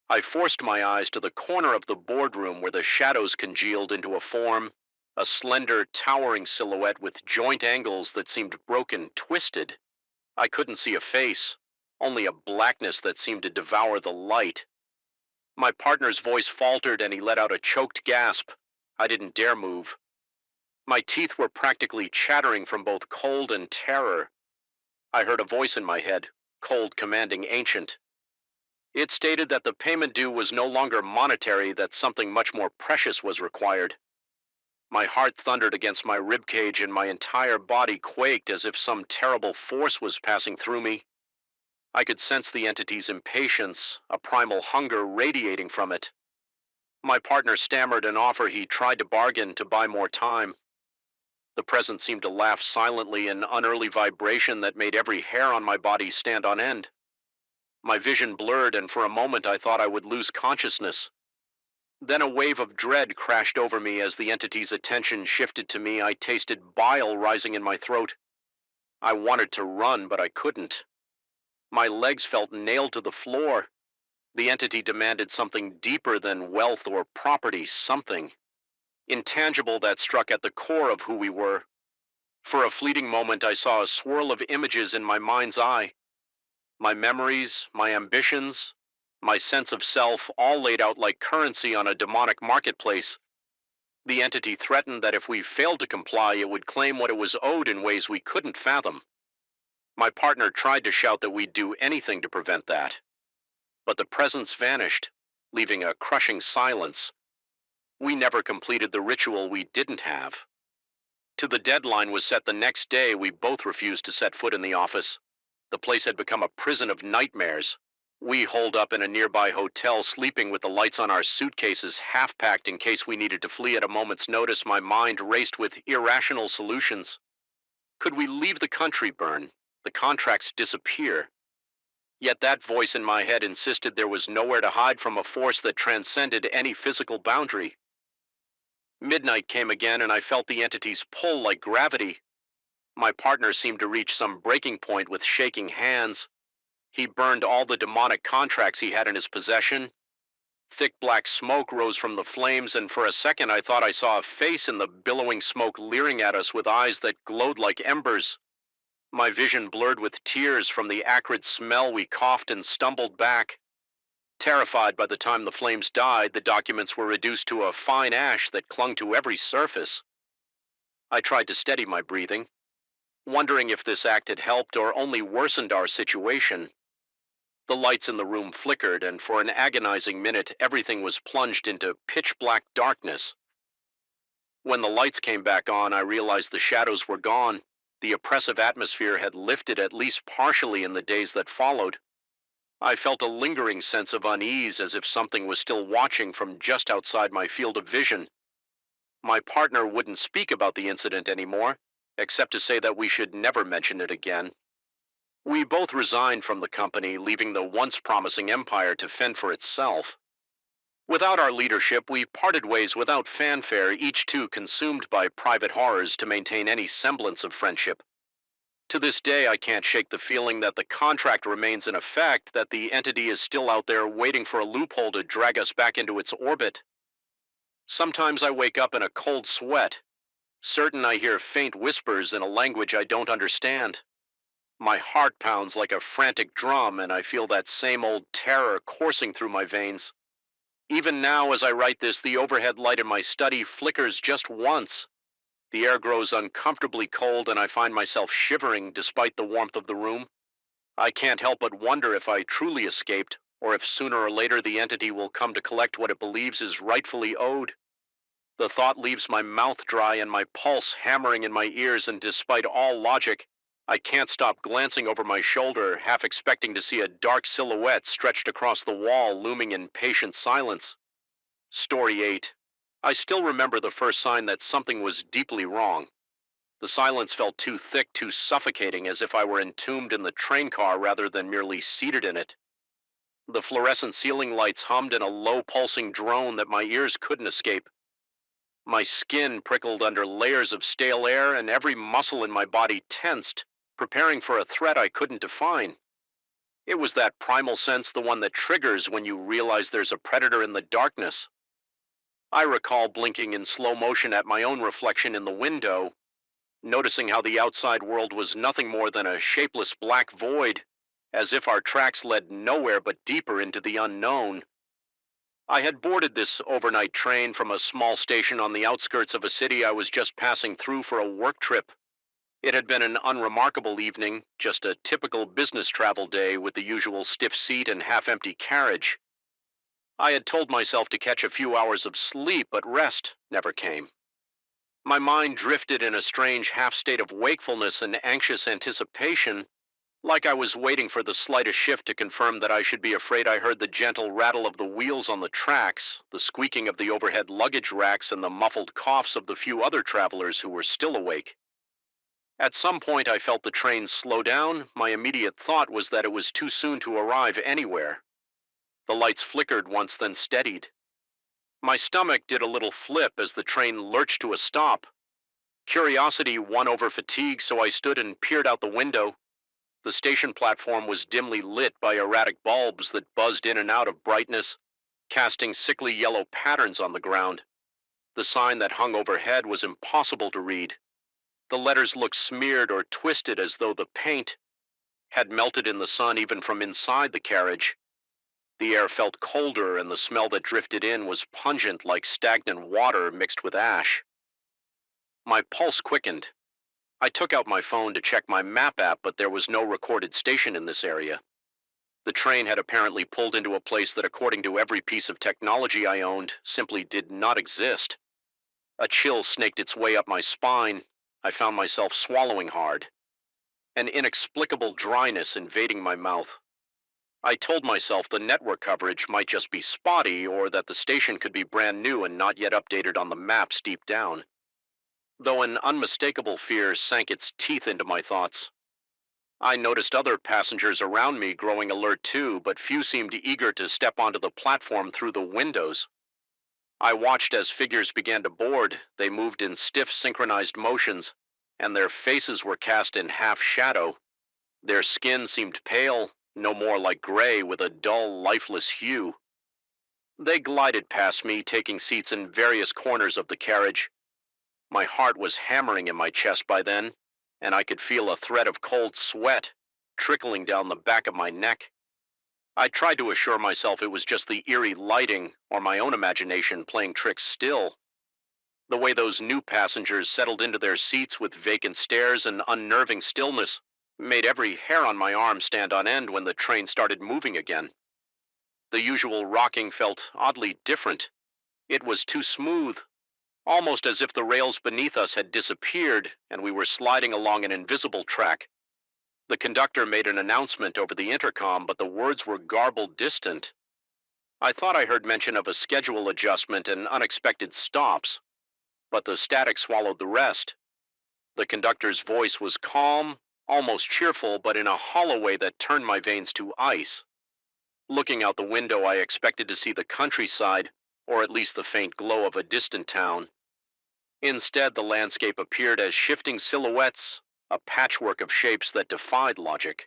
I forced my eyes to the corner of the boardroom where the shadows congealed into a form, a slender, towering silhouette with joint angles that seemed broken, twisted. I couldn't see a face, only a blackness that seemed to devour the light. My partner's voice faltered and he let out a choked gasp. I didn't dare move. My teeth were practically chattering from both cold and terror. I heard a voice in my head, cold, commanding, ancient. It stated that the payment due was no longer monetary, that something much more precious was required. My heart thundered against my ribcage and my entire body quaked as if some terrible force was passing through me. I could sense the entity's impatience, a primal hunger radiating from it. My partner stammered an offer he tried to bargain to buy more time. The presence seemed to laugh silently, an unearthly vibration that made every hair on my body stand on end. My vision blurred, and for a moment I thought I would lose consciousness. Then a wave of dread crashed over me as the entity's attention shifted to me. I tasted bile rising in my throat. I wanted to run, but I couldn't. My legs felt nailed to the floor. The entity demanded something deeper than wealth or property, something intangible that struck at the core of who we were. For a fleeting moment, I saw a swirl of images in my mind's eye. My memories, my ambitions, my sense of self, all laid out like currency on a demonic marketplace. The entity threatened that if we failed to comply, it would claim what it was owed in ways we couldn't fathom. My partner tried to shout that we'd do anything to prevent that. But the presence vanished, leaving a crushing silence. We never completed the ritual we didn't have. Till the deadline was set the next day, we both refused to set foot in the office. The place had become a prison of nightmares. We holed up in a nearby hotel, sleeping with the lights on our suitcases half-packed in case we needed to flee at a moment's notice. My mind raced with irrational solutions. Could we leave the country, Byrne? The contracts disappear. Yet that voice in my head insisted there was nowhere to hide from a force that transcended any physical boundary. Midnight came again, and I felt the entity's pull like gravity. My partner seemed to reach some breaking point with shaking hands. He burned all the demonic contracts he had in his possession. Thick black smoke rose from the flames, and for a second I thought I saw a face in the billowing smoke leering at us with eyes that glowed like embers. My vision blurred with tears from the acrid smell. We coughed and stumbled back. Terrified by the time the flames died, the documents were reduced to a fine ash that clung to every surface. I tried to steady my breathing, wondering if this act had helped or only worsened our situation. The lights in the room flickered, and for an agonizing minute, everything was plunged into pitch-black darkness. When the lights came back on, I realized the shadows were gone. The oppressive atmosphere had lifted at least partially in the days that followed. I felt a lingering sense of unease, as if something was still watching from just outside my field of vision. My partner wouldn't speak about the incident anymore, except to say that we should never mention it again. We both resigned from the company, leaving the once promising empire to fend for itself. Without our leadership, we parted ways without fanfare, each two consumed by private horrors to maintain any semblance of friendship. To this day, I can't shake the feeling that the contract remains in effect, that the entity is still out there waiting for a loophole to drag us back into its orbit. Sometimes I wake up in a cold sweat, certain I hear faint whispers in a language I don't understand. My heart pounds like a frantic drum, and I feel that same old terror coursing through my veins. Even now, as I write this, the overhead light in my study flickers just once. The air grows uncomfortably cold, and I find myself shivering despite the warmth of the room. I can't help but wonder if I truly escaped, or if sooner or later the entity will come to collect what it believes is rightfully owed. The thought leaves my mouth dry and my pulse hammering in my ears, and despite all logic, I can't stop glancing over my shoulder, half expecting to see a dark silhouette stretched across the wall, looming in patient silence. Story 8. I still remember the first sign that something was deeply wrong. The silence felt too thick, too suffocating, as if I were entombed in the train car rather than merely seated in it. The fluorescent ceiling lights hummed in a low pulsing drone that my ears couldn't escape. My skin prickled under layers of stale air, and every muscle in my body tensed, preparing for a threat I couldn't define. It was that primal sense, the one that triggers when you realize there's a predator in the darkness. I recall blinking in slow motion at my own reflection in the window, noticing how the outside world was nothing more than a shapeless black void, as if our tracks led nowhere but deeper into the unknown. I had boarded this overnight train from a small station on the outskirts of a city I was just passing through for a work trip. It had been an unremarkable evening, just a typical business travel day with the usual stiff seat and half-empty carriage. I had told myself to catch a few hours of sleep, but rest never came. My mind drifted in a strange half-state of wakefulness and anxious anticipation, like I was waiting for the slightest shift to confirm that I should be afraid. I heard the gentle rattle of the wheels on the tracks, the squeaking of the overhead luggage racks, and the muffled coughs of the few other travelers who were still awake. At some point, I felt the train slow down. My immediate thought was that it was too soon to arrive anywhere. The lights flickered once, then steadied. My stomach did a little flip as the train lurched to a stop. Curiosity won over fatigue, so I stood and peered out the window. The station platform was dimly lit by erratic bulbs that buzzed in and out of brightness, casting sickly yellow patterns on the ground. The sign that hung overhead was impossible to read. The letters looked smeared or twisted, as though the paint had melted in the sun even from inside the carriage. The air felt colder, and the smell that drifted in was pungent, like stagnant water mixed with ash. My pulse quickened. I took out my phone to check my map app, but there was no recorded station in this area. The train had apparently pulled into a place that, according to every piece of technology I owned, simply did not exist. A chill snaked its way up my spine. I found myself swallowing hard, an inexplicable dryness invading my mouth. I told myself the network coverage might just be spotty, or that the station could be brand new and not yet updated on the maps deep down. Though an unmistakable fear sank its teeth into my thoughts. I noticed other passengers around me growing alert too, but few seemed eager to step onto the platform through the windows. I watched as figures began to board. They moved in stiff, synchronized motions, and their faces were cast in half shadow. Their skin seemed pale, no more like gray, with a dull, lifeless hue. They glided past me, taking seats in various corners of the carriage. My heart was hammering in my chest by then, and I could feel a thread of cold sweat trickling down the back of my neck. I tried to assure myself it was just the eerie lighting or my own imagination playing tricks still. The way those new passengers settled into their seats with vacant stares and unnerving stillness made every hair on my arm stand on end when the train started moving again. The usual rocking felt oddly different. It was too smooth, almost as if the rails beneath us had disappeared and we were sliding along an invisible track. The conductor made an announcement over the intercom, but the words were garbled distant. I thought I heard mention of a schedule adjustment and unexpected stops, but the static swallowed the rest. The conductor's voice was calm, almost cheerful, but in a hollow way that turned my veins to ice. Looking out the window, I expected to see the countryside, or at least the faint glow of a distant town. Instead, the landscape appeared as shifting silhouettes, a patchwork of shapes that defied logic.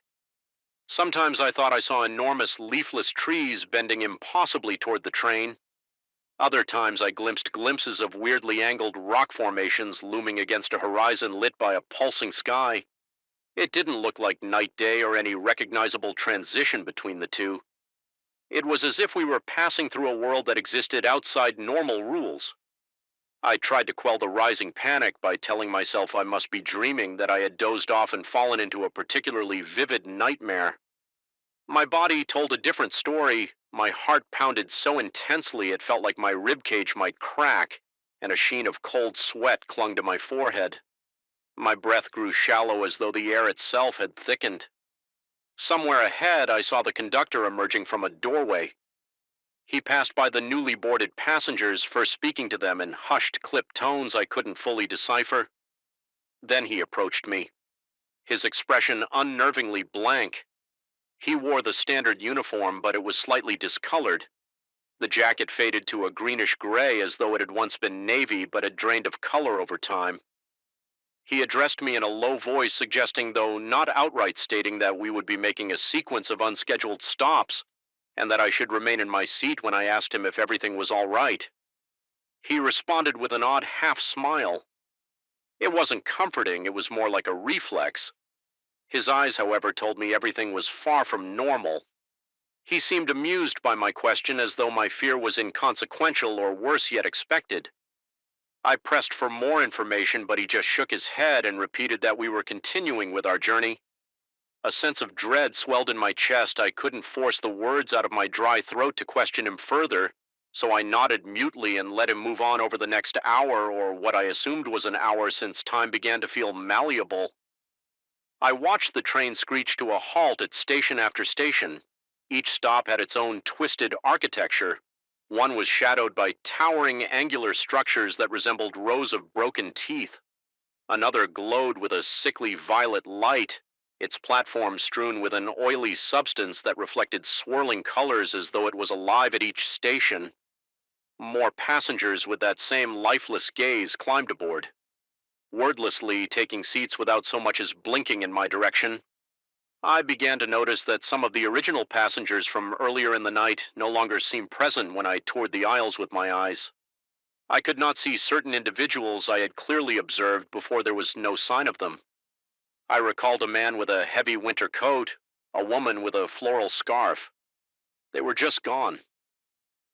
Sometimes I thought I saw enormous leafless trees bending impossibly toward the train. Other times I glimpsed glimpses of weirdly angled rock formations looming against a horizon lit by a pulsing sky. It didn't look like night-day or any recognizable transition between the two. It was as if we were passing through a world that existed outside normal rules. I tried to quell the rising panic by telling myself I must be dreaming, that I had dozed off and fallen into a particularly vivid nightmare. My body told a different story. My heart pounded so intensely it felt like my ribcage might crack, and a sheen of cold sweat clung to my forehead. My breath grew shallow, as though the air itself had thickened. Somewhere ahead, I saw the conductor emerging from a doorway. He passed by the newly boarded passengers, first speaking to them in hushed, clipped tones I couldn't fully decipher. Then he approached me, his expression unnervingly blank. He wore the standard uniform, but it was slightly discolored. The jacket faded to a greenish gray, as though it had once been navy but had drained of color over time. He addressed me in a low voice, suggesting, though not outright stating, that we would be making a sequence of unscheduled stops and that I should remain in my seat when I asked him if everything was all right. He responded with an odd half smile. It wasn't comforting, it was more like a reflex. His eyes, however, told me everything was far from normal. He seemed amused by my question, as though my fear was inconsequential or worse yet expected. I pressed for more information, but he just shook his head and repeated that we were continuing with our journey. A sense of dread swelled in my chest. I couldn't force the words out of my dry throat to question him further, so I nodded mutely and let him move on over the next hour, or what I assumed was an hour, since time began to feel malleable. I watched the train screech to a halt at station after station. Each stop had its own twisted architecture. One was shadowed by towering angular structures that resembled rows of broken teeth. Another glowed with a sickly violet light, its platform strewn with an oily substance that reflected swirling colors as though it was alive at each station. More passengers with that same lifeless gaze climbed aboard, wordlessly taking seats without so much as blinking in my direction. I began to notice that some of the original passengers from earlier in the night no longer seemed present when I toured the aisles with my eyes. I could not see certain individuals I had clearly observed before there was no sign of them. I recalled a man with a heavy winter coat, a woman with a floral scarf. They were just gone.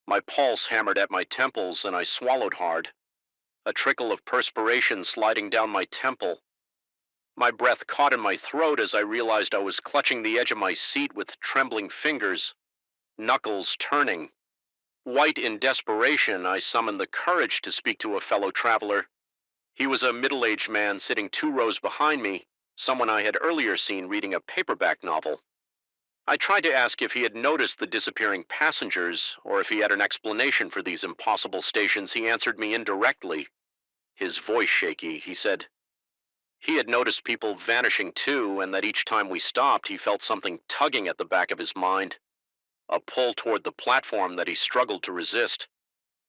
My pulse hammered at my temples and I swallowed hard, a trickle of perspiration sliding down my temple. My breath caught in my throat as I realized I was clutching the edge of my seat with trembling fingers, knuckles turning. White in desperation, I summoned the courage to speak to a fellow traveler. He was a middle-aged man sitting 2 rows behind me, someone I had earlier seen reading a paperback novel. I tried to ask if he had noticed the disappearing passengers, or if he had an explanation for these impossible stations. He answered me indirectly. His voice shaky, he said he had noticed people vanishing too, and that each time we stopped, he felt something tugging at the back of his mind, a pull toward the platform that he struggled to resist.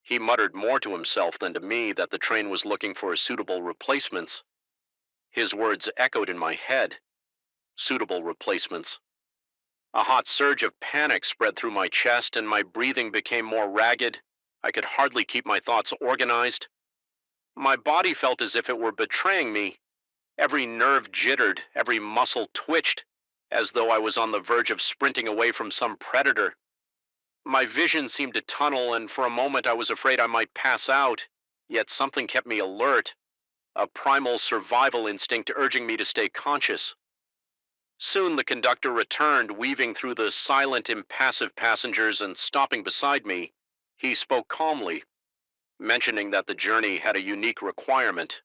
He muttered more to himself than to me that the train was looking for suitable replacements. His words echoed in my head. Suitable replacements. A hot surge of panic spread through my chest, and my breathing became more ragged. I could hardly keep my thoughts organized. My body felt as if it were betraying me. Every nerve jittered, every muscle twitched, as though I was on the verge of sprinting away from some predator. My vision seemed to tunnel, and for a moment I was afraid I might pass out, yet something kept me alert, a primal survival instinct urging me to stay conscious. Soon the conductor returned, weaving through the silent, impassive passengers and stopping beside me. He spoke calmly, mentioning that the journey had a unique requirement.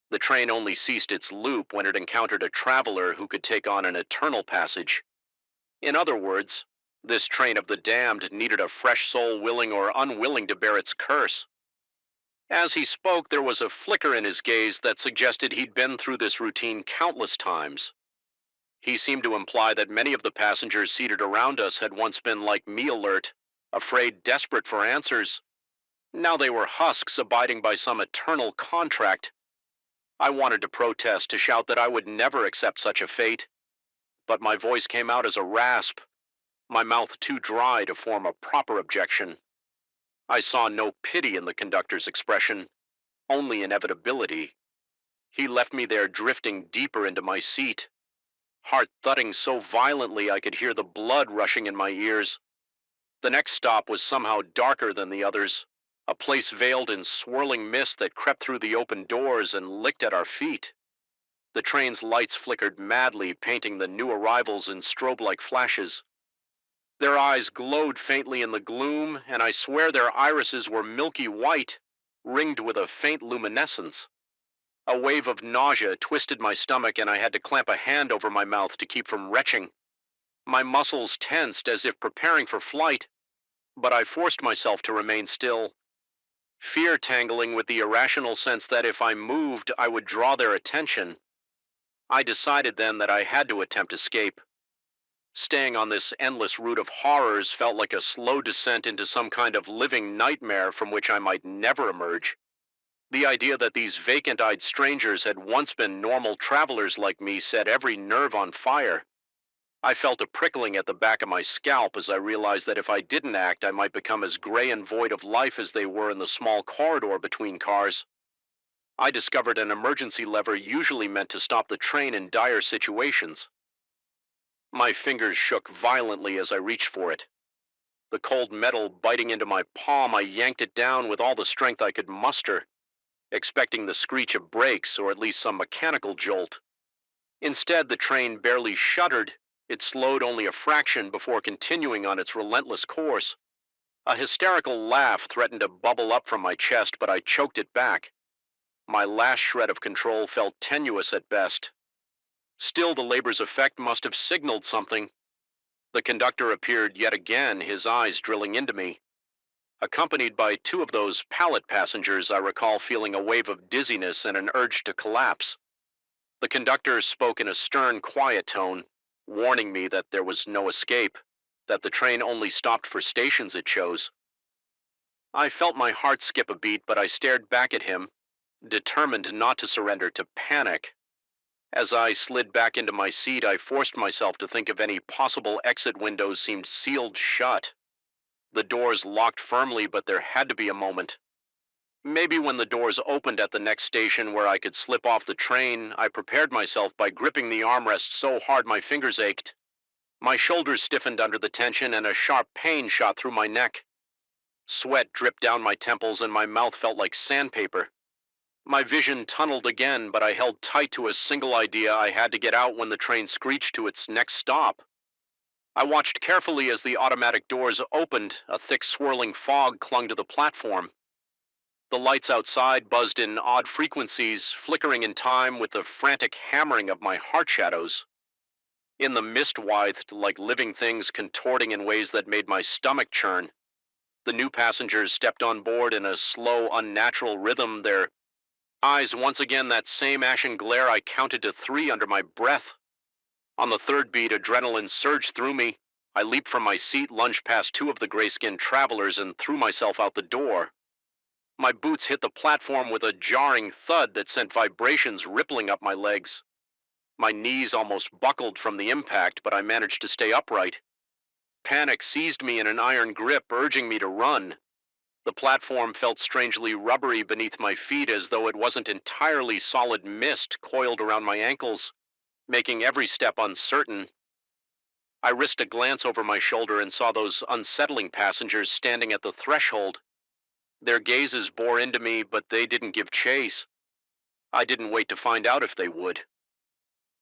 The train only ceased its loop when it encountered a traveler who could take on an eternal passage. In other words, this train of the damned needed a fresh soul willing or unwilling to bear its curse. As he spoke, there was a flicker in his gaze that suggested he'd been through this routine countless times. He seemed to imply that many of the passengers seated around us had once been like me, alert, afraid, desperate for answers. Now they were husks abiding by some eternal contract. I wanted to protest, to shout that I would never accept such a fate, but my voice came out as a rasp, my mouth too dry to form a proper objection. I saw no pity in the conductor's expression, only inevitability. He left me there drifting deeper into my seat, heart thudding so violently I could hear the blood rushing in my ears. The next stop was somehow darker than the others, a place veiled in swirling mist that crept through the open doors and licked at our feet. The train's lights flickered madly, painting the new arrivals in strobe-like flashes. Their eyes glowed faintly in the gloom, and I swear their irises were milky white, ringed with a faint luminescence. A wave of nausea twisted my stomach, and I had to clamp a hand over my mouth to keep from retching. My muscles tensed as if preparing for flight, but I forced myself to remain still, fear tangling with the irrational sense that if I moved, I would draw their attention. I decided then that I had to attempt escape. Staying on this endless route of horrors felt like a slow descent into some kind of living nightmare from which I might never emerge. The idea that these vacant-eyed strangers had once been normal travelers like me set every nerve on fire. I felt a prickling at the back of my scalp as I realized that if I didn't act, I might become as gray and void of life as they were in the small corridor between cars. I discovered an emergency lever usually meant to stop the train in dire situations. My fingers shook violently as I reached for it. The cold metal biting into my palm, I yanked it down with all the strength I could muster, expecting the screech of brakes or at least some mechanical jolt. Instead, the train barely shuddered. It slowed only a fraction before continuing on its relentless course. A hysterical laugh threatened to bubble up from my chest, but I choked it back. My last shred of control felt tenuous at best. Still, the labor's effect must have signaled something. The conductor appeared yet again, his eyes drilling into me. Accompanied by two of those pallet passengers, I recall feeling a wave of dizziness and an urge to collapse. The conductor spoke in a stern, quiet tone, warning me that there was no escape, that the train only stopped for stations it chose. I felt my heart skip a beat, but I stared back at him, determined not to surrender to panic. As I slid back into my seat, I forced myself to think if any possible exit windows seemed sealed shut. The doors locked firmly, but there had to be a moment. Maybe when the doors opened at the next station where I could slip off the train, I prepared myself by gripping the armrest so hard my fingers ached. My shoulders stiffened under the tension and a sharp pain shot through my neck. Sweat dripped down my temples and my mouth felt like sandpaper. My vision tunneled again, but I held tight to a single idea: I had to get out when the train screeched to its next stop. I watched carefully as the automatic doors opened. A thick swirling fog clung to the platform. The lights outside buzzed in odd frequencies, flickering in time with the frantic hammering of my heart shadows. In the mist writhed like living things contorting in ways that made my stomach churn. The new passengers stepped on board in a slow, unnatural rhythm, their eyes once again that same ashen glare. I counted to 3 under my breath. On the third beat, adrenaline surged through me. I leaped from my seat, lunged past 2 of the gray-skinned travelers, and threw myself out the door. My boots hit the platform with a jarring thud that sent vibrations rippling up my legs. My knees almost buckled from the impact, but I managed to stay upright. Panic seized me in an iron grip, urging me to run. The platform felt strangely rubbery beneath my feet, as though it wasn't entirely solid mist coiled around my ankles, making every step uncertain. I risked a glance over my shoulder and saw those unsettling passengers standing at the threshold. Their gazes bore into me, but they didn't give chase. I didn't wait to find out if they would.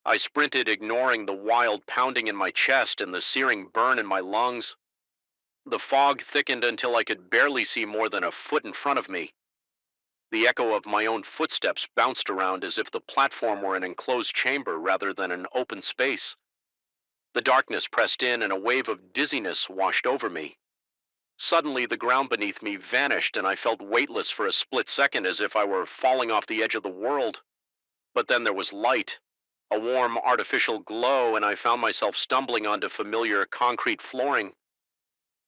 I sprinted, ignoring the wild pounding in my chest and the searing burn in my lungs. The fog thickened until I could barely see more than a foot in front of me. The echo of my own footsteps bounced around as if the platform were an enclosed chamber rather than an open space. The darkness pressed in and a wave of dizziness washed over me. Suddenly, the ground beneath me vanished and I felt weightless for a split second, as if I were falling off the edge of the world. But then there was light, a warm artificial glow, and I found myself stumbling onto familiar concrete flooring.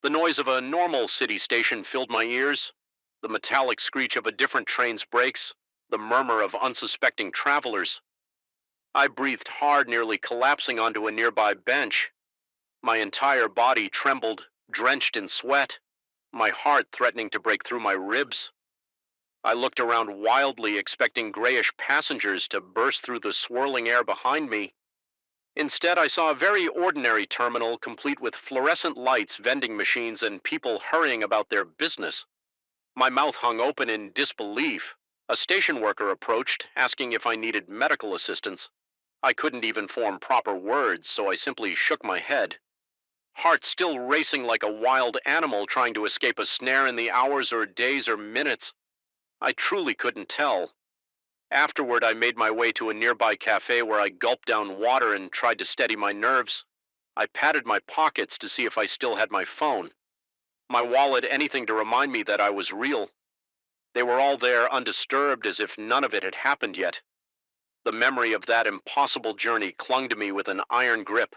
The noise of a normal city station filled my ears, the metallic screech of a different train's brakes, the murmur of unsuspecting travelers. I breathed hard, nearly collapsing onto a nearby bench. My entire body trembled, drenched in sweat, my heart threatening to break through my ribs. I looked around wildly, expecting grayish passengers to burst through the swirling air behind me. Instead, I saw a very ordinary terminal, complete with fluorescent lights, vending machines, and people hurrying about their business. My mouth hung open in disbelief. A station worker approached, asking if I needed medical assistance. I couldn't even form proper words, so I simply shook my head. Heart still racing like a wild animal trying to escape a snare in the hours or days or minutes. I truly couldn't tell. Afterward, I made my way to a nearby cafe where I gulped down water and tried to steady my nerves. I patted my pockets to see if I still had my phone, my wallet, anything to remind me that I was real. They were all there, undisturbed, as if none of it had happened yet. The memory of that impossible journey clung to me with an iron grip.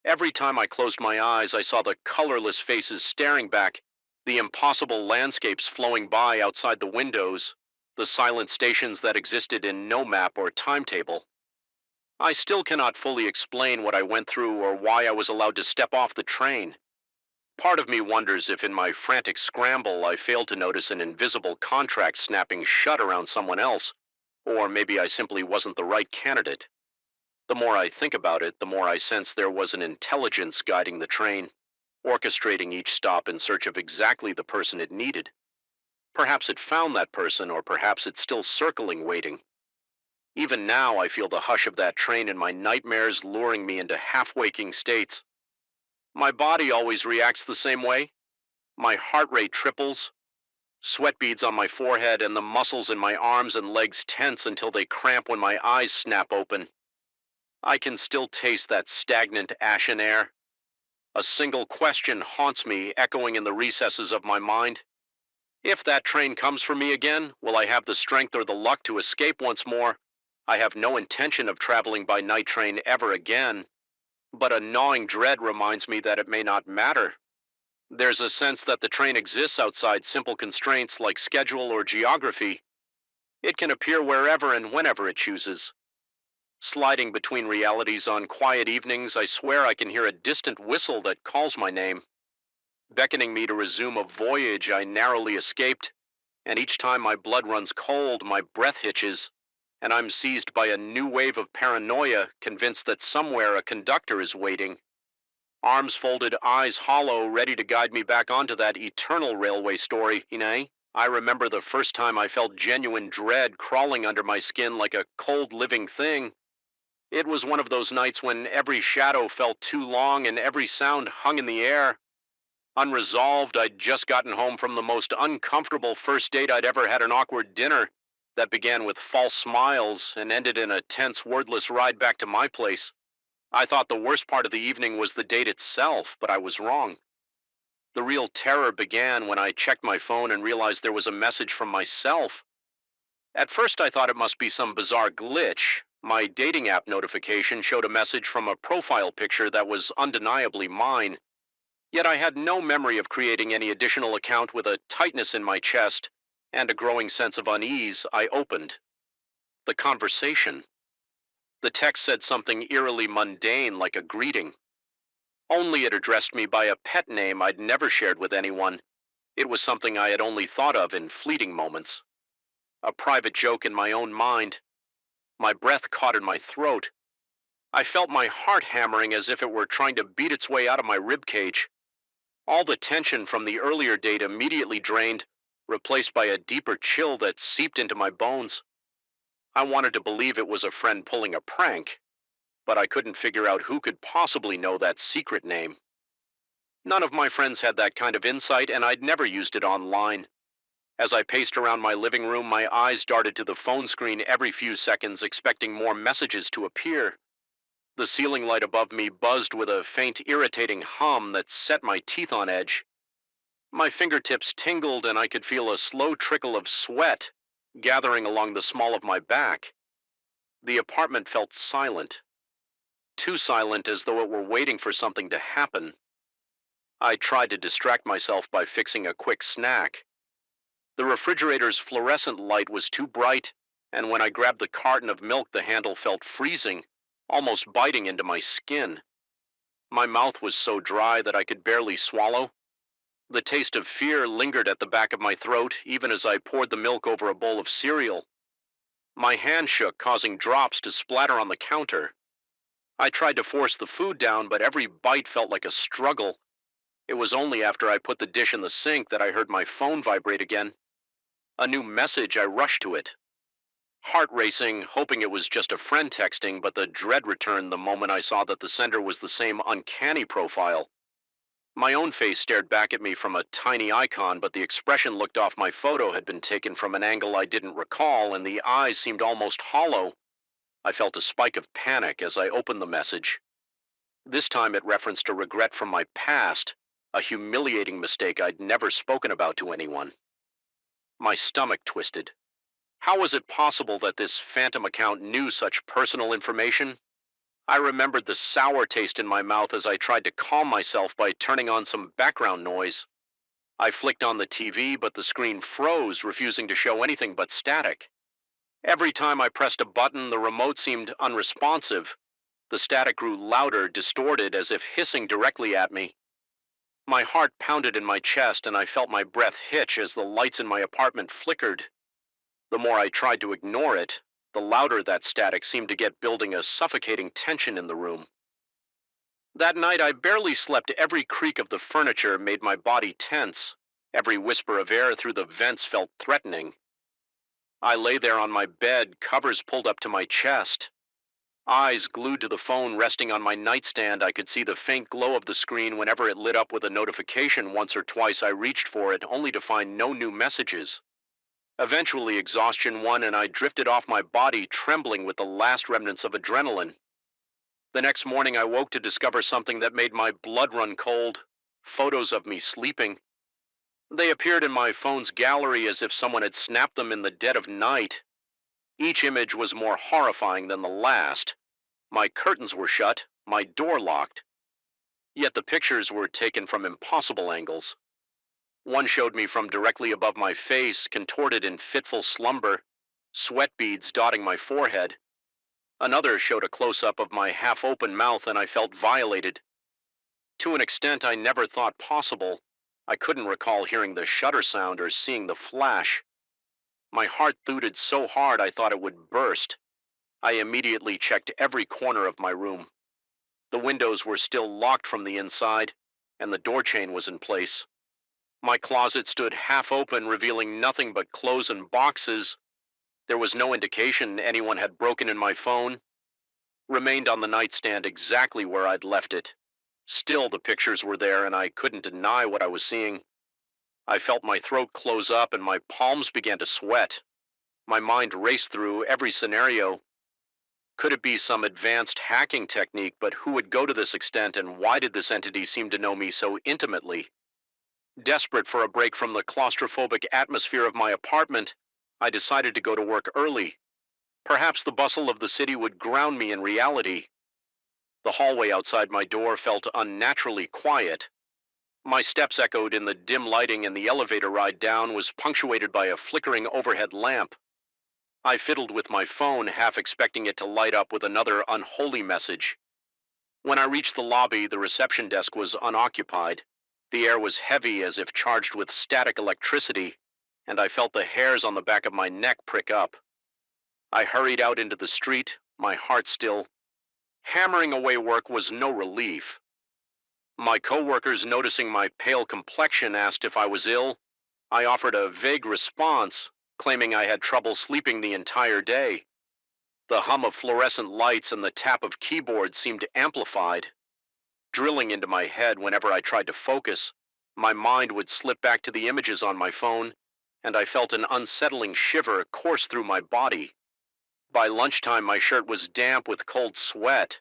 Every time I closed my eyes, I saw the colorless faces staring back, the impossible landscapes flowing by outside the windows, the silent stations that existed in no map or timetable. I still cannot fully explain what I went through or why I was allowed to step off the train. Part of me wonders if in my frantic scramble I failed to notice an invisible contract snapping shut around someone else, or maybe I simply wasn't the right candidate. The more I think about it, the more I sense there was an intelligence guiding the train, orchestrating each stop in search of exactly the person it needed. Perhaps it found that person, or perhaps it's still circling, waiting. Even now, I feel the hush of that train in my nightmares, luring me into half-waking states. My body always reacts the same way. My heart rate triples, sweat beads on my forehead, and the muscles in my arms and legs tense until they cramp when my eyes snap open. I can still taste that stagnant, ashen air. A single question haunts me, echoing in the recesses of my mind. If that train comes for me again, will I have the strength or the luck to escape once more? I have no intention of traveling by night train ever again, but a gnawing dread reminds me that it may not matter. There's a sense that the train exists outside simple constraints like schedule or geography. It can appear wherever and whenever it chooses. Sliding between realities on quiet evenings, I swear I can hear a distant whistle that calls my name, beckoning me to resume a voyage I narrowly escaped, and each time my blood runs cold, my breath hitches, and I'm seized by a new wave of paranoia, convinced that somewhere a conductor is waiting, arms folded, eyes hollow, ready to guide me back onto that eternal railway story, I remember the first time I felt genuine dread crawling under my skin like a cold living thing. It was one of those nights when every shadow felt too long and every sound hung in the air. Unresolved, I'd just gotten home from the most uncomfortable first date I'd ever had, an awkward dinner that began with false smiles and ended in a tense, wordless ride back to my place. I thought the worst part of the evening was the date itself, but I was wrong. The real terror began when I checked my phone and realized there was a message from myself. At first, I thought it must be some bizarre glitch. My dating app notification showed a message from a profile picture that was undeniably mine. Yet I had no memory of creating any additional account. With a tightness in my chest and a growing sense of unease, I opened the conversation. The text said something eerily mundane, like a greeting. Only it addressed me by a pet name I'd never shared with anyone. It was something I had only thought of in fleeting moments. A private joke in my own mind. My breath caught in my throat. I felt my heart hammering as if it were trying to beat its way out of my ribcage. All the tension from the earlier date immediately drained, replaced by a deeper chill that seeped into my bones. I wanted to believe it was a friend pulling a prank, but I couldn't figure out who could possibly know that secret name. None of my friends had that kind of insight, and I'd never used it online. As I paced around my living room, my eyes darted to the phone screen every few seconds, expecting more messages to appear. The ceiling light above me buzzed with a faint, irritating hum that set my teeth on edge. My fingertips tingled, and I could feel a slow trickle of sweat gathering along the small of my back. The apartment felt silent, too silent, as though it were waiting for something to happen. I tried to distract myself by fixing a quick snack. The refrigerator's fluorescent light was too bright, and when I grabbed the carton of milk, the handle felt freezing, almost biting into my skin. My mouth was so dry that I could barely swallow. The taste of fear lingered at the back of my throat, even as I poured the milk over a bowl of cereal. My hand shook, causing drops to splatter on the counter. I tried to force the food down, but every bite felt like a struggle. It was only after I put the dish in the sink that I heard my phone vibrate again. A new message. I rushed to it. Heart racing, hoping it was just a friend texting, but the dread returned the moment I saw that the sender was the same uncanny profile. My own face stared back at me from a tiny icon, but the expression looked off. My photo had been taken from an angle I didn't recall, and the eyes seemed almost hollow. I felt a spike of panic as I opened the message. This time it referenced a regret from my past, a humiliating mistake I'd never spoken about to anyone. My stomach twisted. How was it possible that this phantom account knew such personal information? I remembered the sour taste in my mouth as I tried to calm myself by turning on some background noise. I flicked on the TV, but the screen froze, refusing to show anything but static. Every time I pressed a button, the remote seemed unresponsive. The static grew louder, distorted, as if hissing directly at me. My heart pounded in my chest, and I felt my breath hitch as the lights in my apartment flickered. The more I tried to ignore it, the louder that static seemed to get, building a suffocating tension in the room. That night, I barely slept. Every creak of the furniture made my body tense. Every whisper of air through the vents felt threatening. I lay there on my bed, covers pulled up to my chest. Eyes glued to the phone resting on my nightstand, I could see the faint glow of the screen whenever it lit up with a notification. Once or twice I reached for it, only to find no new messages. Eventually, exhaustion won, and I drifted off my body, trembling with the last remnants of adrenaline. The next morning, I woke to discover something that made my blood run cold: photos of me sleeping. They appeared in my phone's gallery as if someone had snapped them in the dead of night. Each image was more horrifying than the last. My curtains were shut, my door locked. Yet the pictures were taken from impossible angles. One showed me from directly above my face, contorted in fitful slumber, sweat beads dotting my forehead. Another showed a close-up of my half-open mouth, and I felt violated. To an extent I never thought possible. I couldn't recall hearing the shutter sound or seeing the flash. My heart thudded so hard I thought it would burst. I immediately checked every corner of my room. The windows were still locked from the inside, and the door chain was in place. My closet stood half open, revealing nothing but clothes and boxes. There was no indication anyone had broken in my phone. Remained on the nightstand exactly where I'd left it. Still, the pictures were there, and I couldn't deny what I was seeing. I felt my throat close up, and my palms began to sweat. My mind raced through every scenario. Could it be some advanced hacking technique? But who would go to this extent, and why did this entity seem to know me so intimately? Desperate for a break from the claustrophobic atmosphere of my apartment, I decided to go to work early. Perhaps the bustle of the city would ground me in reality. The hallway outside my door felt unnaturally quiet. My steps echoed in the dim lighting, and the elevator ride down was punctuated by a flickering overhead lamp. I fiddled with my phone, half expecting it to light up with another unholy message. When I reached the lobby, the reception desk was unoccupied. The air was heavy, as if charged with static electricity, and I felt the hairs on the back of my neck prick up. I hurried out into the street, my heart still. Hammering away work was no relief. My coworkers, noticing my pale complexion, asked if I was ill. I offered a vague response, claiming I had trouble sleeping the entire day. The hum of fluorescent lights and the tap of keyboards seemed amplified, drilling into my head whenever I tried to focus. My mind would slip back to the images on my phone, and I felt an unsettling shiver course through my body. By lunchtime, my shirt was damp with cold sweat.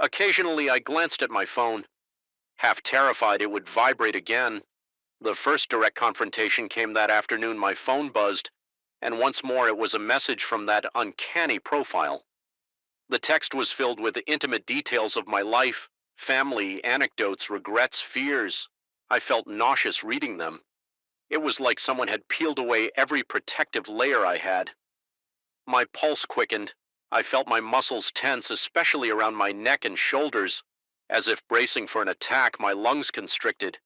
Occasionally, I glanced at my phone. Half terrified it would vibrate again. The first direct confrontation came that afternoon. My phone buzzed, and once more it was a message from that uncanny profile. The text was filled with intimate details of my life, family, anecdotes, regrets, fears. I felt nauseous reading them. It was like someone had peeled away every protective layer I had. My pulse quickened. I felt my muscles tense, especially around my neck and shoulders. As if bracing for an attack, my lungs constricted,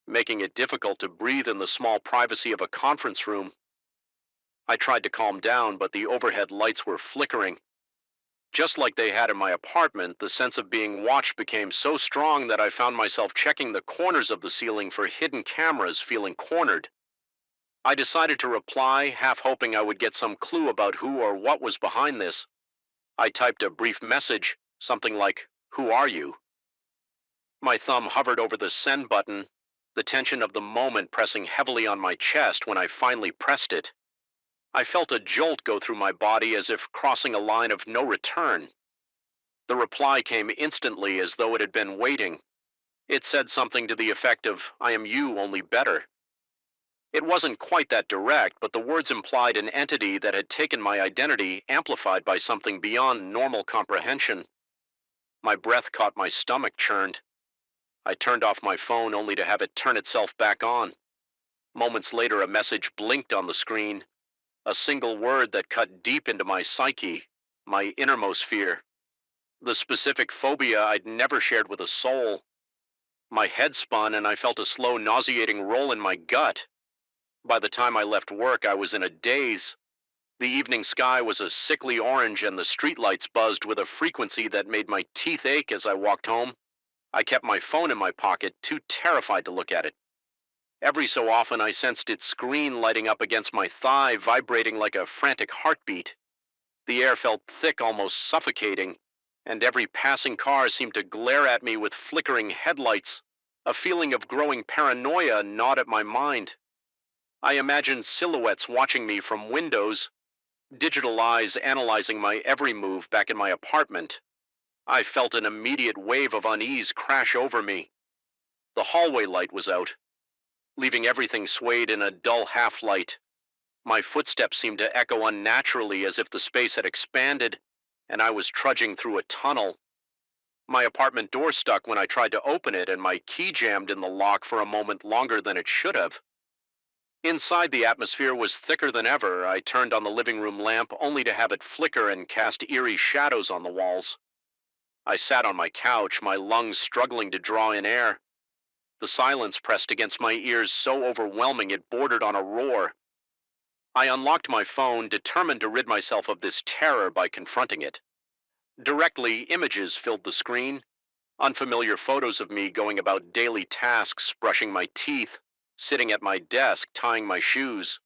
making it difficult to breathe in the small privacy of a conference room. I tried to calm down, but the overhead lights were flickering. Just like they had in my apartment, the sense of being watched became so strong that I found myself checking the corners of the ceiling for hidden cameras, feeling cornered. I decided to reply, half hoping I would get some clue about who or what was behind this. I typed a brief message, something like, "Who are you?" My thumb hovered over the send button, the tension of the moment pressing heavily on my chest. When I finally pressed it, I felt a jolt go through my body, as if crossing a line of no return. The reply came instantly, as though it had been waiting. It said something to the effect of, "I am you, only better." It wasn't quite that direct, but the words implied an entity that had taken my identity, amplified by something beyond normal comprehension. My breath caught my stomach churned. I turned off my phone only to have it turn itself back on. Moments later, a message blinked on the screen, a single word that cut deep into my psyche, my innermost fear, the specific phobia I'd never shared with a soul. My head spun and I felt a slow, nauseating roll in my gut. By the time I left work, I was in a daze. The evening sky was a sickly orange and the streetlights buzzed with a frequency that made my teeth ache as I walked home. I kept my phone in my pocket, too terrified to look at it. Every so often, I sensed its screen lighting up against my thigh, vibrating like a frantic heartbeat. The air felt thick, almost suffocating, and every passing car seemed to glare at me with flickering headlights. A feeling of growing paranoia gnawed at my mind. I imagined silhouettes watching me from windows, digital eyes analyzing my every move back in my apartment. I felt an immediate wave of unease crash over me. The hallway light was out, leaving everything swayed in a dull half-light. My footsteps seemed to echo unnaturally as if the space had expanded, and I was trudging through a tunnel. My apartment door stuck when I tried to open it, and my key jammed in the lock for a moment longer than it should have. Inside, the atmosphere was thicker than ever. I turned on the living room lamp only to have it flicker and cast eerie shadows on the walls. I sat on my couch, my lungs struggling to draw in air. The silence pressed against my ears so overwhelming it bordered on a roar. I unlocked my phone, determined to rid myself of this terror by confronting it. Directly, images filled the screen. Unfamiliar photos of me going about daily tasks, brushing my teeth, sitting at my desk, tying my shoes.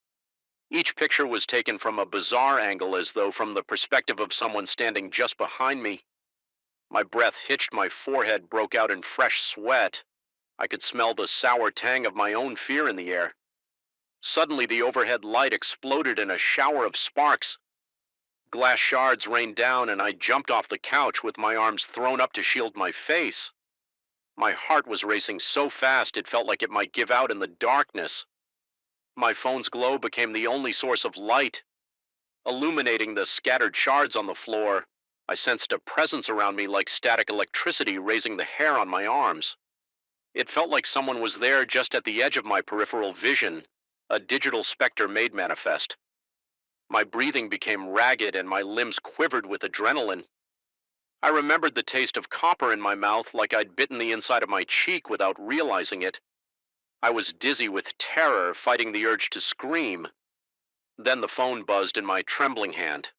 Each picture was taken from a bizarre angle, as though from the perspective of someone standing just behind me. My breath hitched, my forehead broke out in fresh sweat. I could smell the sour tang of my own fear in the air. Suddenly, the overhead light exploded in a shower of sparks. Glass shards rained down, and I jumped off the couch with my arms thrown up to shield my face. My heart was racing so fast it felt like it might give out in the darkness. My phone's glow became the only source of light, illuminating the scattered shards on the floor. I sensed a presence around me like static electricity, raising the hair on my arms. It felt like someone was there just at the edge of my peripheral vision, a digital specter made manifest. My breathing became ragged and my limbs quivered with adrenaline. I remembered the taste of copper in my mouth, like I'd bitten the inside of my cheek without realizing it. I was dizzy with terror, fighting the urge to scream. Then the phone buzzed in my trembling hand.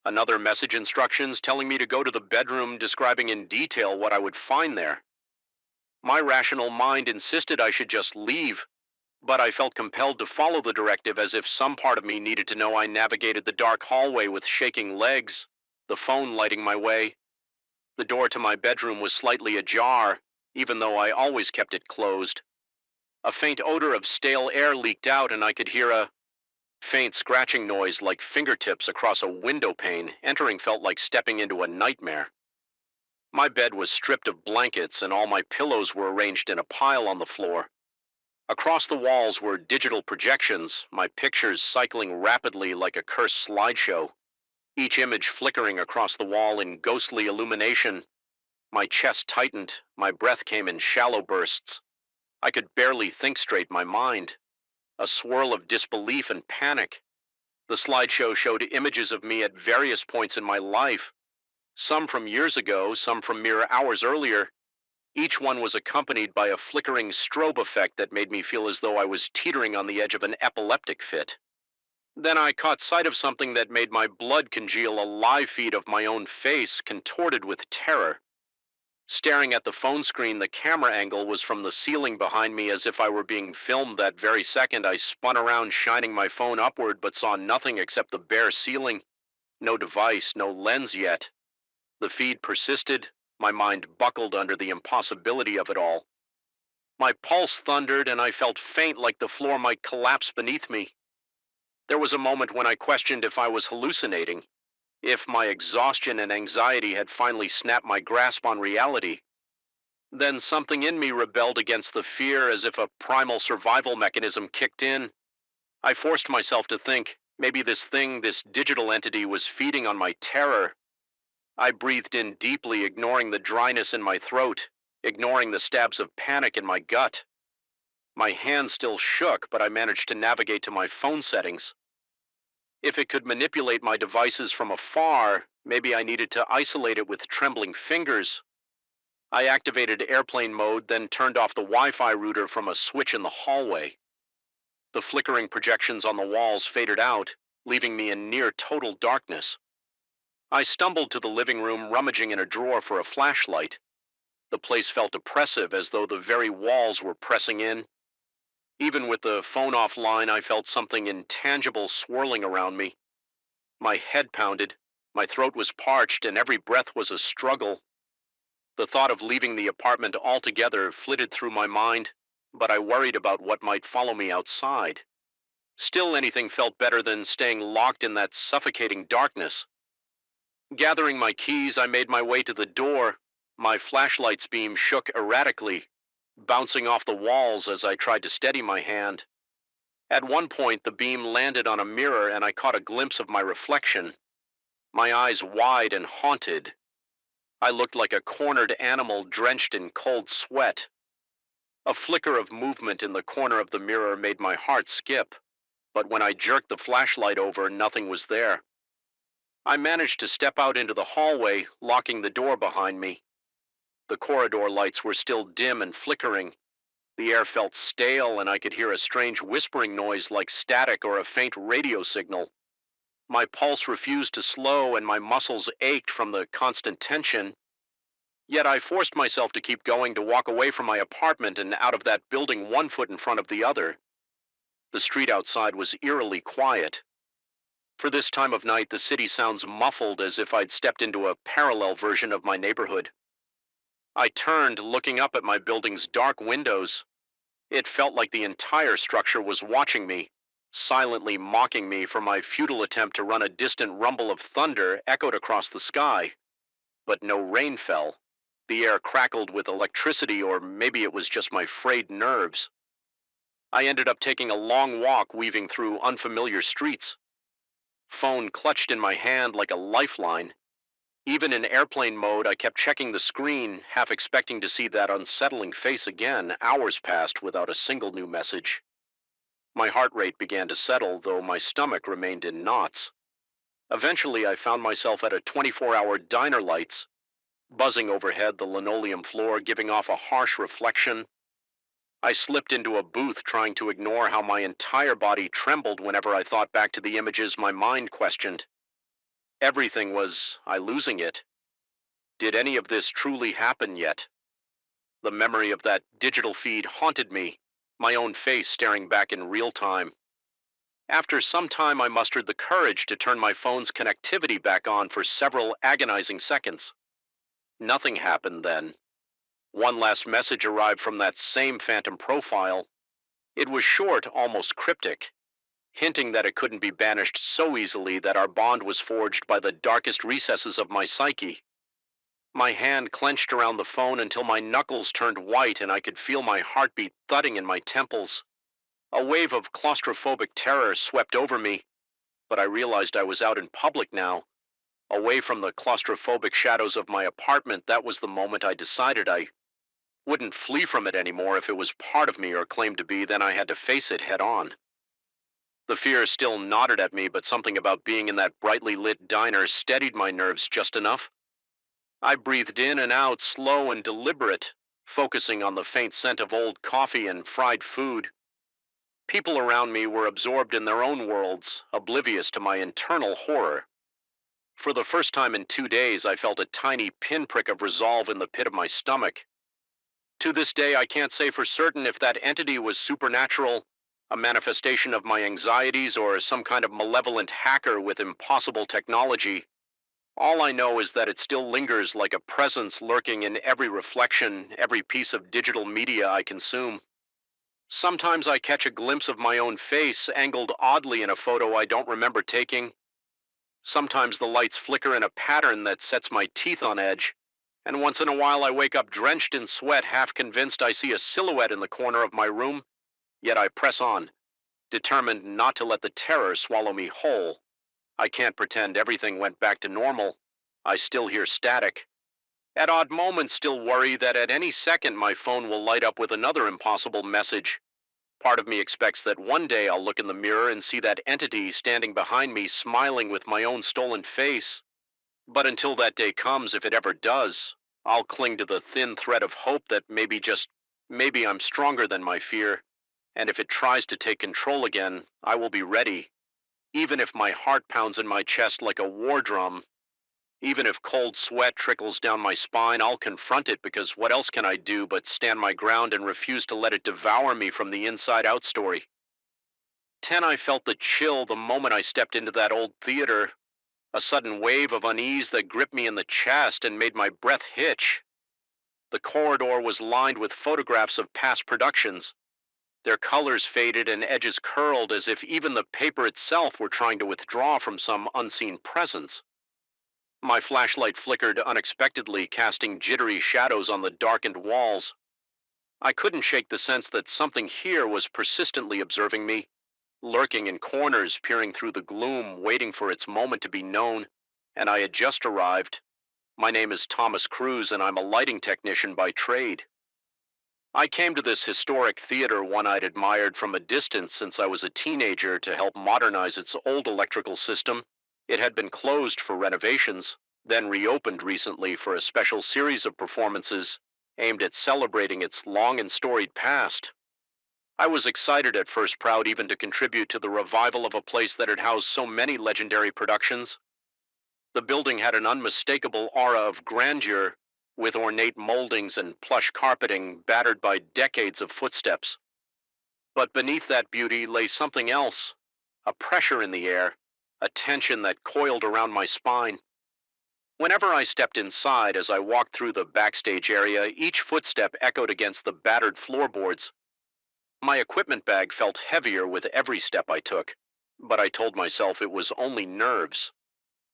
Another message, instructions telling me to go to the bedroom, describing in detail what I would find there. My rational mind insisted I should just leave, but I felt compelled to follow the directive, as if some part of me needed to know I navigated the dark hallway with shaking legs, the phone lighting my way. The door to my bedroom was slightly ajar, even though I always kept it closed. A faint odor of stale air leaked out, and I could hear a faint scratching noise like fingertips across a window pane. Entering felt like stepping into a nightmare. My bed was stripped of blankets, and all my pillows were arranged in a pile on the floor. Across the walls were digital projections, my pictures cycling rapidly like a cursed slideshow, each image flickering across the wall in ghostly illumination. My chest tightened, my breath came in shallow bursts. I could barely think straight, my mind a swirl of disbelief and panic. The slideshow showed images of me at various points in my life, some from years ago, some from mere hours earlier. Each one was accompanied by a flickering strobe effect that made me feel as though I was teetering on the edge of an epileptic fit. Then I caught sight of something that made my blood congeal, a live feed of my own face, contorted with terror. Staring at the phone screen, the camera angle was from the ceiling behind me, as if I were being filmed that very second. I spun around, shining my phone upward, but saw nothing except the bare ceiling. No device, no lens yet. The feed persisted. My mind buckled under the impossibility of it all. My pulse thundered, and I felt faint, like the floor might collapse beneath me. There was a moment when I questioned if I was hallucinating, if my exhaustion and anxiety had finally snapped my grasp on reality. Then something in me rebelled against the fear, as if a primal survival mechanism kicked in. I forced myself to think, maybe this thing, this digital entity, was feeding on my terror. I breathed in deeply, ignoring the dryness in my throat. ignoring the stabs of panic in my gut. My hand still shook, but I managed to navigate to my phone settings. If it could manipulate my devices from afar, maybe I needed to isolate it with trembling fingers. I activated airplane mode, then turned off the Wi-Fi router from a switch in the hallway. The flickering projections on the walls faded out, leaving me in near total darkness. I stumbled to the living room, rummaging in a drawer for a flashlight. The place felt oppressive, as though the very walls were pressing in. Even with the phone offline, I felt something intangible swirling around me. My head pounded, my throat was parched, and every breath was a struggle. The thought of leaving the apartment altogether flitted through my mind, but I worried about what might follow me outside. Still, anything felt better than staying locked in that suffocating darkness. Gathering my keys, I made my way to the door. My flashlight's beam shook erratically, bouncing off the walls as I tried to steady my hand. At one point, the beam landed on a mirror and I caught a glimpse of my reflection, my eyes wide and haunted. I looked like a cornered animal drenched in cold sweat. A flicker of movement in the corner of the mirror made my heart skip, but when I jerked the flashlight over, nothing was there. I managed to step out into the hallway, locking the door behind me. The corridor lights were still dim and flickering. The air felt stale, and I could hear a strange whispering noise like static or a faint radio signal. My pulse refused to slow, and my muscles ached from the constant tension. Yet I forced myself to keep going, to walk away from my apartment and out of that building, one foot in front of the other. The street outside was eerily quiet. For this time of night, the city sounds muffled, as if I'd stepped into a parallel version of my neighborhood. I turned, looking up at my building's dark windows. It felt like the entire structure was watching me, silently mocking me for my futile attempt to run. A distant rumble of thunder echoed across the sky, but no rain fell. The air crackled with electricity, or maybe it was just my frayed nerves. I ended up taking a long walk, weaving through unfamiliar streets. Phone clutched in my hand like a lifeline. Even in airplane mode, I kept checking the screen, half expecting to see that unsettling face again. Hours passed without a single new message. My heart rate began to settle, though my stomach remained in knots. Eventually, I found myself at a 24-hour diner lights, buzzing overhead, the linoleum floor giving off a harsh reflection. I slipped into a booth, trying to ignore how my entire body trembled whenever I thought back to the images my mind questioned. Everything was I losing it? Did any of this truly happen yet? The memory of that digital feed haunted me, my own face staring back in real time. After some time, I mustered the courage to turn my phone's connectivity back on for several agonizing seconds. Nothing happened then. One last message arrived from that same phantom profile. It was short, almost cryptic, hinting that it couldn't be banished so easily, that our bond was forged by the darkest recesses of my psyche. My hand clenched around the phone until my knuckles turned white and I could feel my heartbeat thudding in my temples. A wave of claustrophobic terror swept over me, but I realized I was out in public now, away from the claustrophobic shadows of my apartment. That was the moment I decided I wouldn't flee from it anymore. If it was part of me or claimed to be, then I had to face it head on. The fear still gnawed at me, but something about being in that brightly lit diner steadied my nerves just enough. I breathed in and out, slow and deliberate, focusing on the faint scent of old coffee and fried food. People around me were absorbed in their own worlds, oblivious to my internal horror. For the first time in 2 days, I felt a tiny pinprick of resolve in the pit of my stomach. To this day, I can't say for certain if that entity was supernatural, a manifestation of my anxieties, or some kind of malevolent hacker with impossible technology. All I know is that it still lingers like a presence, lurking in every reflection, every piece of digital media I consume. Sometimes I catch a glimpse of my own face, angled oddly in a photo I don't remember taking. Sometimes the lights flicker in a pattern that sets my teeth on edge. And once in a while I wake up drenched in sweat, half convinced I see a silhouette in the corner of my room. Yet I press on, determined not to let the terror swallow me whole. I can't pretend everything went back to normal. I still hear static. At odd moments, still worry that at any second my phone will light up with another impossible message. Part of me expects that one day I'll look in the mirror and see that entity standing behind me smiling with my own stolen face. But until that day comes, if it ever does, I'll cling to the thin thread of hope that maybe I'm stronger than my fear, and if it tries to take control again, I will be ready, even if my heart pounds in my chest like a war drum. Even if cold sweat trickles down my spine, I'll confront it because what else can I do but stand my ground and refuse to let it devour me from the inside out story? 10, I felt the chill the moment I stepped into that old theater, a sudden wave of unease that gripped me in the chest and made my breath hitch. The corridor was lined with photographs of past productions. Their colors faded and edges curled as if even the paper itself were trying to withdraw from some unseen presence. My flashlight flickered unexpectedly, casting jittery shadows on the darkened walls. I couldn't shake the sense that something here was persistently observing me, lurking in corners, peering through the gloom, waiting for its moment to be known, and I had just arrived. My name is Thomas Cruz, and I'm a lighting technician by trade. I came to this historic theater one I'd admired from a distance since I was a teenager to help modernize its old electrical system. It had been closed for renovations, then reopened recently for a special series of performances aimed at celebrating its long and storied past. I was excited at first, proud even to contribute to the revival of a place that had housed so many legendary productions. The building had an unmistakable aura of grandeur, with ornate moldings and plush carpeting battered by decades of footsteps. But beneath that beauty lay something else, a pressure in the air, a tension that coiled around my spine. Whenever I stepped inside, as I walked through the backstage area, each footstep echoed against the battered floorboards. My equipment bag felt heavier with every step I took, but I told myself it was only nerves.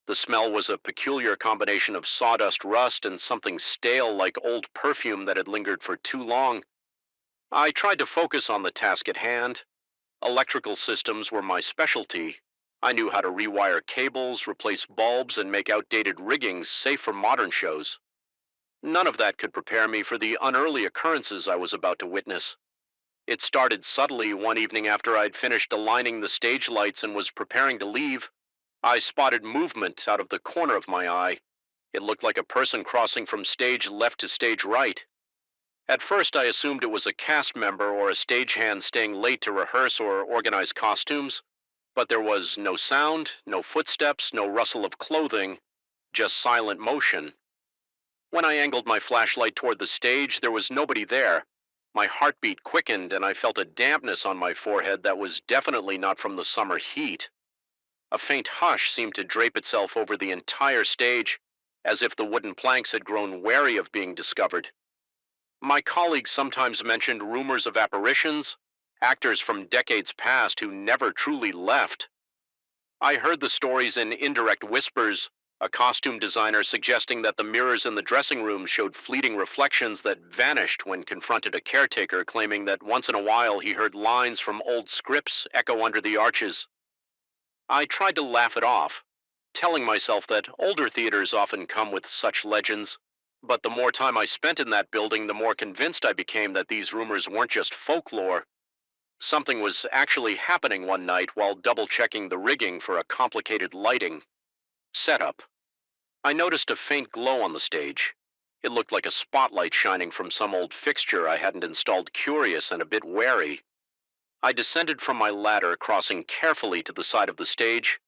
The smell was a peculiar combination of sawdust rust and something stale like old perfume that had lingered for too long. I tried to focus on the task at hand. Electrical systems were my specialty. I knew how to rewire cables, replace bulbs, and make outdated riggings safe for modern shows. None of that could prepare me for the unearthly occurrences I was about to witness. It started subtly one evening after I'd finished aligning the stage lights and was preparing to leave. I spotted movement out of the corner of my eye. It looked like a person crossing from stage left to stage right. At first, I assumed it was a cast member or a stagehand staying late to rehearse or organize costumes, but there was no sound, no footsteps, no rustle of clothing, just silent motion. When I angled my flashlight toward the stage, there was nobody there. My heartbeat quickened and I felt a dampness on my forehead that was definitely not from the summer heat. A faint hush seemed to drape itself over the entire stage, as if the wooden planks had grown wary of being discovered. My colleagues sometimes mentioned rumors of apparitions, actors from decades past who never truly left. I heard the stories in indirect whispers, a costume designer suggesting that the mirrors in the dressing room showed fleeting reflections that vanished when confronted a caretaker claiming that once in a while he heard lines from old scripts echo under the arches. I tried to laugh it off, telling myself that older theaters often come with such legends, but the more time I spent in that building, the more convinced I became that these rumors weren't just folklore. Something was actually happening one night while double-checking the rigging for a complicated lighting setup. I noticed a faint glow on the stage. It looked like a spotlight shining from some old fixture I hadn't installed, curious and a bit wary. I descended from my ladder, crossing carefully to the side of the stage.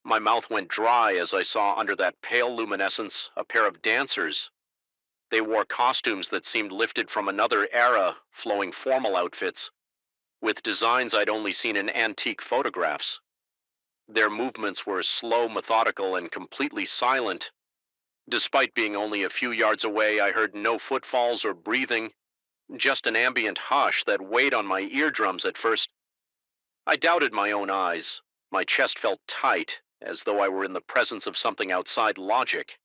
My mouth went dry as I saw under that pale luminescence a pair of dancers. They wore costumes that seemed lifted from another era, flowing formal outfits, with designs I'd only seen in antique photographs. Their movements were slow, methodical, and completely silent. Despite being only a few yards away, I heard no footfalls or breathing, just an ambient hush that weighed on my eardrums at first. I doubted my own eyes. My chest felt tight, as though I were in the presence of something outside logic.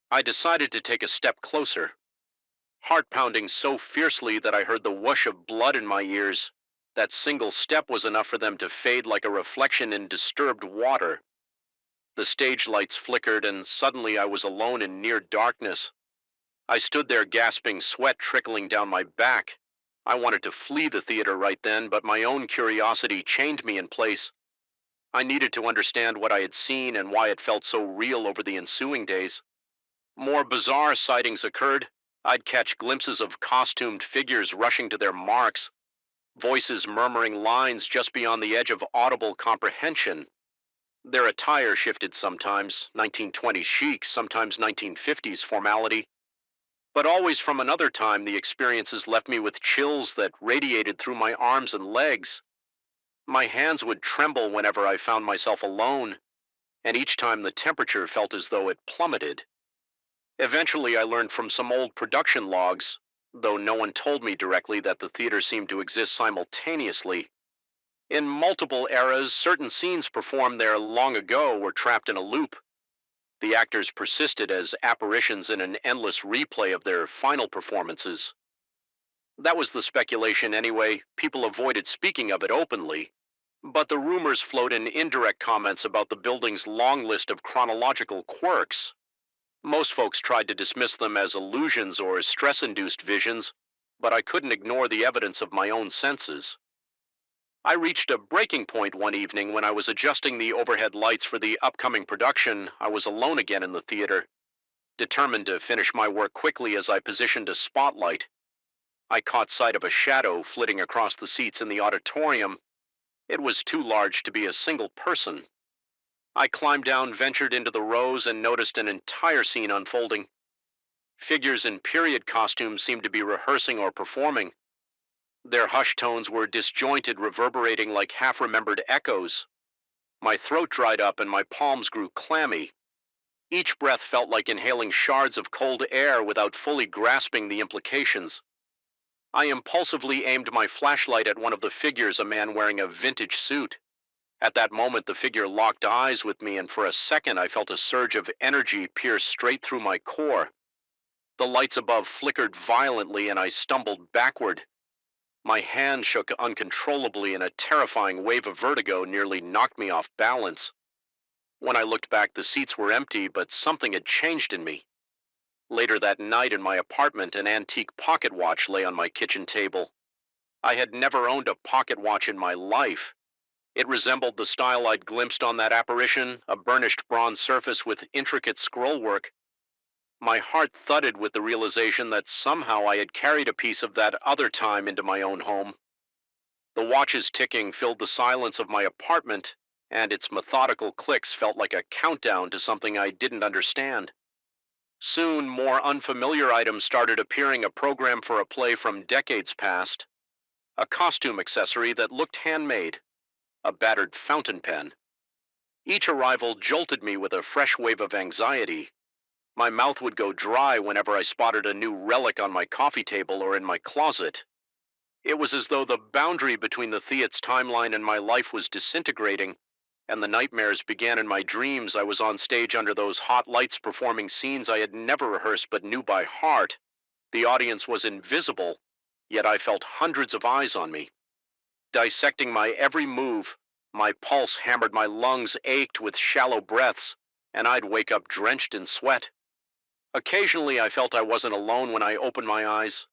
I decided to take a step closer, heart pounding so fiercely that I heard the whoosh of blood in my ears. That single step was enough for them to fade like a reflection in disturbed water. The stage lights flickered, and suddenly I was alone in near darkness. I stood there gasping, sweat trickling down my back. I wanted to flee the theater right then, but my own curiosity chained me in place. I needed to understand what I had seen and why it felt so real over the ensuing days. More bizarre sightings occurred. I'd catch glimpses of costumed figures rushing to their marks, voices murmuring lines just beyond the edge of audible comprehension. Their attire shifted sometimes, 1920s chic, sometimes 1950s formality. But always from another time, the experiences left me with chills that radiated through my arms and legs. My hands would tremble whenever I found myself alone, and each time the temperature felt as though it plummeted. Eventually, I learned from some old production logs, though no one told me directly, that the theater seemed to exist simultaneously. In multiple eras, certain scenes performed there long ago were trapped in a loop. The actors persisted as apparitions in an endless replay of their final performances. That was the speculation anyway. People avoided speaking of it openly. But the rumors flowed in indirect comments about the building's long list of chronological quirks. Most folks tried to dismiss them as illusions or stress-induced visions, but I couldn't ignore the evidence of my own senses. I reached a breaking point one evening when I was adjusting the overhead lights for the upcoming production. I was alone again in the theater, determined to finish my work quickly as I positioned a spotlight. I caught sight of a shadow flitting across the seats in the auditorium. It was too large to be a single person. I climbed down, ventured into the rows, and noticed an entire scene unfolding. Figures in period costumes seemed to be rehearsing or performing. Their hushed tones were disjointed, reverberating like half-remembered echoes. My throat dried up and my palms grew clammy. Each breath felt like inhaling shards of cold air without fully grasping the implications. I impulsively aimed my flashlight at one of the figures, a man wearing a vintage suit. At that moment, the figure locked eyes with me, and for a second I felt a surge of energy pierce straight through my core. The lights above flickered violently, and I stumbled backward. My hand shook uncontrollably, and a terrifying wave of vertigo nearly knocked me off balance. When I looked back, the seats were empty, but something had changed in me. Later that night in my apartment, an antique pocket watch lay on my kitchen table. I had never owned a pocket watch in my life. It resembled the style I'd glimpsed on that apparition, a burnished bronze surface with intricate scrollwork. My heart thudded with the realization that somehow I had carried a piece of that other time into my own home. The watch's ticking filled the silence of my apartment, and its methodical clicks felt like a countdown to something I didn't understand. Soon, more unfamiliar items started appearing, a program for a play from decades past, a costume accessory that looked handmade, a battered fountain pen. Each arrival jolted me with a fresh wave of anxiety. My mouth would go dry whenever I spotted a new relic on my coffee table or in my closet. It was as though the boundary between the theater's timeline and my life was disintegrating, and the nightmares began in my dreams. I was on stage under those hot lights performing scenes I had never rehearsed but knew by heart. The audience was invisible, yet I felt hundreds of eyes on me, dissecting my every move. My pulse hammered, my lungs ached with shallow breaths, and I'd wake up drenched in sweat. Occasionally, I felt I wasn't alone when I opened my eyes.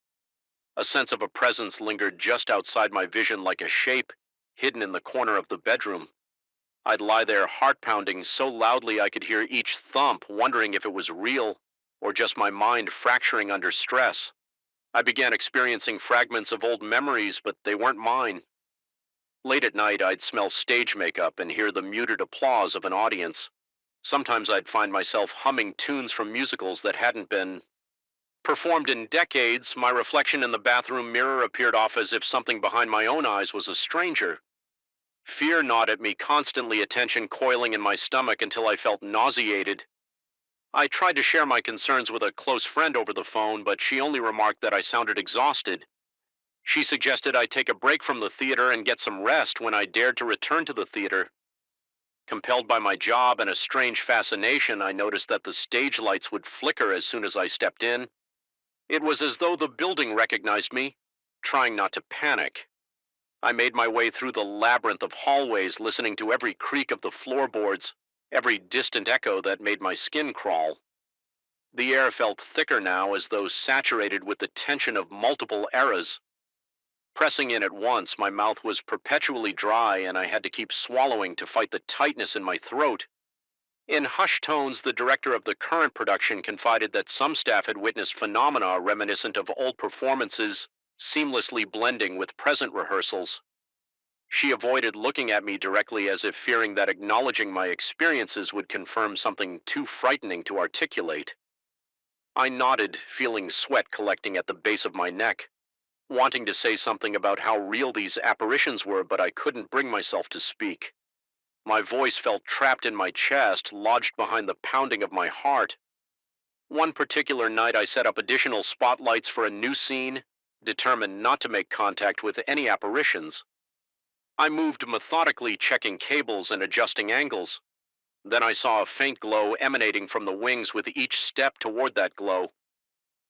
A sense of a presence lingered just outside my vision like a shape hidden in the corner of the bedroom. I'd lie there, heart pounding so loudly I could hear each thump, wondering if it was real or just my mind fracturing under stress. I began experiencing fragments of old memories, but they weren't mine. Late at night, I'd smell stage makeup and hear the muted applause of an audience. Sometimes I'd find myself humming tunes from musicals that hadn't been performed in decades. My reflection in the bathroom mirror appeared off as if something behind my own eyes was a stranger. Fear gnawed at me constantly, attention coiling in my stomach until I felt nauseated. I tried to share my concerns with a close friend over the phone, but she only remarked that I sounded exhausted. She suggested I take a break from the theater and get some rest. When I dared to return to the theater, compelled by my job and a strange fascination, I noticed that the stage lights would flicker as soon as I stepped in. It was as though the building recognized me, trying not to panic. I made my way through the labyrinth of hallways, listening to every creak of the floorboards, every distant echo that made my skin crawl. The air felt thicker now, as though saturated with the tension of multiple eras. Pressing in at once, my mouth was perpetually dry, and I had to keep swallowing to fight the tightness in my throat. In hushed tones, the director of the current production confided that some staff had witnessed phenomena reminiscent of old performances, seamlessly blending with present rehearsals. She avoided looking at me directly, as if fearing that acknowledging my experiences would confirm something too frightening to articulate. I nodded, feeling sweat collecting at the base of my neck, wanting to say something about how real these apparitions were, but I couldn't bring myself to speak. My voice felt trapped in my chest, lodged behind the pounding of my heart. One particular night, I set up additional spotlights for a new scene, determined not to make contact with any apparitions. I moved methodically, checking cables and adjusting angles. Then I saw a faint glow emanating from the wings with each step toward that glow.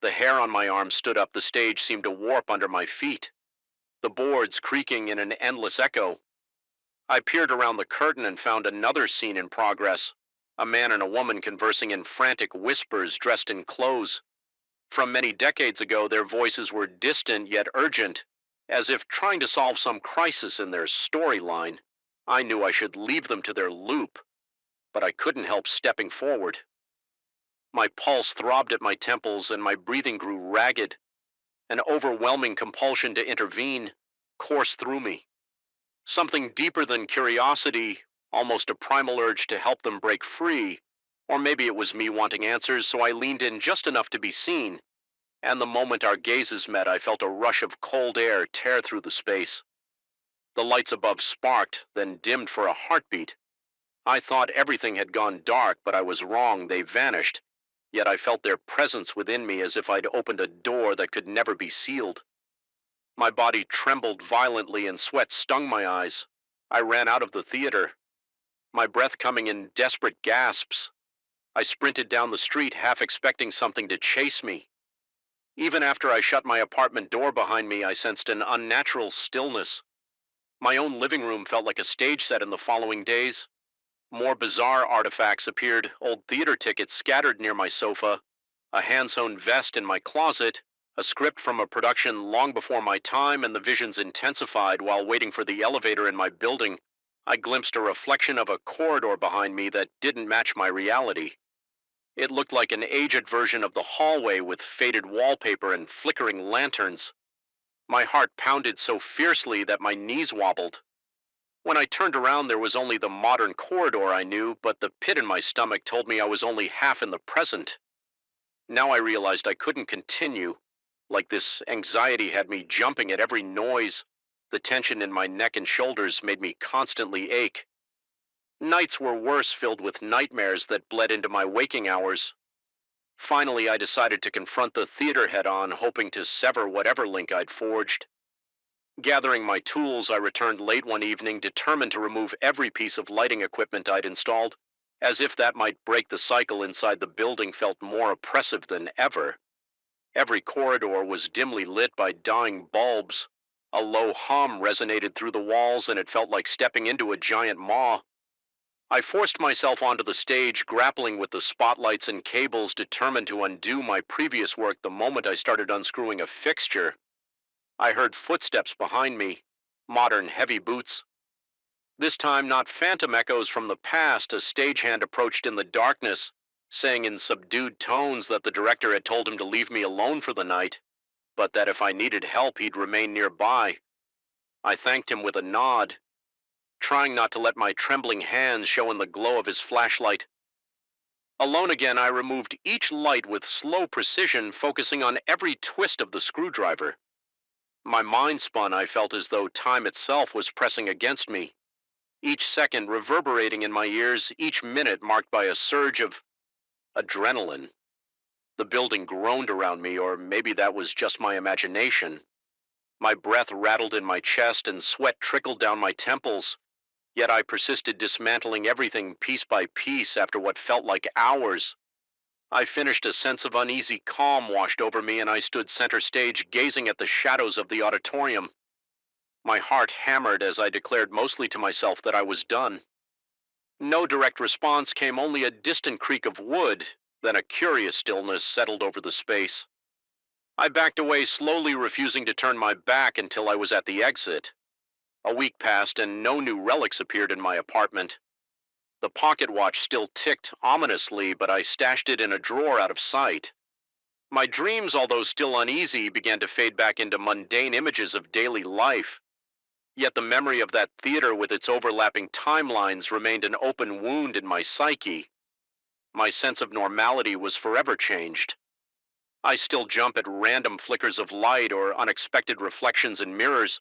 The hair on my arm stood up, the stage seemed to warp under my feet, the boards creaking in an endless echo. I peered around the curtain and found another scene in progress, a man and a woman conversing in frantic whispers, dressed in clothes. From many decades ago, their voices were distant yet urgent, as if trying to solve some crisis in their storyline. I knew I should leave them to their loop, but I couldn't help stepping forward. My pulse throbbed at my temples and my breathing grew ragged. An overwhelming compulsion to intervene coursed through me. Something deeper than curiosity, almost a primal urge to help them break free. Or maybe it was me wanting answers, so I leaned in just enough to be seen. And the moment our gazes met, I felt a rush of cold air tear through the space. The lights above sparked, then dimmed for a heartbeat. I thought everything had gone dark, but I was wrong. They vanished. Yet I felt their presence within me, as if I'd opened a door that could never be sealed. My body trembled violently and sweat stung my eyes. I ran out of the theater, my breath coming in desperate gasps. I sprinted down the street, half expecting something to chase me. Even after I shut my apartment door behind me, I sensed an unnatural stillness. My own living room felt like a stage set in the following days. More bizarre artifacts appeared, old theater tickets scattered near my sofa, a hand-sewn vest in my closet, a script from a production long before my time, and the visions intensified while waiting for the elevator in my building. I glimpsed a reflection of a corridor behind me that didn't match my reality. It looked like an aged version of the hallway, with faded wallpaper and flickering lanterns. My heart pounded so fiercely that my knees wobbled. When I turned around, there was only the modern corridor I knew, but the pit in my stomach told me I was only half in the present. Now I realized I couldn't continue. Like this anxiety had me jumping at every noise. The tension in my neck and shoulders made me constantly ache. Nights were worse, filled with nightmares that bled into my waking hours. Finally, I decided to confront the theater head on, hoping to sever whatever link I'd forged. Gathering my tools, I returned late one evening, determined to remove every piece of lighting equipment I'd installed. As if that might break the cycle, inside the building felt more oppressive than ever. Every corridor was dimly lit by dying bulbs. A low hum resonated through the walls, and it felt like stepping into a giant maw. I forced myself onto the stage, grappling with the spotlights and cables, determined to undo my previous work the moment I started unscrewing a fixture. I heard footsteps behind me, modern heavy boots. This time, not phantom echoes from the past. A stagehand approached in the darkness, saying in subdued tones that the director had told him to leave me alone for the night, but that if I needed help, he'd remain nearby. I thanked him with a nod, trying not to let my trembling hands show in the glow of his flashlight. Alone again, I removed each light with slow precision, focusing on every twist of the screwdriver. My mind spun. I felt as though time itself was pressing against me, each second reverberating in my ears, each minute marked by a surge of adrenaline. The building groaned around me, or maybe that was just my imagination. My breath rattled in my chest and sweat trickled down my temples. Yet I persisted, dismantling everything piece by piece after what felt like hours. I finished. A sense of uneasy calm washed over me, and I stood center stage, gazing at the shadows of the auditorium. My heart hammered as I declared, mostly to myself, that I was done. No direct response came, only a distant creak of wood, Then a curious stillness settled over the space. I backed away slowly, refusing to turn my back until I was at the exit. A week passed and no new relics appeared in my apartment. The pocket watch still ticked ominously, but I stashed it in a drawer out of sight. My dreams, although still uneasy, began to fade back into mundane images of daily life. Yet the memory of that theater with its overlapping timelines remained an open wound in my psyche. My sense of normality was forever changed. I still jump at random flickers of light or unexpected reflections in mirrors.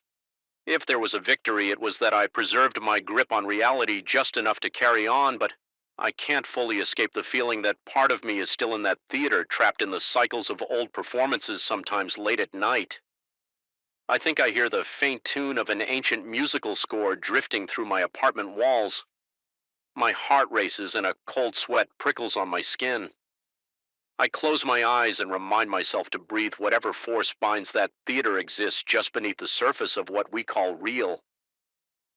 If there was a victory, it was that I preserved my grip on reality just enough to carry on, but I can't fully escape the feeling that part of me is still in that theater, trapped in the cycles of old performances, sometimes late at night. I think I hear the faint tune of an ancient musical score drifting through my apartment walls. My heart races and a cold sweat prickles on my skin. I close my eyes and remind myself to breathe whatever force binds that theater exists just beneath the surface of what we call real.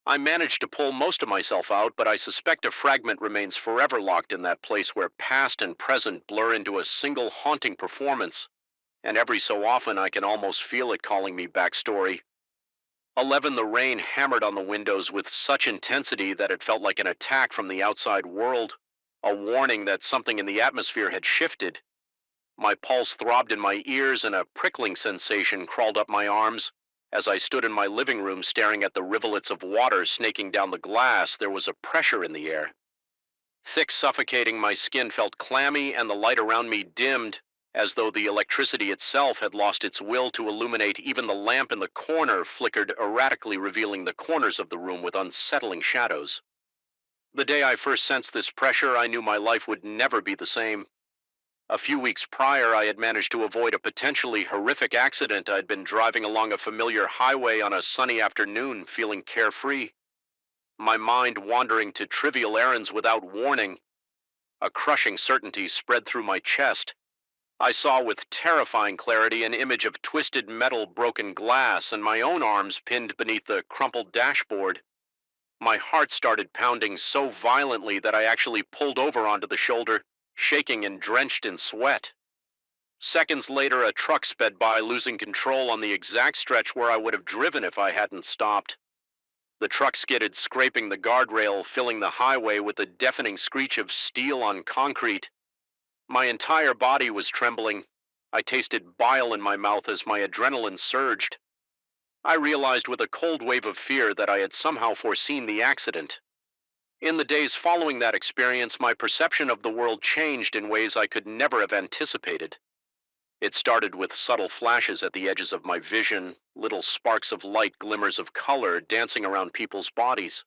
I manage to pull most of myself out, but I suspect a fragment remains forever locked in that place where past and present blur into a single haunting performance, and every so often I can almost feel it calling me back story. 11, the rain hammered on the windows with such intensity that it felt like an attack from the outside world, a warning that something in the atmosphere had shifted. My pulse throbbed in my ears and a prickling sensation crawled up my arms. As I stood in my living room staring at the rivulets of water snaking down the glass, there was a pressure in the air. Thick, suffocating, my skin felt clammy and the light around me dimmed, as though the electricity itself had lost its will to illuminate. Even the lamp in the corner flickered erratically, revealing the corners of the room with unsettling shadows. The day I first sensed this pressure, I knew my life would never be the same. A few weeks prior, I had managed to avoid a potentially horrific accident. I'd been driving along a familiar highway on a sunny afternoon, feeling carefree, my mind wandering to trivial errands without warning. A crushing certainty spread through my chest. I saw with terrifying clarity an image of twisted metal, broken glass, and my own arms pinned beneath the crumpled dashboard. My heart started pounding so violently that I actually pulled over onto the shoulder, shaking and drenched in sweat. Seconds later, a truck sped by, losing control on the exact stretch where I would have driven if I hadn't stopped. The truck skidded, scraping the guardrail, filling the highway with a deafening screech of steel on concrete. My entire body was trembling. I tasted bile in my mouth as my adrenaline surged. I realized with a cold wave of fear that I had somehow foreseen the accident. In the days following that experience, my perception of the world changed in ways I could never have anticipated. It started with subtle flashes at the edges of my vision, little sparks of light, glimmers of color dancing around people's bodies.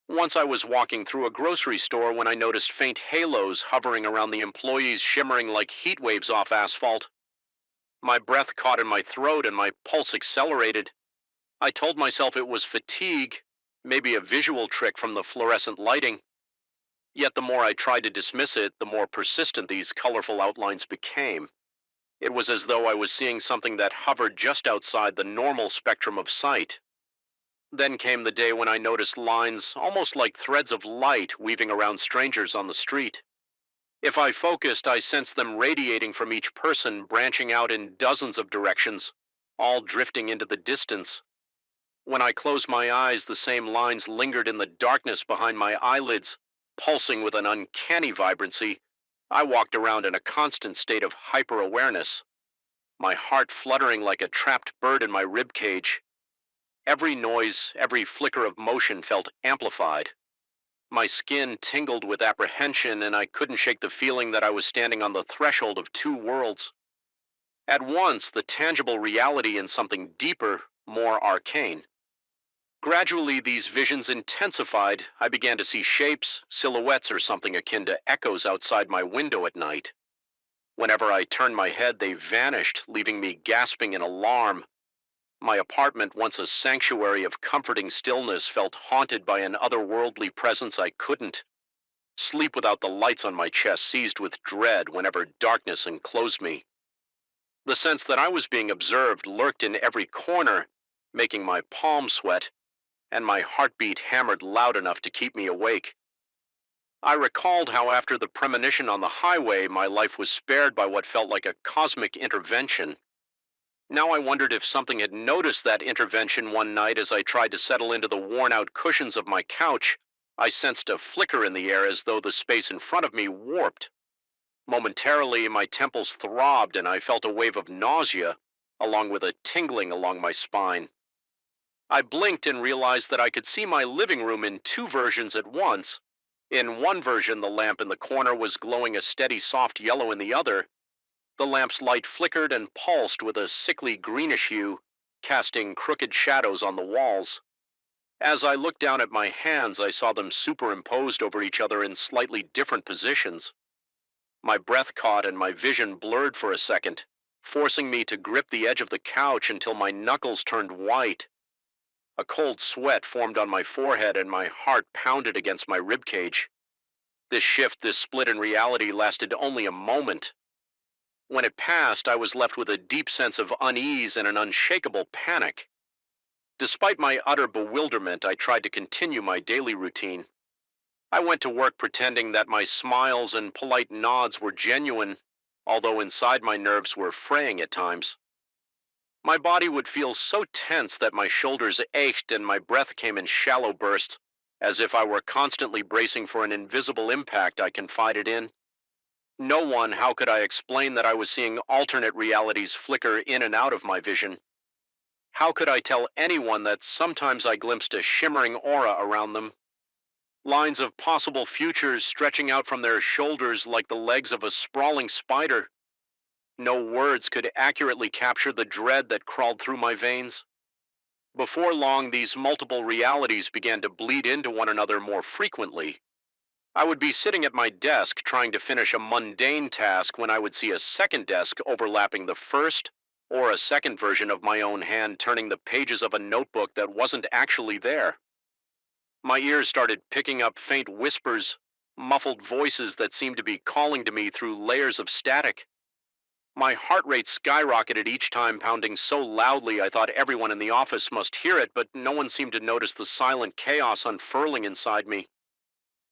Once I was walking through a grocery store when I noticed faint halos hovering around the employees, shimmering like heat waves off asphalt. My breath caught in my throat and my pulse accelerated. I told myself it was fatigue, maybe a visual trick from the fluorescent lighting. Yet the more I tried to dismiss it, the more persistent these colorful outlines became. It was as though I was seeing something that hovered just outside the normal spectrum of sight. Then came the day when I noticed lines, almost like threads of light, weaving around strangers on the street. If I focused, I sensed them radiating from each person, branching out in dozens of directions, all drifting into the distance. When I closed my eyes, the same lines lingered in the darkness behind my eyelids, pulsing with an uncanny vibrancy. I walked around in a constant state of hyper-awareness, my heart fluttering like a trapped bird in my rib cage. Every noise, every flicker of motion felt amplified. My skin tingled with apprehension, and I couldn't shake the feeling that I was standing on the threshold of two worlds. At once, the tangible reality and something deeper, more arcane. Gradually, these visions intensified. I began to see shapes, silhouettes, or something akin to echoes outside my window at night. Whenever I turned my head, they vanished, leaving me gasping in alarm. My apartment, once a sanctuary of comforting stillness, felt haunted by an otherworldly presence I couldn't sleep without the lights on my chest, seized with dread whenever darkness enclosed me. The sense that I was being observed lurked in every corner, making my palms sweat, and my heartbeat hammered loud enough to keep me awake. I recalled how after the premonition on the highway, my life was spared by what felt like a cosmic intervention. Now I wondered if something had noticed that intervention one night as I tried to settle into the worn out cushions of my couch. I sensed a flicker in the air as though the space in front of me warped. Momentarily, my temples throbbed and I felt a wave of nausea, along with a tingling along my spine. I blinked and realized that I could see my living room in two versions at once. In one version, the lamp in the corner was glowing a steady soft yellow in the other. The lamp's light flickered and pulsed with a sickly greenish hue, casting crooked shadows on the walls. As I looked down at my hands, I saw them superimposed over each other in slightly different positions. My breath caught and my vision blurred for a second, forcing me to grip the edge of the couch until my knuckles turned white. A cold sweat formed on my forehead and my heart pounded against my ribcage. This split in reality lasted only a moment. When it passed, I was left with a deep sense of unease and an unshakable panic. Despite my utter bewilderment, I tried to continue my daily routine. I went to work pretending that my smiles and polite nods were genuine, although inside my nerves were fraying at times. My body would feel so tense that my shoulders ached and my breath came in shallow bursts, as if I were constantly bracing for an invisible impact I confided in. No one, how could I explain that I was seeing alternate realities flicker in and out of my vision? How could I tell anyone that sometimes I glimpsed a shimmering aura around them? Lines of possible futures stretching out from their shoulders like the legs of a sprawling spider. No words could accurately capture the dread that crawled through my veins. Before long, these multiple realities began to bleed into one another more frequently. I would be sitting at my desk trying to finish a mundane task when I would see a second desk overlapping the first, or a second version of my own hand turning the pages of a notebook that wasn't actually there. My ears started picking up faint whispers, muffled voices that seemed to be calling to me through layers of static. My heart rate skyrocketed each time, pounding so loudly I thought everyone in the office must hear it, but no one seemed to notice the silent chaos unfurling inside me.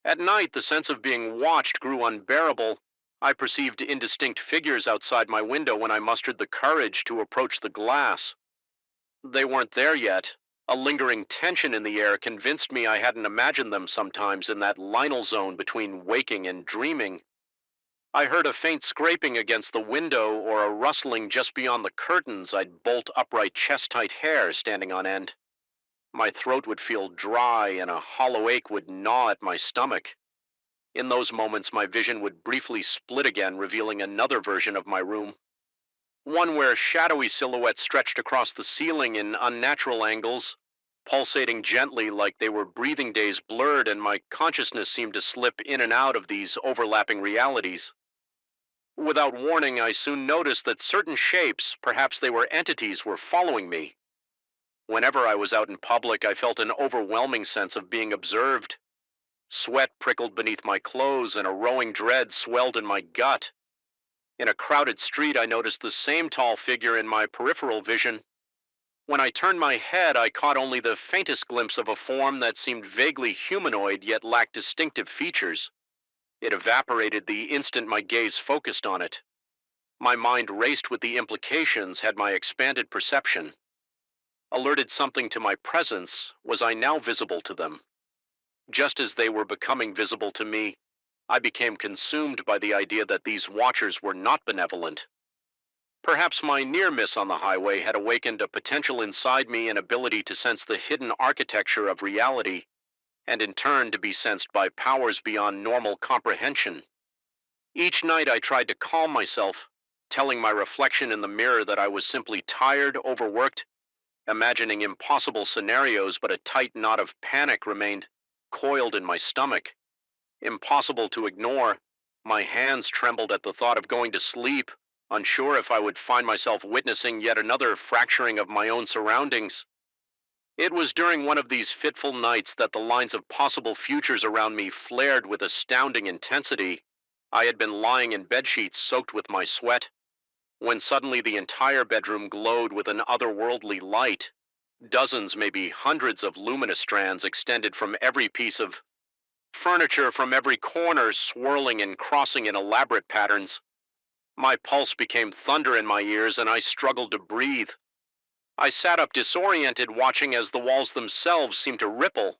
At night, the sense of being watched grew unbearable. I perceived indistinct figures outside my window when I mustered the courage to approach the glass. They weren't there yet. A lingering tension in the air convinced me I hadn't imagined them sometimes in that liminal zone between waking and dreaming. I heard a faint scraping against the window or a rustling just beyond the curtains. I'd bolt upright chest-tight hair standing on end. My throat would feel dry and a hollow ache would gnaw at my stomach. In those moments, my vision would briefly split again, revealing another version of my room. One where shadowy silhouettes stretched across the ceiling in unnatural angles, pulsating gently like they were breathing days blurred, and my consciousness seemed to slip in and out of these overlapping realities. Without warning, I soon noticed that certain shapes, perhaps they were entities, were following me. Whenever I was out in public, I felt an overwhelming sense of being observed. Sweat prickled beneath my clothes, and a rowing dread swelled in my gut. In a crowded street, I noticed the same tall figure in my peripheral vision. When I turned my head, I caught only the faintest glimpse of a form that seemed vaguely humanoid yet lacked distinctive features. It evaporated the instant my gaze focused on it. My mind raced with the implications had my expanded perception. Alerted something to my presence, was I now visible to them? Just as they were becoming visible to me, I became consumed by the idea that these watchers were not benevolent. Perhaps my near miss on the highway had awakened a potential inside me, an ability to sense the hidden architecture of reality, and in turn to be sensed by powers beyond normal comprehension. Each night I tried to calm myself, telling my reflection in the mirror that I was simply tired, overworked, imagining impossible scenarios, but a tight knot of panic remained coiled in my stomach. Impossible to ignore, my hands trembled at the thought of going to sleep, unsure if I would find myself witnessing yet another fracturing of my own surroundings. It was during one of these fitful nights that the lines of possible futures around me flared with astounding intensity. I had been lying in bedsheets soaked with my sweat, when suddenly the entire bedroom glowed with an otherworldly light. Dozens, maybe hundreds of luminous strands extended from every piece of furniture from every corner swirling and crossing in elaborate patterns. My pulse became thunder in my ears, and I struggled to breathe. I sat up disoriented, watching as the walls themselves seemed to ripple.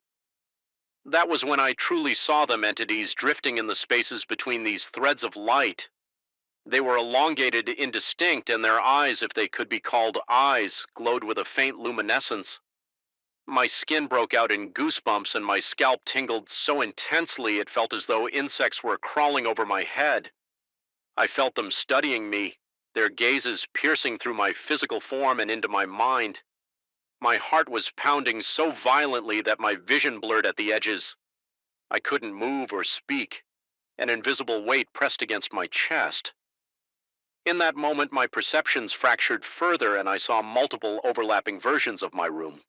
That was when I truly saw them, entities drifting in the spaces between these threads of light. They were elongated, indistinct, and their eyes, if they could be called eyes, glowed with a faint luminescence. My skin broke out in goosebumps, and my scalp tingled so intensely it felt as though insects were crawling over my head. I felt them studying me, their gazes piercing through my physical form and into my mind. My heart was pounding so violently that my vision blurred at the edges. I couldn't move or speak. An invisible weight pressed against my chest. In that moment, my perceptions fractured further, and I saw multiple overlapping versions of my room.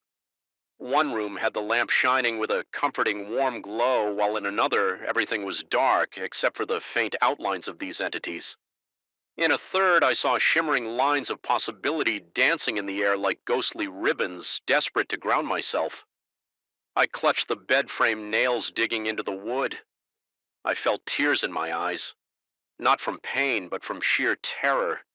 One room had the lamp shining with a comforting warm glow, while in another, everything was dark except for the faint outlines of these entities. In a third, I saw shimmering lines of possibility dancing in the air like ghostly ribbons, desperate to ground myself. I clutched the bed frame nails digging into the wood. I felt tears in my eyes, not from pain, but from sheer terror.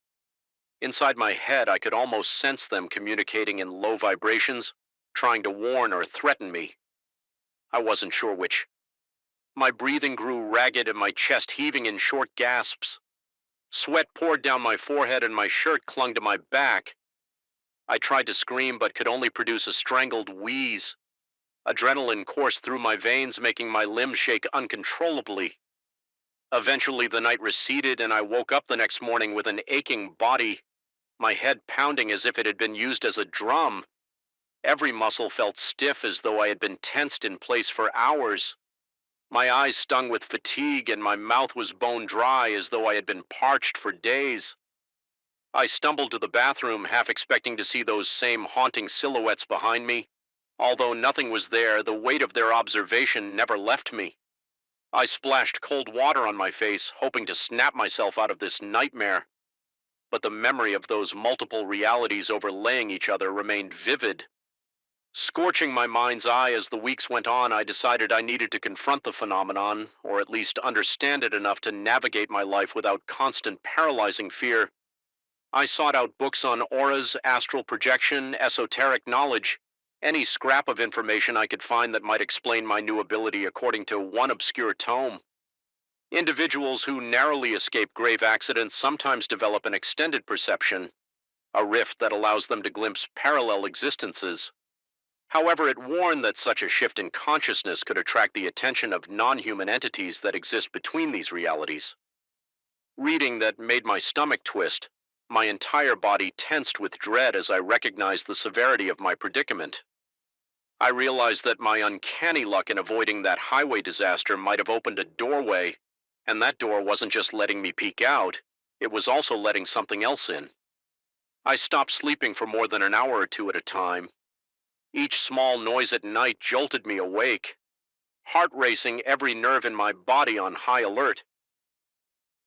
Inside my head, I could almost sense them communicating in low vibrations, trying to warn or threaten me. I wasn't sure which. My breathing grew ragged and my chest heaving in short gasps. Sweat poured down my forehead and my shirt clung to my back. I tried to scream but could only produce a strangled wheeze. Adrenaline coursed through my veins, making my limbs shake uncontrollably. Eventually, the night receded and I woke up the next morning with an aching body, my head pounding as if it had been used as a drum. Every muscle felt stiff as though I had been tensed in place for hours. My eyes stung with fatigue and my mouth was bone dry as though I had been parched for days. I stumbled to the bathroom, half expecting to see those same haunting silhouettes behind me. Although nothing was there, the weight of their observation never left me. I splashed cold water on my face, hoping to snap myself out of this nightmare. But the memory of those multiple realities overlaying each other remained vivid. Scorching my mind's eye as the weeks went on, I decided I needed to confront the phenomenon, or at least understand it enough to navigate my life without constant paralyzing fear. I sought out books on auras, astral projection, esoteric knowledge, any scrap of information I could find that might explain my new ability according to one obscure tome. Individuals who narrowly escape grave accidents sometimes develop an extended perception, a rift that allows them to glimpse parallel existences. However, it warned that such a shift in consciousness could attract the attention of non-human entities that exist between these realities. Reading that made my stomach twist, my entire body tensed with dread as I recognized the severity of my predicament. I realized that my uncanny luck in avoiding that highway disaster might have opened a doorway, and that door wasn't just letting me peek out, it was also letting something else in. I stopped sleeping for more than an hour or two at a time. Each small noise at night jolted me awake, heart racing, every nerve in my body on high alert.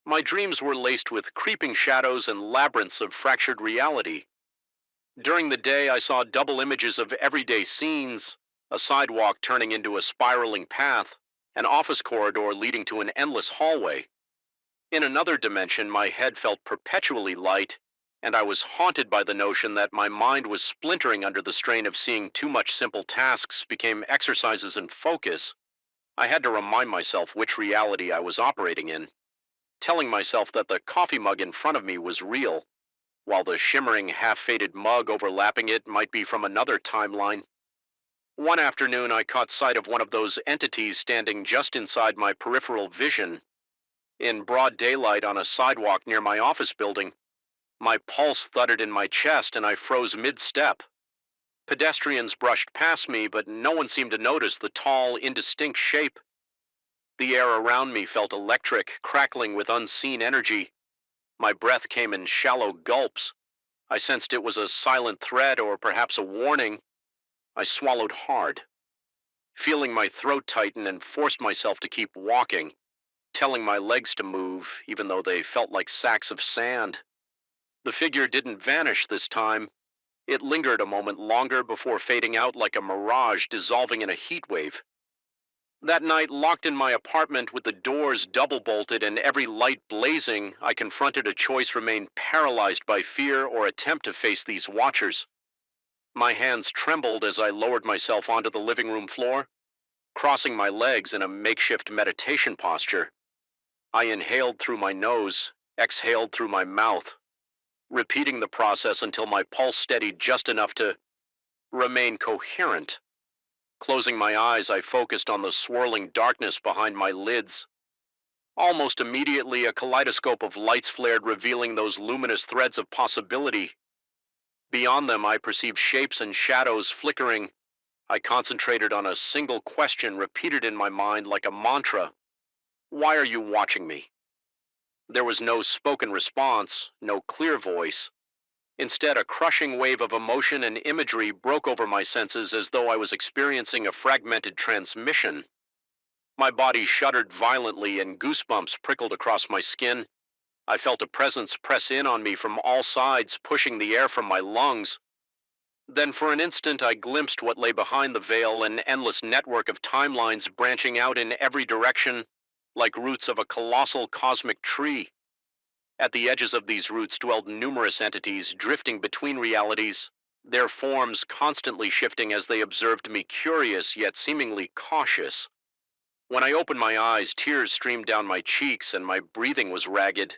My dreams were laced with creeping shadows and labyrinths of fractured reality. During the day, I saw double images of everyday scenes, a sidewalk turning into a spiraling path, an office corridor leading to an endless hallway. In another dimension, my head felt perpetually light, and I was haunted by the notion that my mind was splintering under the strain of seeing too much simple tasks became exercises in focus. I had to remind myself which reality I was operating in, telling myself that the coffee mug in front of me was real, while the shimmering, half-faded mug overlapping it might be from another timeline. One afternoon, I caught sight of one of those entities standing just inside my peripheral vision, in broad daylight on a sidewalk near my office building. My pulse thudded in my chest and I froze mid-step. Pedestrians brushed past me, but no one seemed to notice the tall, indistinct shape. The air around me felt electric, crackling with unseen energy. My breath came in shallow gulps. I sensed it was a silent threat or perhaps a warning. I swallowed hard, feeling my throat tighten, and forced myself to keep walking, telling my legs to move, even though they felt like sacks of sand. The figure didn't vanish this time. It lingered a moment longer before fading out like a mirage dissolving in a heat wave. That night, locked in my apartment with the doors double bolted and every light blazing, I confronted a choice: remain paralyzed by fear or attempt to face these watchers. My hands trembled as I lowered myself onto the living room floor, crossing my legs in a makeshift meditation posture. I inhaled through my nose, exhaled through my mouth, repeating the process until my pulse steadied just enough to remain coherent. Closing my eyes, I focused on the swirling darkness behind my lids. Almost immediately, a kaleidoscope of lights flared, revealing those luminous threads of possibility. Beyond them, I perceived shapes and shadows flickering. I concentrated on a single question, repeated in my mind like a mantra: why are you watching me? There was no spoken response, no clear voice. Instead, a crushing wave of emotion and imagery broke over my senses, as though I was experiencing a fragmented transmission. My body shuddered violently and goosebumps prickled across my skin. I felt a presence press in on me from all sides, pushing the air from my lungs. Then for an instant I glimpsed what lay behind the veil: an endless network of timelines branching out in every direction, like roots of a colossal cosmic tree. At the edges of these roots dwelled numerous entities, drifting between realities, their forms constantly shifting as they observed me, curious yet seemingly cautious. When I opened my eyes, tears streamed down my cheeks and my breathing was ragged.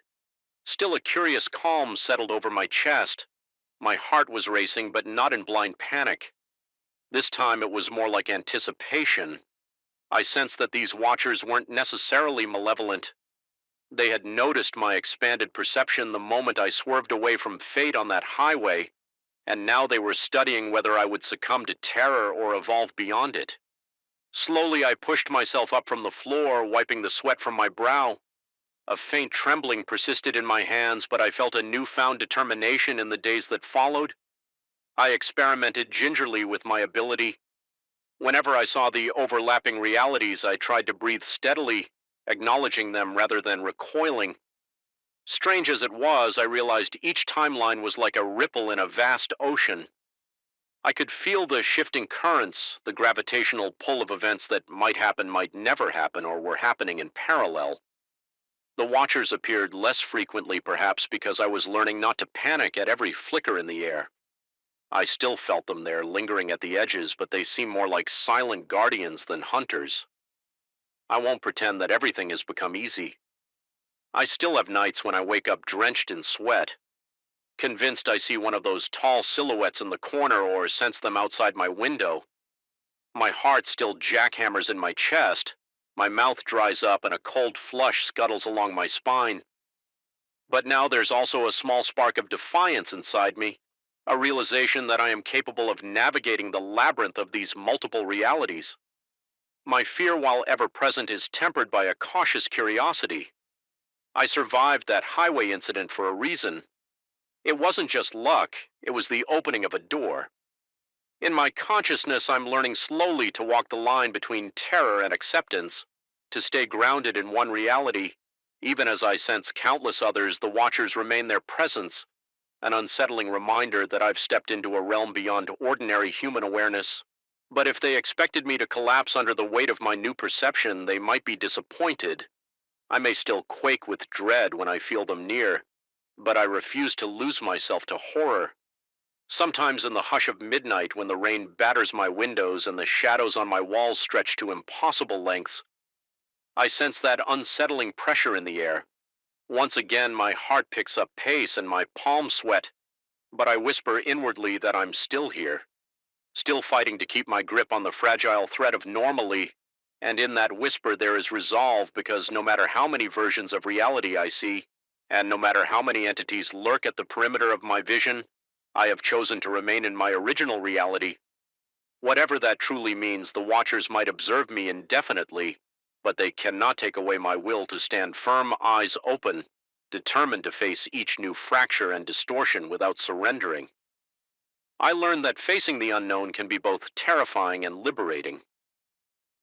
Still, a curious calm settled over my chest. My heart was racing, but not in blind panic. This time it was more like anticipation. I sensed that these watchers weren't necessarily malevolent. They had noticed my expanded perception the moment I swerved away from fate on that highway, and now they were studying whether I would succumb to terror or evolve beyond it. Slowly I pushed myself up from the floor, wiping the sweat from my brow. A faint trembling persisted in my hands, but I felt a newfound determination in the days that followed. I experimented gingerly with my ability. Whenever I saw the overlapping realities, I tried to breathe steadily, acknowledging them rather than recoiling. Strange as it was, I realized each timeline was like a ripple in a vast ocean. I could feel the shifting currents, the gravitational pull of events that might happen, might never happen, or were happening in parallel. The watchers appeared less frequently, perhaps because I was learning not to panic at every flicker in the air. I still felt them there, lingering at the edges, but they seemed more like silent guardians than hunters. I won't pretend that everything has become easy. I still have nights when I wake up drenched in sweat, convinced I see one of those tall silhouettes in the corner or sense them outside my window. My heart still jackhammers in my chest. My mouth dries up and a cold flush scuttles along my spine. But now there's also a small spark of defiance inside me, a realization that I am capable of navigating the labyrinth of these multiple realities. My fear, while ever present, is tempered by a cautious curiosity. I survived that highway incident for a reason. It wasn't just luck, it was the opening of a door. In my consciousness, I'm learning slowly to walk the line between terror and acceptance, to stay grounded in one reality. Even as I sense countless others, the watchers remain their presence, an unsettling reminder that I've stepped into a realm beyond ordinary human awareness. But if they expected me to collapse under the weight of my new perception, they might be disappointed. I may still quake with dread when I feel them near, but I refuse to lose myself to horror. Sometimes in the hush of midnight, when the rain batters my windows and the shadows on my walls stretch to impossible lengths, I sense that unsettling pressure in the air. Once again, my heart picks up pace and my palms sweat, but I whisper inwardly that I'm still here, still fighting to keep my grip on the fragile thread of normally. And in that whisper there is resolve, because no matter how many versions of reality I see, and no matter how many entities lurk at the perimeter of my vision, I have chosen to remain in my original reality. Whatever that truly means, the watchers might observe me indefinitely, but they cannot take away my will to stand firm, eyes open, determined to face each new fracture and distortion without surrendering. I learned that facing the unknown can be both terrifying and liberating.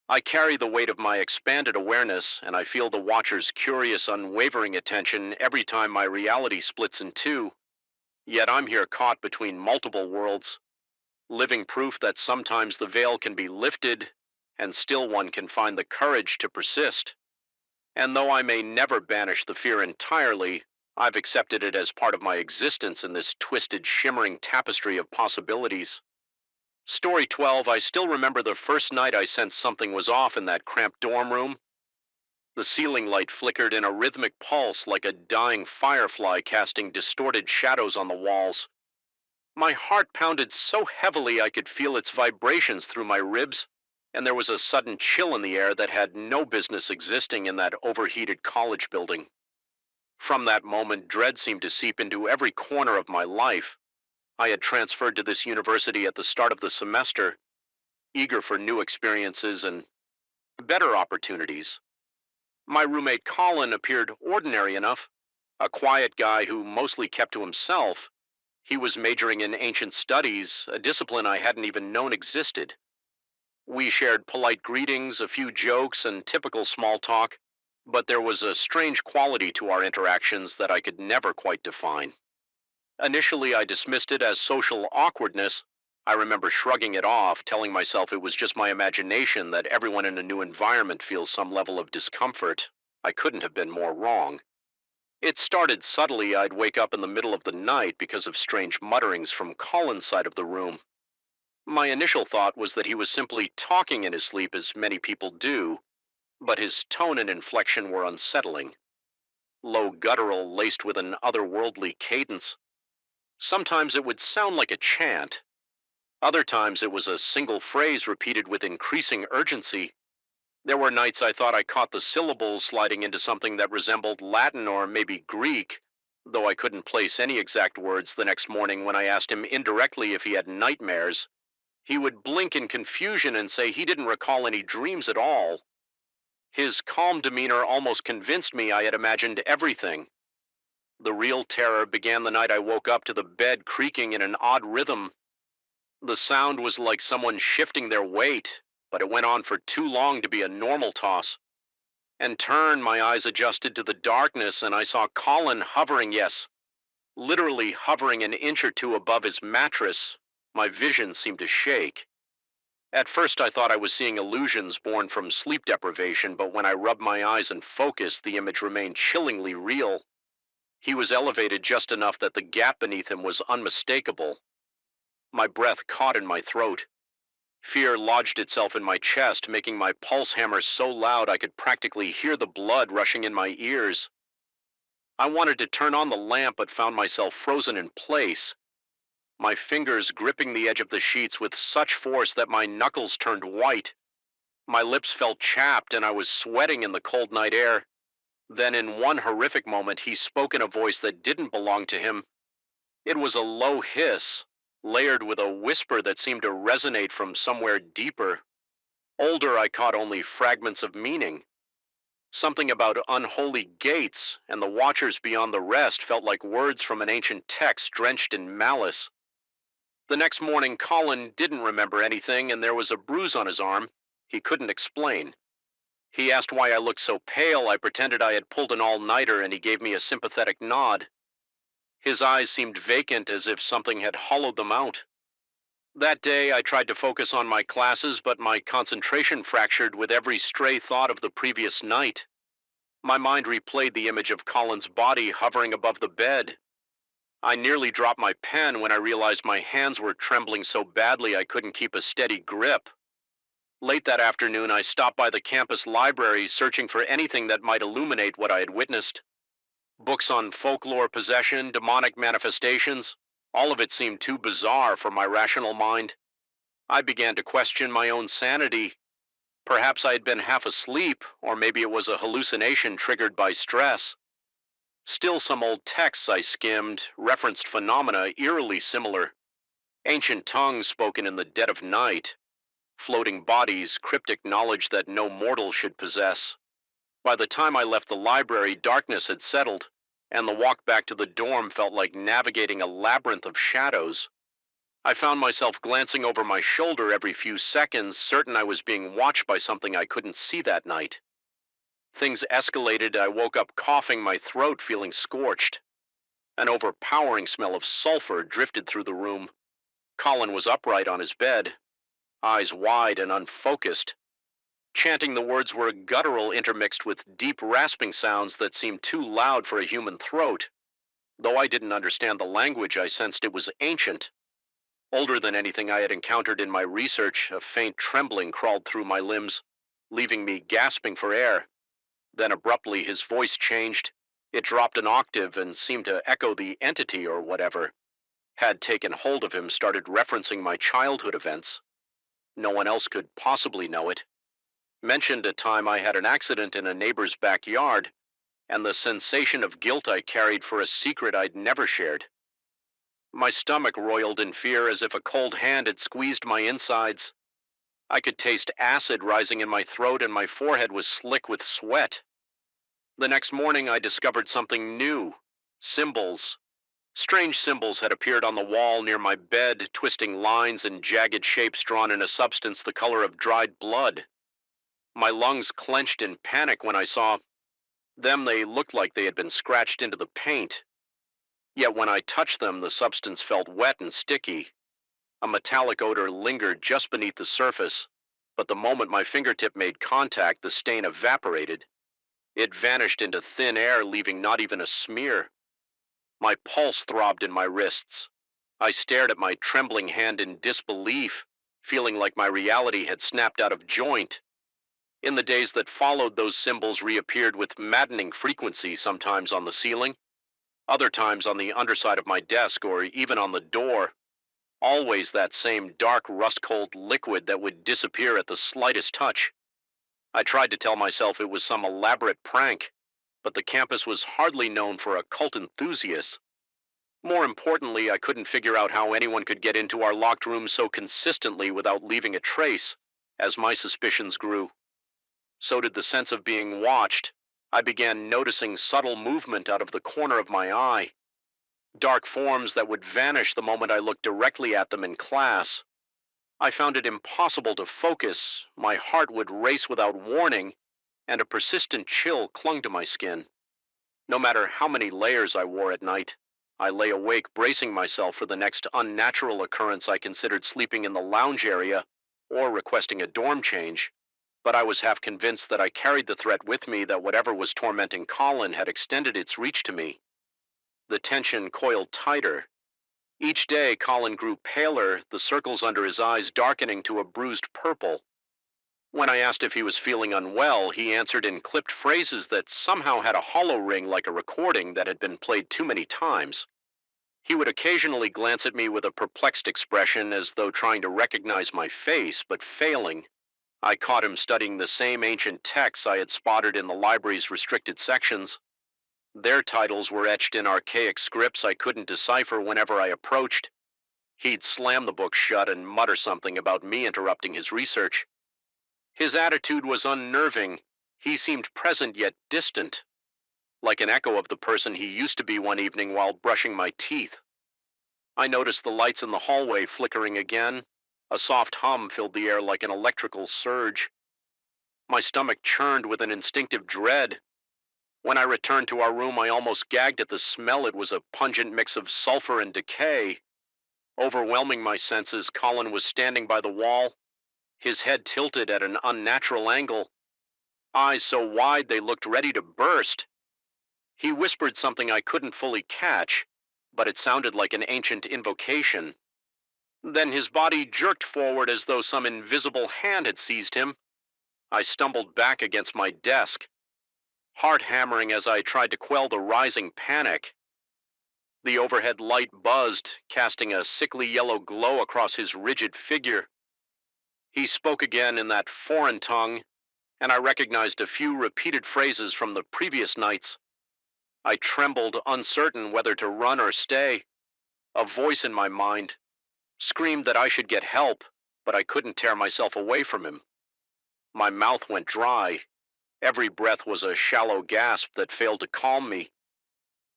I carry the weight of my expanded awareness, and I feel the watcher's curious, unwavering attention every time my reality splits in two. Yet I'm here caught between multiple worlds, living proof that sometimes the veil can be lifted and still one can find the courage to persist. And though I may never banish the fear entirely, I've accepted it as part of my existence in this twisted, shimmering tapestry of possibilities. Story 12, I still remember the first night I sensed something was off in that cramped dorm room. The ceiling light flickered in a rhythmic pulse like a dying firefly casting distorted shadows on the walls. My heart pounded so heavily I could feel its vibrations through my ribs, and there was a sudden chill in the air that had no business existing in that overheated college building. From that moment, dread seemed to seep into every corner of my life. I had transferred to this university at the start of the semester, eager for new experiences and better opportunities. My roommate Colin appeared ordinary enough, a quiet guy who mostly kept to himself. He was majoring in ancient studies, a discipline I hadn't even known existed. We shared polite greetings, a few jokes, and typical small talk, but there was a strange quality to our interactions that I could never quite define. Initially, I dismissed it as social awkwardness. I remember shrugging it off, telling myself it was just my imagination that everyone in a new environment feels some level of discomfort. I couldn't have been more wrong. It started subtly. I'd wake up in the middle of the night because of strange mutterings from Colin's side of the room. My initial thought was that he was simply talking in his sleep, as many people do, but his tone and inflection were unsettling. Low guttural, laced with an otherworldly cadence. Sometimes it would sound like a chant. Other times it was a single phrase repeated with increasing urgency. There were nights I thought I caught the syllables sliding into something that resembled Latin or maybe Greek, though I couldn't place any exact words. The next morning when I asked him indirectly if he had nightmares, he would blink in confusion and say he didn't recall any dreams at all. His calm demeanor almost convinced me I had imagined everything. The real terror began the night I woke up to the bed creaking in an odd rhythm. The sound was like someone shifting their weight, but it went on for too long to be a normal toss. In turn, my eyes adjusted to the darkness and I saw Colin hovering, yes, literally hovering an inch or two above his mattress. My vision seemed to shake. At first, I thought I was seeing illusions born from sleep deprivation, but when I rubbed my eyes and focused, the image remained chillingly real. He was elevated just enough that the gap beneath him was unmistakable. My breath caught in my throat. Fear lodged itself in my chest, making my pulse hammer so loud I could practically hear the blood rushing in my ears. I wanted to turn on the lamp, but found myself frozen in place, my fingers gripping the edge of the sheets with such force that my knuckles turned white. My lips felt chapped and I was sweating in the cold night air. Then in one horrific moment, he spoke in a voice that didn't belong to him. It was a low hiss, layered with a whisper that seemed to resonate from somewhere deeper. Older, I caught only fragments of meaning. Something about unholy gates, and the watchers beyond the rest felt like words from an ancient text drenched in malice. The next morning, Colin didn't remember anything, and there was a bruise on his arm. He couldn't explain. He asked why I looked so pale. I pretended I had pulled an all-nighter, and he gave me a sympathetic nod. His eyes seemed vacant, as if something had hollowed them out. That day, I tried to focus on my classes, but my concentration fractured with every stray thought of the previous night. My mind replayed the image of Colin's body hovering above the bed. I nearly dropped my pen when I realized my hands were trembling so badly I couldn't keep a steady grip. Late that afternoon, I stopped by the campus library searching for anything that might illuminate what I had witnessed. Books on folklore, possession, demonic manifestations, all of it seemed too bizarre for my rational mind. I began to question my own sanity. Perhaps I had been half asleep, or maybe it was a hallucination triggered by stress. Still, some old texts I skimmed referenced phenomena eerily similar. Ancient tongues spoken in the dead of night, floating bodies, cryptic knowledge that no mortal should possess. By the time I left the library, darkness had settled, and the walk back to the dorm felt like navigating a labyrinth of shadows. I found myself glancing over my shoulder every few seconds, certain I was being watched by something I couldn't see that night. Things escalated. I woke up coughing, my throat feeling scorched. An overpowering smell of sulfur drifted through the room. Colin was upright on his bed, eyes wide and unfocused. Chanting the words were guttural intermixed with deep rasping sounds that seemed too loud for a human throat. Though I didn't understand the language, I sensed it was ancient. Older than anything I had encountered in my research, a faint trembling crawled through my limbs, leaving me gasping for air. Then abruptly his voice changed. It dropped an octave and seemed to echo the entity or whatever had taken hold of him, started referencing my childhood events. No one else could possibly know it. Mentioned a time I had an accident in a neighbor's backyard, and the sensation of guilt I carried for a secret I'd never shared. My stomach roiled in fear as if a cold hand had squeezed my insides. I could taste acid rising in my throat and my forehead was slick with sweat. The next morning I discovered something new. Symbols. Strange symbols had appeared on the wall near my bed, twisting lines and jagged shapes drawn in a substance the color of dried blood. My lungs clenched in panic when I saw them. They looked like they had been scratched into the paint. Yet when I touched them, the substance felt wet and sticky. A metallic odor lingered just beneath the surface, but the moment my fingertip made contact, the stain evaporated. It vanished into thin air, leaving not even a smear. My pulse throbbed in my wrists. I stared at my trembling hand in disbelief, feeling like my reality had snapped out of joint. In the days that followed, those symbols reappeared with maddening frequency, sometimes on the ceiling, other times on the underside of my desk or even on the door. Always that same dark, rust-cold liquid that would disappear at the slightest touch. I tried to tell myself it was some elaborate prank, but the campus was hardly known for occult enthusiasts. More importantly, I couldn't figure out how anyone could get into our locked room so consistently without leaving a trace. As my suspicions grew, so did the sense of being watched. I began noticing subtle movement out of the corner of my eye, dark forms that would vanish the moment I looked directly at them in class. I found it impossible to focus, my heart would race without warning, and a persistent chill clung to my skin. No matter how many layers I wore at night, I lay awake bracing myself for the next unnatural occurrence I considered sleeping in the lounge area or requesting a dorm change. But I was half convinced that I carried the threat with me that whatever was tormenting Colin had extended its reach to me. The tension coiled tighter. Each day, Colin grew paler, the circles under his eyes darkening to a bruised purple. When I asked if he was feeling unwell, he answered in clipped phrases that somehow had a hollow ring like a recording that had been played too many times. He would occasionally glance at me with a perplexed expression as though trying to recognize my face, but failing. I caught him studying the same ancient texts I had spotted in the library's restricted sections. Their titles were etched in archaic scripts I couldn't decipher whenever I approached. He'd slam the book shut and mutter something about me interrupting his research. His attitude was unnerving. He seemed present yet distant, like an echo of the person he used to be one evening while brushing my teeth. I noticed the lights in the hallway flickering again. A soft hum filled the air like an electrical surge. My stomach churned with an instinctive dread. When I returned to our room, I almost gagged at the smell. It was a pungent mix of sulfur and decay. Overwhelming my senses, Colin was standing by the wall, his head tilted at an unnatural angle, eyes so wide they looked ready to burst. He whispered something I couldn't fully catch, but it sounded like an ancient invocation. Then his body jerked forward as though some invisible hand had seized him. I stumbled back against my desk, heart hammering as I tried to quell the rising panic. The overhead light buzzed, casting a sickly yellow glow across his rigid figure. He spoke again in that foreign tongue, and I recognized a few repeated phrases from the previous nights. I trembled, uncertain whether to run or stay. A voice in my mind screamed that I should get help, but I couldn't tear myself away from him. My mouth went dry. Every breath was a shallow gasp that failed to calm me.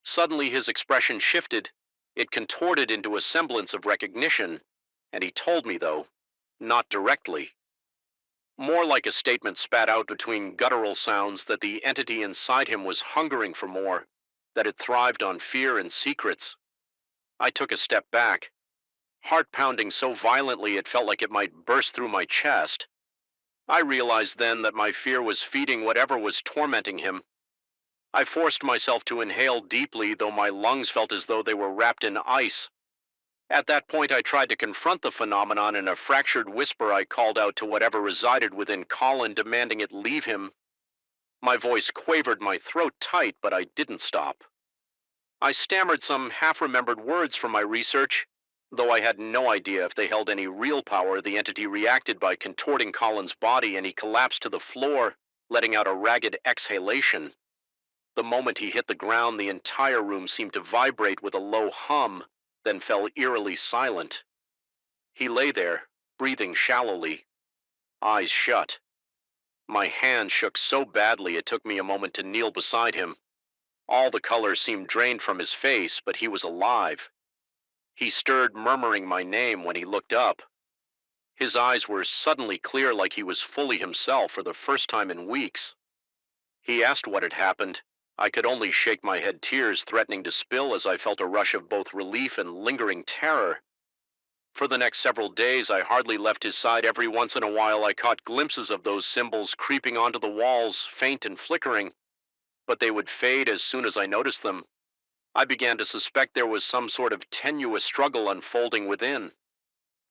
Suddenly his expression shifted. It contorted into a semblance of recognition, and he told me, though, not directly. More like a statement spat out between guttural sounds that the entity inside him was hungering for more, that it thrived on fear and secrets. I took a step back, heart pounding so violently it felt like it might burst through my chest. I realized then that my fear was feeding whatever was tormenting him. I forced myself to inhale deeply, though my lungs felt as though they were wrapped in ice. At that point, I tried to confront the phenomenon. In a fractured whisper, I called out to whatever resided within Colin, demanding it leave him. My voice quavered, my throat tight, but I didn't stop. I stammered some half-remembered words from my research. Though I had no idea if they held any real power, the entity reacted by contorting Colin's body, and he collapsed to the floor, letting out a ragged exhalation. The moment he hit the ground, the entire room seemed to vibrate with a low hum, then fell eerily silent. He lay there, breathing shallowly, eyes shut. My hand shook so badly it took me a moment to kneel beside him. All the color seemed drained from his face, but he was alive. He stirred, murmuring my name when he looked up. His eyes were suddenly clear, like he was fully himself for the first time in weeks. He asked what had happened. I could only shake my head, tears threatening to spill as I felt a rush of both relief and lingering terror. For the next several days, I hardly left his side. Every once in a while, I caught glimpses of those symbols creeping onto the walls, faint and flickering, but they would fade as soon as I noticed them. I began to suspect there was some sort of tenuous struggle unfolding within.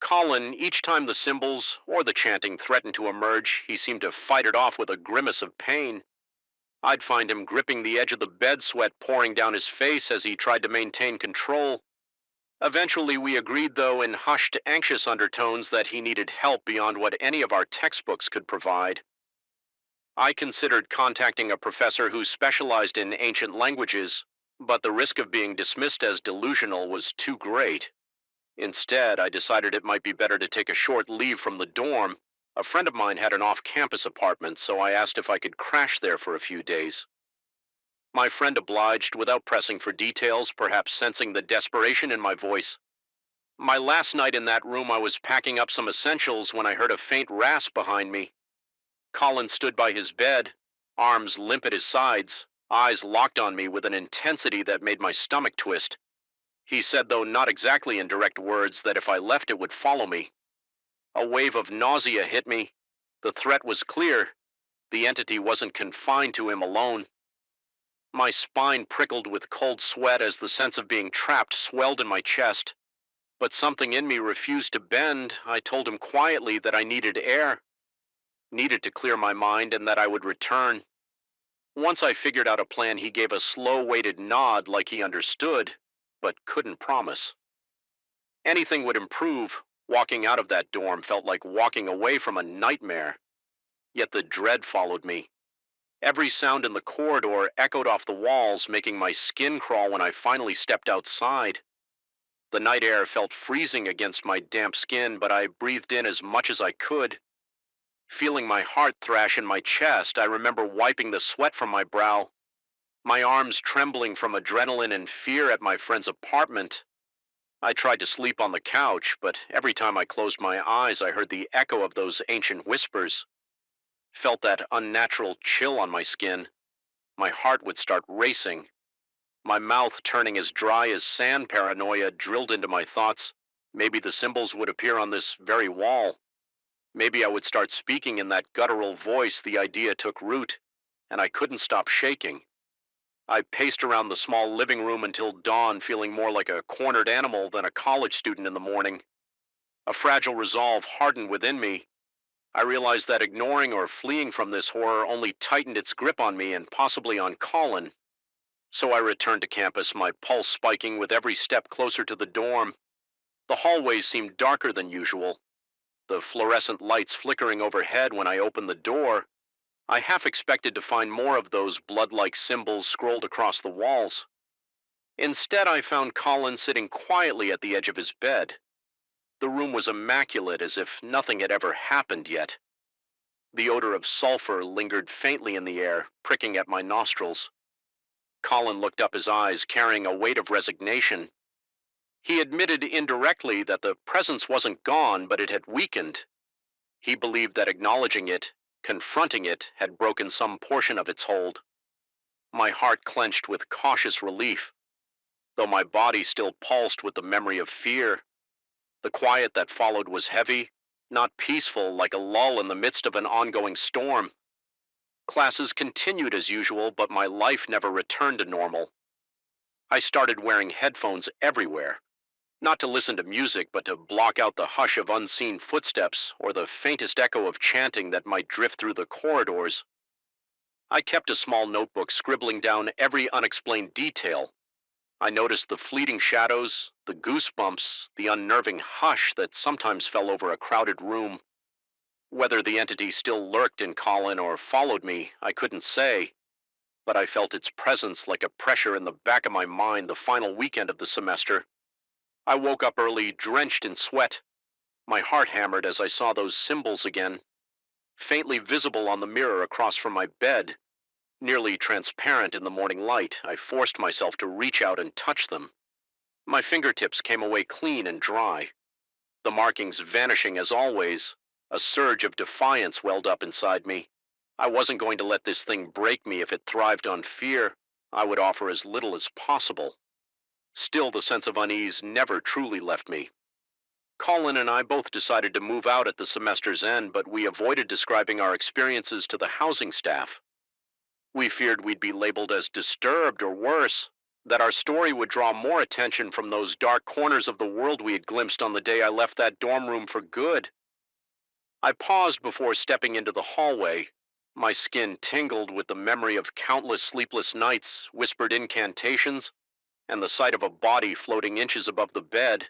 Colin, each time the symbols or the chanting threatened to emerge, he seemed to fight it off with a grimace of pain. I'd find him gripping the edge of the bed, sweat pouring down his face as he tried to maintain control. Eventually, we agreed, though, in hushed, anxious undertones, that he needed help beyond what any of our textbooks could provide. I considered contacting a professor who specialized in ancient languages, but the risk of being dismissed as delusional was too great. Instead, I decided it might be better to take a short leave from the dorm. A friend of mine had an off-campus apartment, so I asked if I could crash there for a few days. My friend obliged without pressing for details, perhaps sensing the desperation in my voice. My last night in that room, I was packing up some essentials when I heard a faint rasp behind me. Colin stood by his bed, arms limp at his sides, eyes locked on me with an intensity that made my stomach twist. He said, though not exactly in direct words, that if I left it would follow me. A wave of nausea hit me. The threat was clear. The entity wasn't confined to him alone. My spine prickled with cold sweat as the sense of being trapped swelled in my chest. But something in me refused to bend. I told him quietly that I needed air, needed to clear my mind, and that I would return. Once I figured out a plan, he gave a slow, weighted nod like he understood, but couldn't promise. Anything would improve. Walking out of that dorm felt like walking away from a nightmare. Yet the dread followed me. Every sound in the corridor echoed off the walls, making my skin crawl when I finally stepped outside. The night air felt freezing against my damp skin, but I breathed in as much as I could. Feeling my heart thrash in my chest, I remember wiping the sweat from my brow, my arms trembling from adrenaline and fear at my friend's apartment. I tried to sleep on the couch, but every time I closed my eyes, I heard the echo of those ancient whispers, felt that unnatural chill on my skin. My heart would start racing, my mouth turning as dry as sand. Paranoia drilled into my thoughts. Maybe the symbols would appear on this very wall. Maybe I would start speaking in that guttural voice. The idea took root, and I couldn't stop shaking. I paced around the small living room until dawn, feeling more like a cornered animal than a college student in the morning. A fragile resolve hardened within me. I realized that ignoring or fleeing from this horror only tightened its grip on me and possibly on Colin. So I returned to campus, my pulse spiking with every step closer to the dorm. The hallways seemed darker than usual, the fluorescent lights flickering overhead. When I opened the door, I half expected to find more of those blood-like symbols scrolled across the walls. Instead, I found Colin sitting quietly at the edge of his bed. The room was immaculate, as if nothing had ever happened yet. The odor of sulfur lingered faintly in the air, pricking at my nostrils. Colin looked up, his eyes carrying a weight of resignation. He admitted indirectly that the presence wasn't gone, but it had weakened. He believed that acknowledging it, confronting it, had broken some portion of its hold. My heart clenched with cautious relief, though my body still pulsed with the memory of fear. The quiet that followed was heavy, not peaceful like a lull in the midst of an ongoing storm. Classes continued as usual, but my life never returned to normal. I started wearing headphones everywhere, not to listen to music, but to block out the hush of unseen footsteps or the faintest echo of chanting that might drift through the corridors. I kept a small notebook scribbling down every unexplained detail. I noticed the fleeting shadows, the goosebumps, the unnerving hush that sometimes fell over a crowded room. Whether the entity still lurked in Colin or followed me, I couldn't say, but I felt its presence like a pressure in the back of my mind the final weekend of the semester. I woke up early, drenched in sweat. My heart hammered as I saw those symbols again, faintly visible on the mirror across from my bed. Nearly transparent in the morning light, I forced myself to reach out and touch them. My fingertips came away clean and dry. The markings vanishing as always, a surge of defiance welled up inside me. I wasn't going to let this thing break me if it thrived on fear. I would offer as little as possible. Still, the sense of unease never truly left me. Colin and I both decided to move out at the semester's end, but we avoided describing our experiences to the housing staff. We feared we'd be labeled as disturbed or worse, that our story would draw more attention from those dark corners of the world we had glimpsed on the day I left that dorm room for good. I paused before stepping into the hallway. My skin tingled with the memory of countless sleepless nights, whispered incantations, and the sight of a body floating inches above the bed.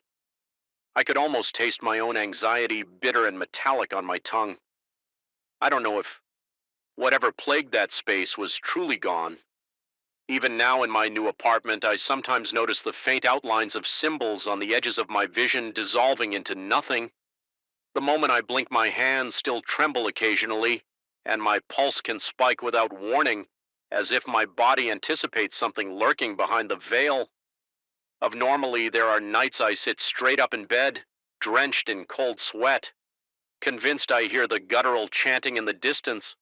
I could almost taste my own anxiety, bitter and metallic on my tongue. I don't know if whatever plagued that space was truly gone. Even now in my new apartment, I sometimes notice the faint outlines of symbols on the edges of my vision dissolving into nothing. The moment I blink, my hands still tremble occasionally, and my pulse can spike without warning, as if my body anticipates something lurking behind the veil. Of normally, there are nights I sit straight up in bed, drenched in cold sweat, convinced I hear the guttural chanting in the distance.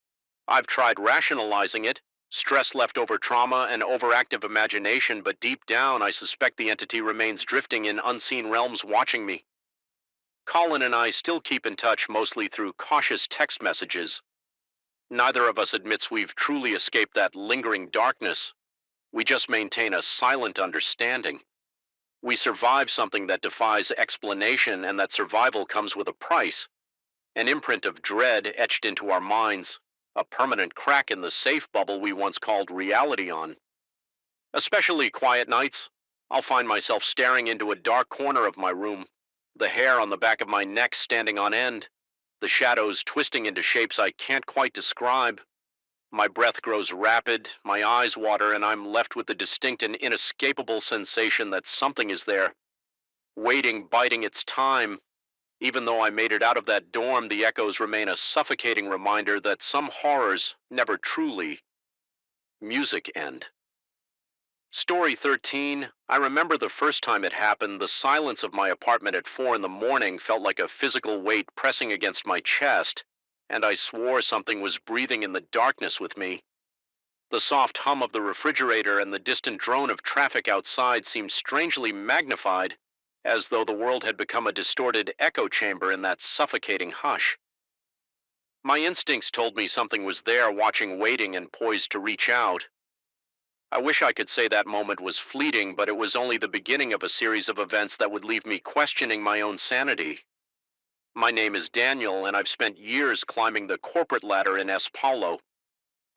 I've tried rationalizing it, stress leftover trauma and overactive imagination, but deep down I suspect the entity remains drifting in unseen realms watching me. Colin and I still keep in touch mostly through cautious text messages. Neither of us admits we've truly escaped that lingering darkness. We just maintain a silent understanding. We survive something that defies explanation, and that survival comes with a price, an imprint of dread etched into our minds, a permanent crack in the safe bubble we once called reality on. Especially quiet nights, I'll find myself staring into a dark corner of my room, the hair on the back of my neck standing on end, the shadows twisting into shapes I can't quite describe. My breath grows rapid, my eyes water, and I'm left with the distinct and inescapable sensation that something is there, waiting, biding its time. Even though I made it out of that dorm, the echoes remain a suffocating reminder that some horrors never truly music end. Story 13. I remember the first time it happened. The silence of my apartment at 4 in the morning felt like a physical weight pressing against my chest, and I swore something was breathing in the darkness with me. The soft hum of the refrigerator and the distant drone of traffic outside seemed strangely magnified, as though the world had become a distorted echo chamber in that suffocating hush. My instincts told me something was there, watching, waiting, and poised to reach out. I wish I could say that moment was fleeting, but it was only the beginning of a series of events that would leave me questioning my own sanity. My name is Daniel, and I've spent years climbing the corporate ladder in S. Paulo.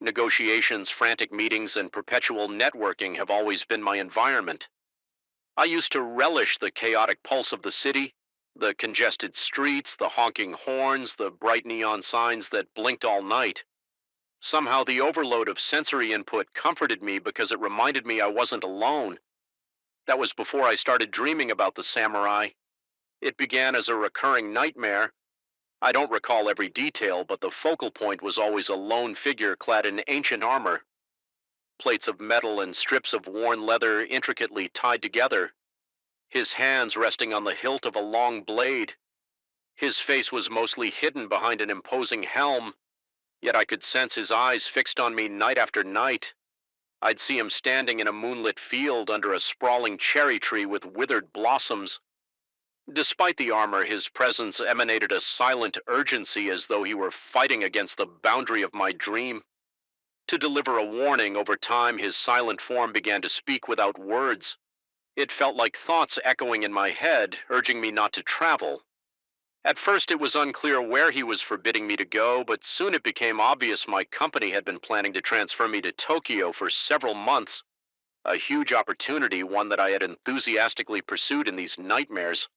Negotiations, frantic meetings, and perpetual networking have always been my environment. I used to relish the chaotic pulse of the city, the congested streets, the honking horns, the bright neon signs that blinked all night. Somehow the overload of sensory input comforted me because it reminded me I wasn't alone. That was before I started dreaming about the samurai. It began as a recurring nightmare. I don't recall every detail, but the focal point was always a lone figure clad in ancient armor. Plates of metal and strips of worn leather intricately tied together. His hands resting on the hilt of a long blade. His face was mostly hidden behind an imposing helm, yet I could sense his eyes fixed on me night after night. I'd see him standing in a moonlit field under a sprawling cherry tree with withered blossoms. Despite the armor, his presence emanated a silent urgency as though he were fighting against the boundary of my dream. To deliver a warning, over time his silent form began to speak without words. It felt like thoughts echoing in my head, urging me not to travel. At first it was unclear where he was forbidding me to go, but soon it became obvious my company had been planning to transfer me to Tokyo for several months. A huge opportunity, one that I had enthusiastically pursued in these nightmares.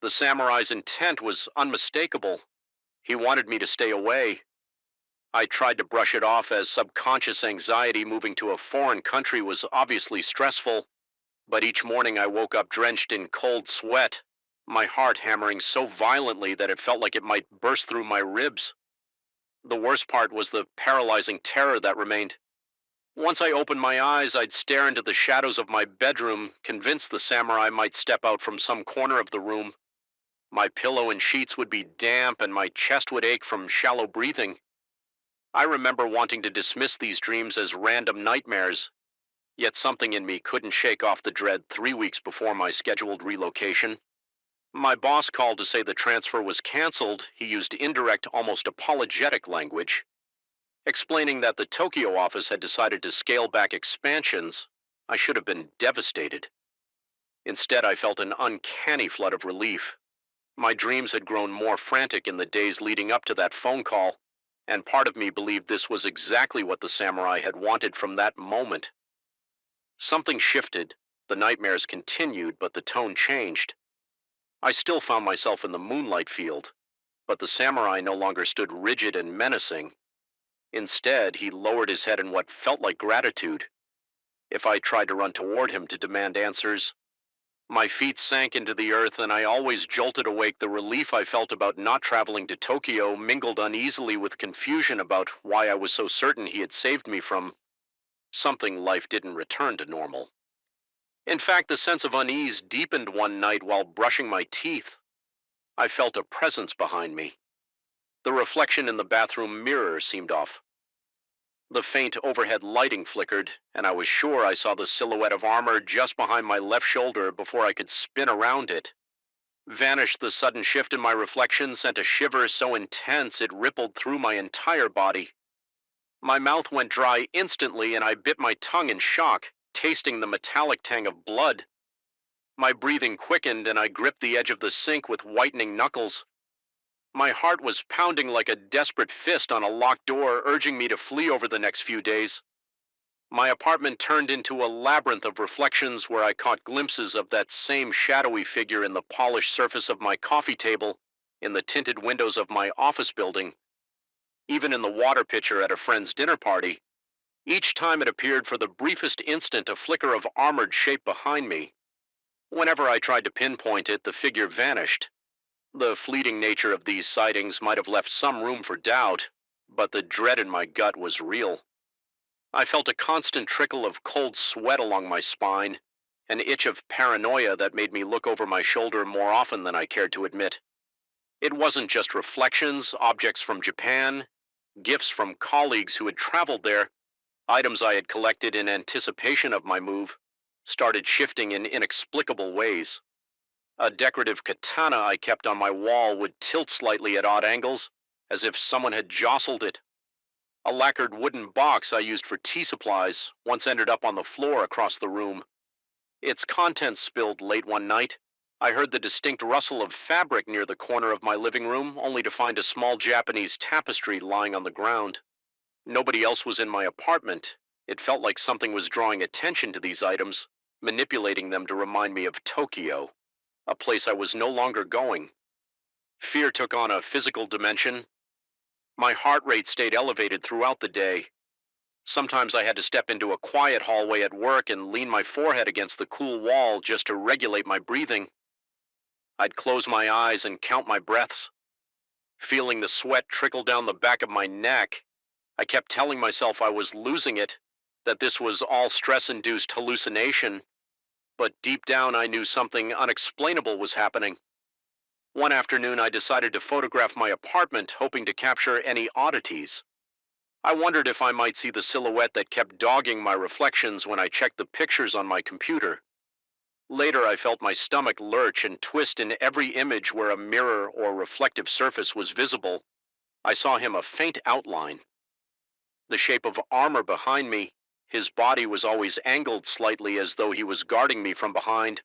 The samurai's intent was unmistakable. He wanted me to stay away. I tried to brush it off as subconscious anxiety. Moving to a foreign country was obviously stressful, but each morning I woke up drenched in cold sweat, my heart hammering so violently that it felt like it might burst through my ribs. The worst part was the paralyzing terror that remained. Once I opened my eyes, I'd stare into the shadows of my bedroom, convinced the samurai might step out from some corner of the room. My pillow and sheets would be damp, and my chest would ache from shallow breathing. I remember wanting to dismiss these dreams as random nightmares, yet something in me couldn't shake off the dread 3 weeks before my scheduled relocation. My boss called to say the transfer was canceled. He used indirect, almost apologetic language, explaining that the Tokyo office had decided to scale back expansions. I should have been devastated. Instead, I felt an uncanny flood of relief. My dreams had grown more frantic in the days leading up to that phone call, and part of me believed this was exactly what the samurai had wanted from that moment. Something shifted. The nightmares continued, but the tone changed. I still found myself in the moonlight field, but the samurai no longer stood rigid and menacing. Instead, he lowered his head in what felt like gratitude. If I tried to run toward him to demand answers, my feet sank into the earth, and I always jolted awake. The relief I felt about not traveling to Tokyo mingled uneasily with confusion about why I was so certain he had saved me from something. Life didn't return to normal. In fact, the sense of unease deepened one night while brushing my teeth. I felt a presence behind me. The reflection in the bathroom mirror seemed off. The faint overhead lighting flickered, and I was sure I saw the silhouette of armor just behind my left shoulder before I could spin around it. Vanished. The sudden shift in my reflection sent a shiver so intense it rippled through my entire body. My mouth went dry instantly, and I bit my tongue in shock, tasting the metallic tang of blood. My breathing quickened, and I gripped the edge of the sink with whitening knuckles. My heart was pounding like a desperate fist on a locked door, urging me to flee over the next few days. My apartment turned into a labyrinth of reflections where I caught glimpses of that same shadowy figure in the polished surface of my coffee table, in the tinted windows of my office building, even in the water pitcher at a friend's dinner party. Each time it appeared for the briefest instant, a flicker of armored shape behind me. Whenever I tried to pinpoint it, the figure vanished. The fleeting nature of these sightings might have left some room for doubt, but the dread in my gut was real. I felt a constant trickle of cold sweat along my spine, an itch of paranoia that made me look over my shoulder more often than I cared to admit. It wasn't just reflections, objects from Japan, gifts from colleagues who had traveled there, items I had collected in anticipation of my move, started shifting in inexplicable ways. A decorative katana I kept on my wall would tilt slightly at odd angles, as if someone had jostled it. A lacquered wooden box I used for tea supplies once ended up on the floor across the room. Its contents spilled late one night. I heard the distinct rustle of fabric near the corner of my living room, only to find a small Japanese tapestry lying on the ground. Nobody else was in my apartment. It felt like something was drawing attention to these items, manipulating them to remind me of Tokyo, a place I was no longer going. Fear took on a physical dimension. My heart rate stayed elevated throughout the day. Sometimes I had to step into a quiet hallway at work and lean my forehead against the cool wall just to regulate my breathing. I'd close my eyes and count my breaths, feeling the sweat trickle down the back of my neck. I kept telling myself I was losing it, that this was all stress-induced hallucination, but deep down I knew something unexplainable was happening. One afternoon I decided to photograph my apartment, hoping to capture any oddities. I wondered if I might see the silhouette that kept dogging my reflections when I checked the pictures on my computer. Later, I felt my stomach lurch and twist in every image where a mirror or reflective surface was visible. I saw him a faint outline, the shape of armor behind me. His body was always angled slightly as though he was guarding me from behind,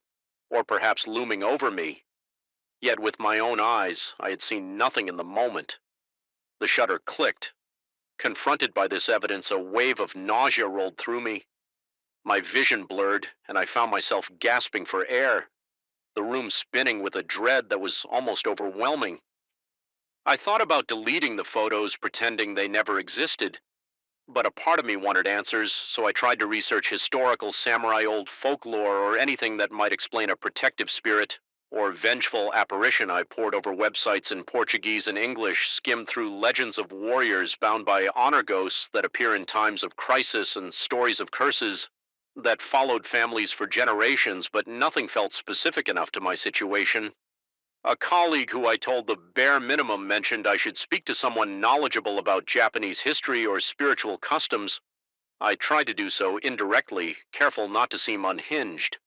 or perhaps looming over me. Yet with my own eyes, I had seen nothing in the moment. The shutter clicked. Confronted by this evidence, a wave of nausea rolled through me. My vision blurred, and I found myself gasping for air, the room spinning with a dread that was almost overwhelming. I thought about deleting the photos, pretending they never existed, but a part of me wanted answers, so I tried to research historical samurai old folklore or anything that might explain a protective spirit or vengeful apparition. I pored over websites in Portuguese and English, skimmed through legends of warriors bound by honor ghosts that appear in times of crisis and stories of curses that followed families for generations, but nothing felt specific enough to my situation. A colleague who I told the bare minimum mentioned I should speak to someone knowledgeable about Japanese history or spiritual customs. I tried to do so indirectly, careful not to seem unhinged.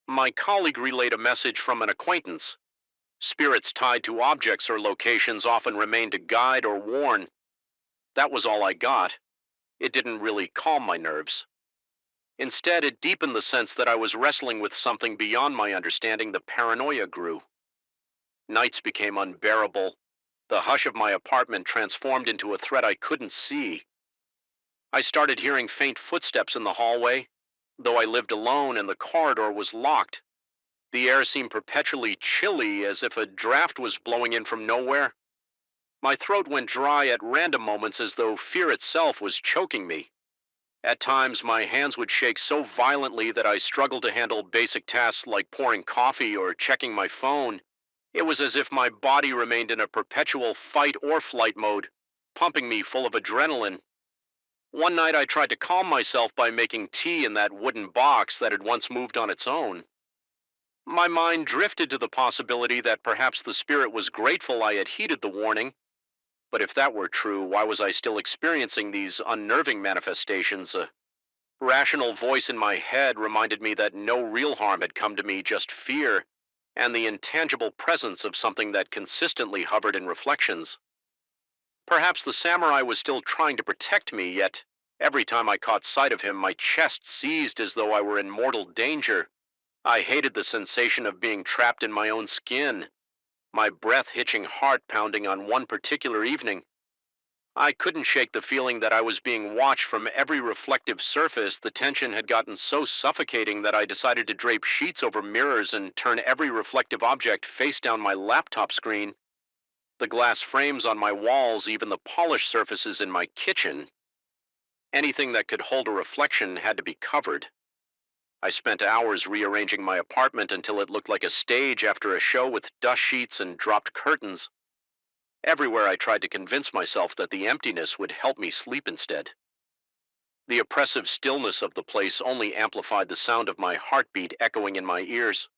My colleague relayed a message from an acquaintance. Spirits tied to objects or locations often remain to guide or warn. That was all I got. It didn't really calm my nerves. Instead, it deepened the sense that I was wrestling with something beyond my understanding. The paranoia grew. Nights became unbearable. The hush of my apartment transformed into a threat I couldn't see. I started hearing faint footsteps in the hallway. Though I lived alone and the corridor was locked, the air seemed perpetually chilly, as if a draft was blowing in from nowhere. My throat went dry at random moments, as though fear itself was choking me. At times, my hands would shake so violently that I struggled to handle basic tasks like pouring coffee or checking my phone. It was as if my body remained in a perpetual fight or flight mode, pumping me full of adrenaline. One night I tried to calm myself by making tea in that wooden box that had once moved on its own. My mind drifted to the possibility that perhaps the spirit was grateful I had heeded the warning. But if that were true, why was I still experiencing these unnerving manifestations? A rational voice in my head reminded me that no real harm had come to me, just fear, and the intangible presence of something that consistently hovered in reflections. Perhaps the samurai was still trying to protect me, yet every time I caught sight of him, my chest seized as though I were in mortal danger. I hated the sensation of being trapped in my own skin, my breath hitching heart pounding on one particular evening. I couldn't shake the feeling that I was being watched from every reflective surface. The tension had gotten so suffocating that I decided to drape sheets over mirrors and turn every reflective object face down my laptop screen. The glass frames on my walls, even the polished surfaces in my kitchen. Anything that could hold a reflection had to be covered. I spent hours rearranging my apartment until it looked like a stage after a show with dust sheets and dropped curtains. Everywhere I tried to convince myself that the emptiness would help me sleep instead. The oppressive stillness of the place only amplified the sound of my heartbeat echoing in my ears.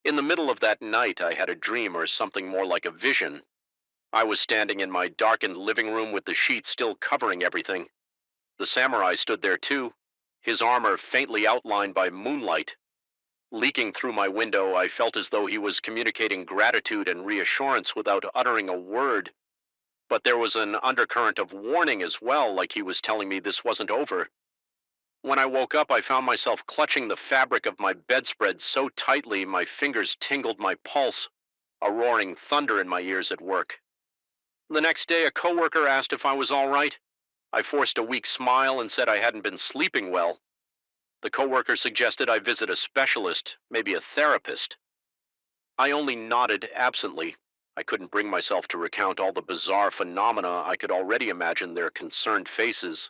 In the middle of that night, I had a dream, or something more like a vision. I was standing in my darkened living room with the sheets still covering everything. The samurai stood there too, his armor faintly outlined by moonlight. Leaking through my window, I felt as though he was communicating gratitude and reassurance without uttering a word. But there was an undercurrent of warning as well, like he was telling me this wasn't over. When I woke up, I found myself clutching the fabric of my bedspread so tightly my fingers tingled my pulse, a roaring thunder in my ears at work. The next day, a coworker asked if I was all right. I forced a weak smile and said I hadn't been sleeping well. The coworker suggested I visit a specialist, maybe a therapist. I only nodded absently. I couldn't bring myself to recount all the bizarre phenomena I could already imagine their concerned faces,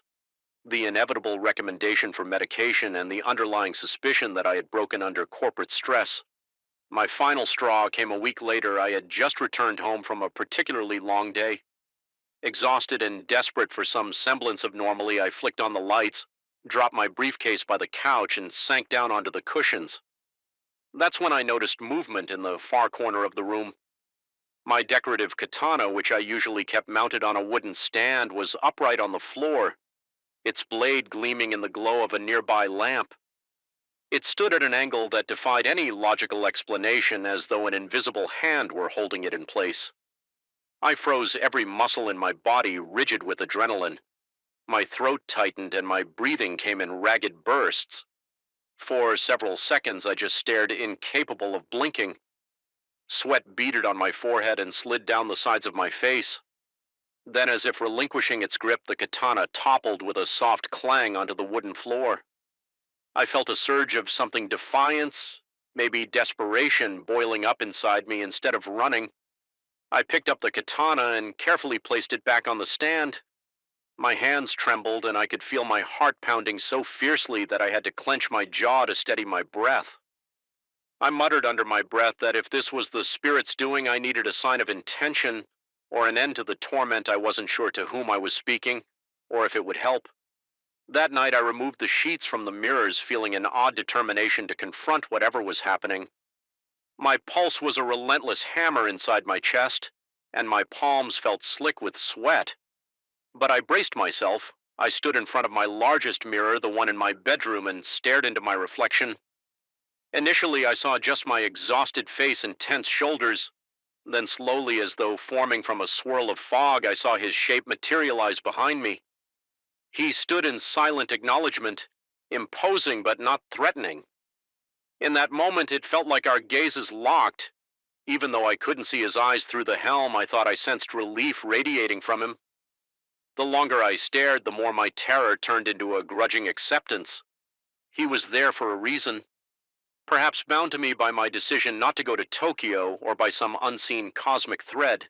the inevitable recommendation for medication, and the underlying suspicion that I had broken under corporate stress. My final straw came a week later. I had just returned home from a particularly long day. Exhausted and desperate for some semblance of normalcy, I flicked on the lights, dropped my briefcase by the couch, and sank down onto the cushions. That's when I noticed movement in the far corner of the room. My decorative katana, which I usually kept mounted on a wooden stand, was upright on the floor, its blade gleaming in the glow of a nearby lamp. It stood at an angle that defied any logical explanation, as though an invisible hand were holding it in place. I froze, every muscle in my body rigid with adrenaline. My throat tightened and my breathing came in ragged bursts. For several seconds, I just stared, incapable of blinking. Sweat beaded on my forehead and slid down the sides of my face. Then, as if relinquishing its grip, the katana toppled with a soft clang onto the wooden floor. I felt a surge of something, defiance, maybe desperation, boiling up inside me. Instead of running, I picked up the katana and carefully placed it back on the stand. My hands trembled, and I could feel my heart pounding so fiercely that I had to clench my jaw to steady my breath. I muttered under my breath that if this was the spirit's doing, I needed a sign of intention, or an end to the torment. I wasn't sure to whom I was speaking, or if it would help. That night, I removed the sheets from the mirrors, feeling an odd determination to confront whatever was happening. My pulse was a relentless hammer inside my chest, and my palms felt slick with sweat. But I braced myself. I stood in front of my largest mirror, the one in my bedroom, and stared into my reflection. Initially, I saw just my exhausted face and tense shoulders. Then slowly, as though forming from a swirl of fog, I saw his shape materialize behind me. He stood in silent acknowledgement, imposing but not threatening. In that moment, it felt like our gazes locked. Even though I couldn't see his eyes through the helm, I thought I sensed relief radiating from him. The longer I stared, the more my terror turned into a grudging acceptance. He was there for a reason, perhaps bound to me by my decision not to go to Tokyo or by some unseen cosmic thread.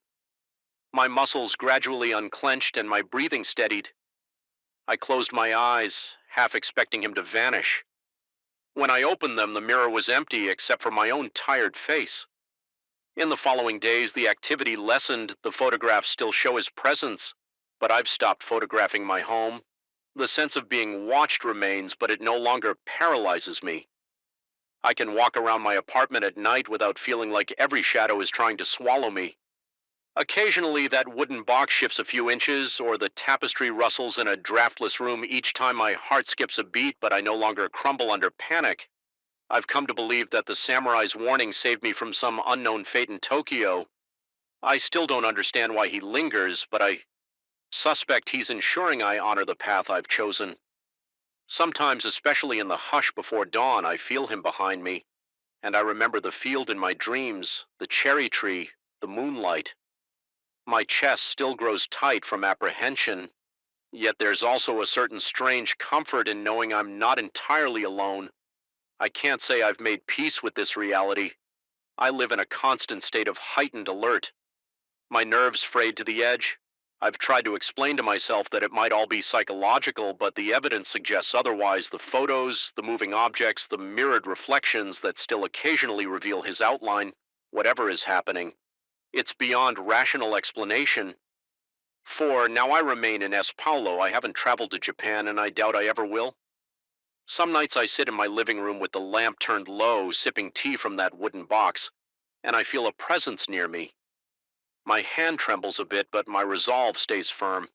My muscles gradually unclenched and my breathing steadied. I closed my eyes, half expecting him to vanish. When I opened them, the mirror was empty except for my own tired face. In the following days, the activity lessened. The photographs still show his presence, but I've stopped photographing my home. The sense of being watched remains, but it no longer paralyzes me. I can walk around my apartment at night without feeling like every shadow is trying to swallow me. Occasionally, that wooden box shifts a few inches, or the tapestry rustles in a draftless room each time my heart skips a beat, but I no longer crumble under panic. I've come to believe that the samurai's warning saved me from some unknown fate in Tokyo. I still don't understand why he lingers, but I suspect he's ensuring I honor the path I've chosen. Sometimes, especially in the hush before dawn, I feel him behind me, and I remember the field in my dreams, the cherry tree, the moonlight. My chest still grows tight from apprehension, yet there's also a certain strange comfort in knowing I'm not entirely alone. I can't say I've made peace with this reality. I live in a constant state of heightened alert, my nerves frayed to the edge. I've tried to explain to myself that it might all be psychological, but the evidence suggests otherwise. The photos, the moving objects, the mirrored reflections that still occasionally reveal his outline, whatever is happening, it's beyond rational explanation. For now I remain in S. Paulo. I haven't traveled to Japan, and I doubt I ever will. Some nights I sit in my living room with the lamp turned low, sipping tea from that wooden box, and I feel a presence near me. My hand trembles a bit, but my resolve stays firm.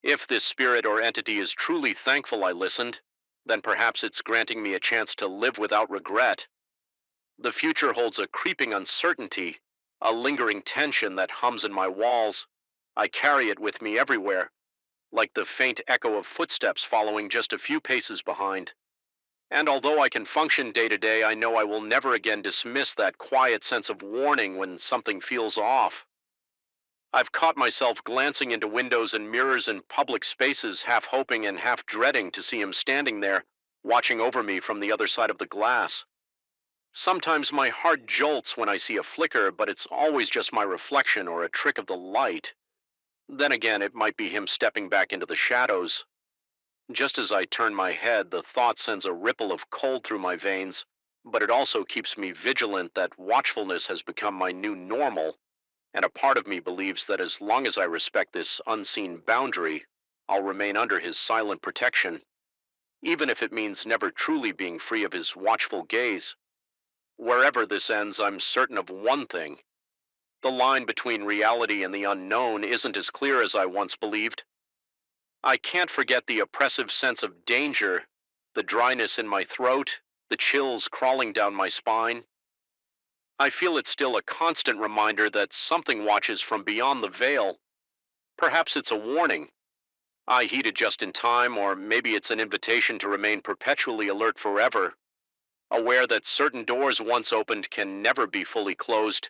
If this spirit or entity is truly thankful I listened, then perhaps it's granting me a chance to live without regret. The future holds a creeping uncertainty, a lingering tension that hums in my walls. I carry it with me everywhere, like the faint echo of footsteps following just a few paces behind. And although I can function day to day, I know I will never again dismiss that quiet sense of warning when something feels off. I've caught myself glancing into windows and mirrors in public spaces, half hoping and half dreading to see him standing there, watching over me from the other side of the glass. Sometimes my heart jolts when I see a flicker, but it's always just my reflection or a trick of the light. Then again, it might be him stepping back into the shadows. Just as I turn my head, the thought sends a ripple of cold through my veins, but it also keeps me vigilant that watchfulness has become my new normal. And a part of me believes that as long as I respect this unseen boundary, I'll remain under his silent protection, even if it means never truly being free of his watchful gaze. Wherever this ends, I'm certain of one thing. The line between reality and the unknown isn't as clear as I once believed. I can't forget the oppressive sense of danger, the dryness in my throat, the chills crawling down my spine. I feel it's still a constant reminder that something watches from beyond the veil. Perhaps it's a warning I heeded just in time, or maybe it's an invitation to remain perpetually alert forever, aware that certain doors once opened can never be fully closed.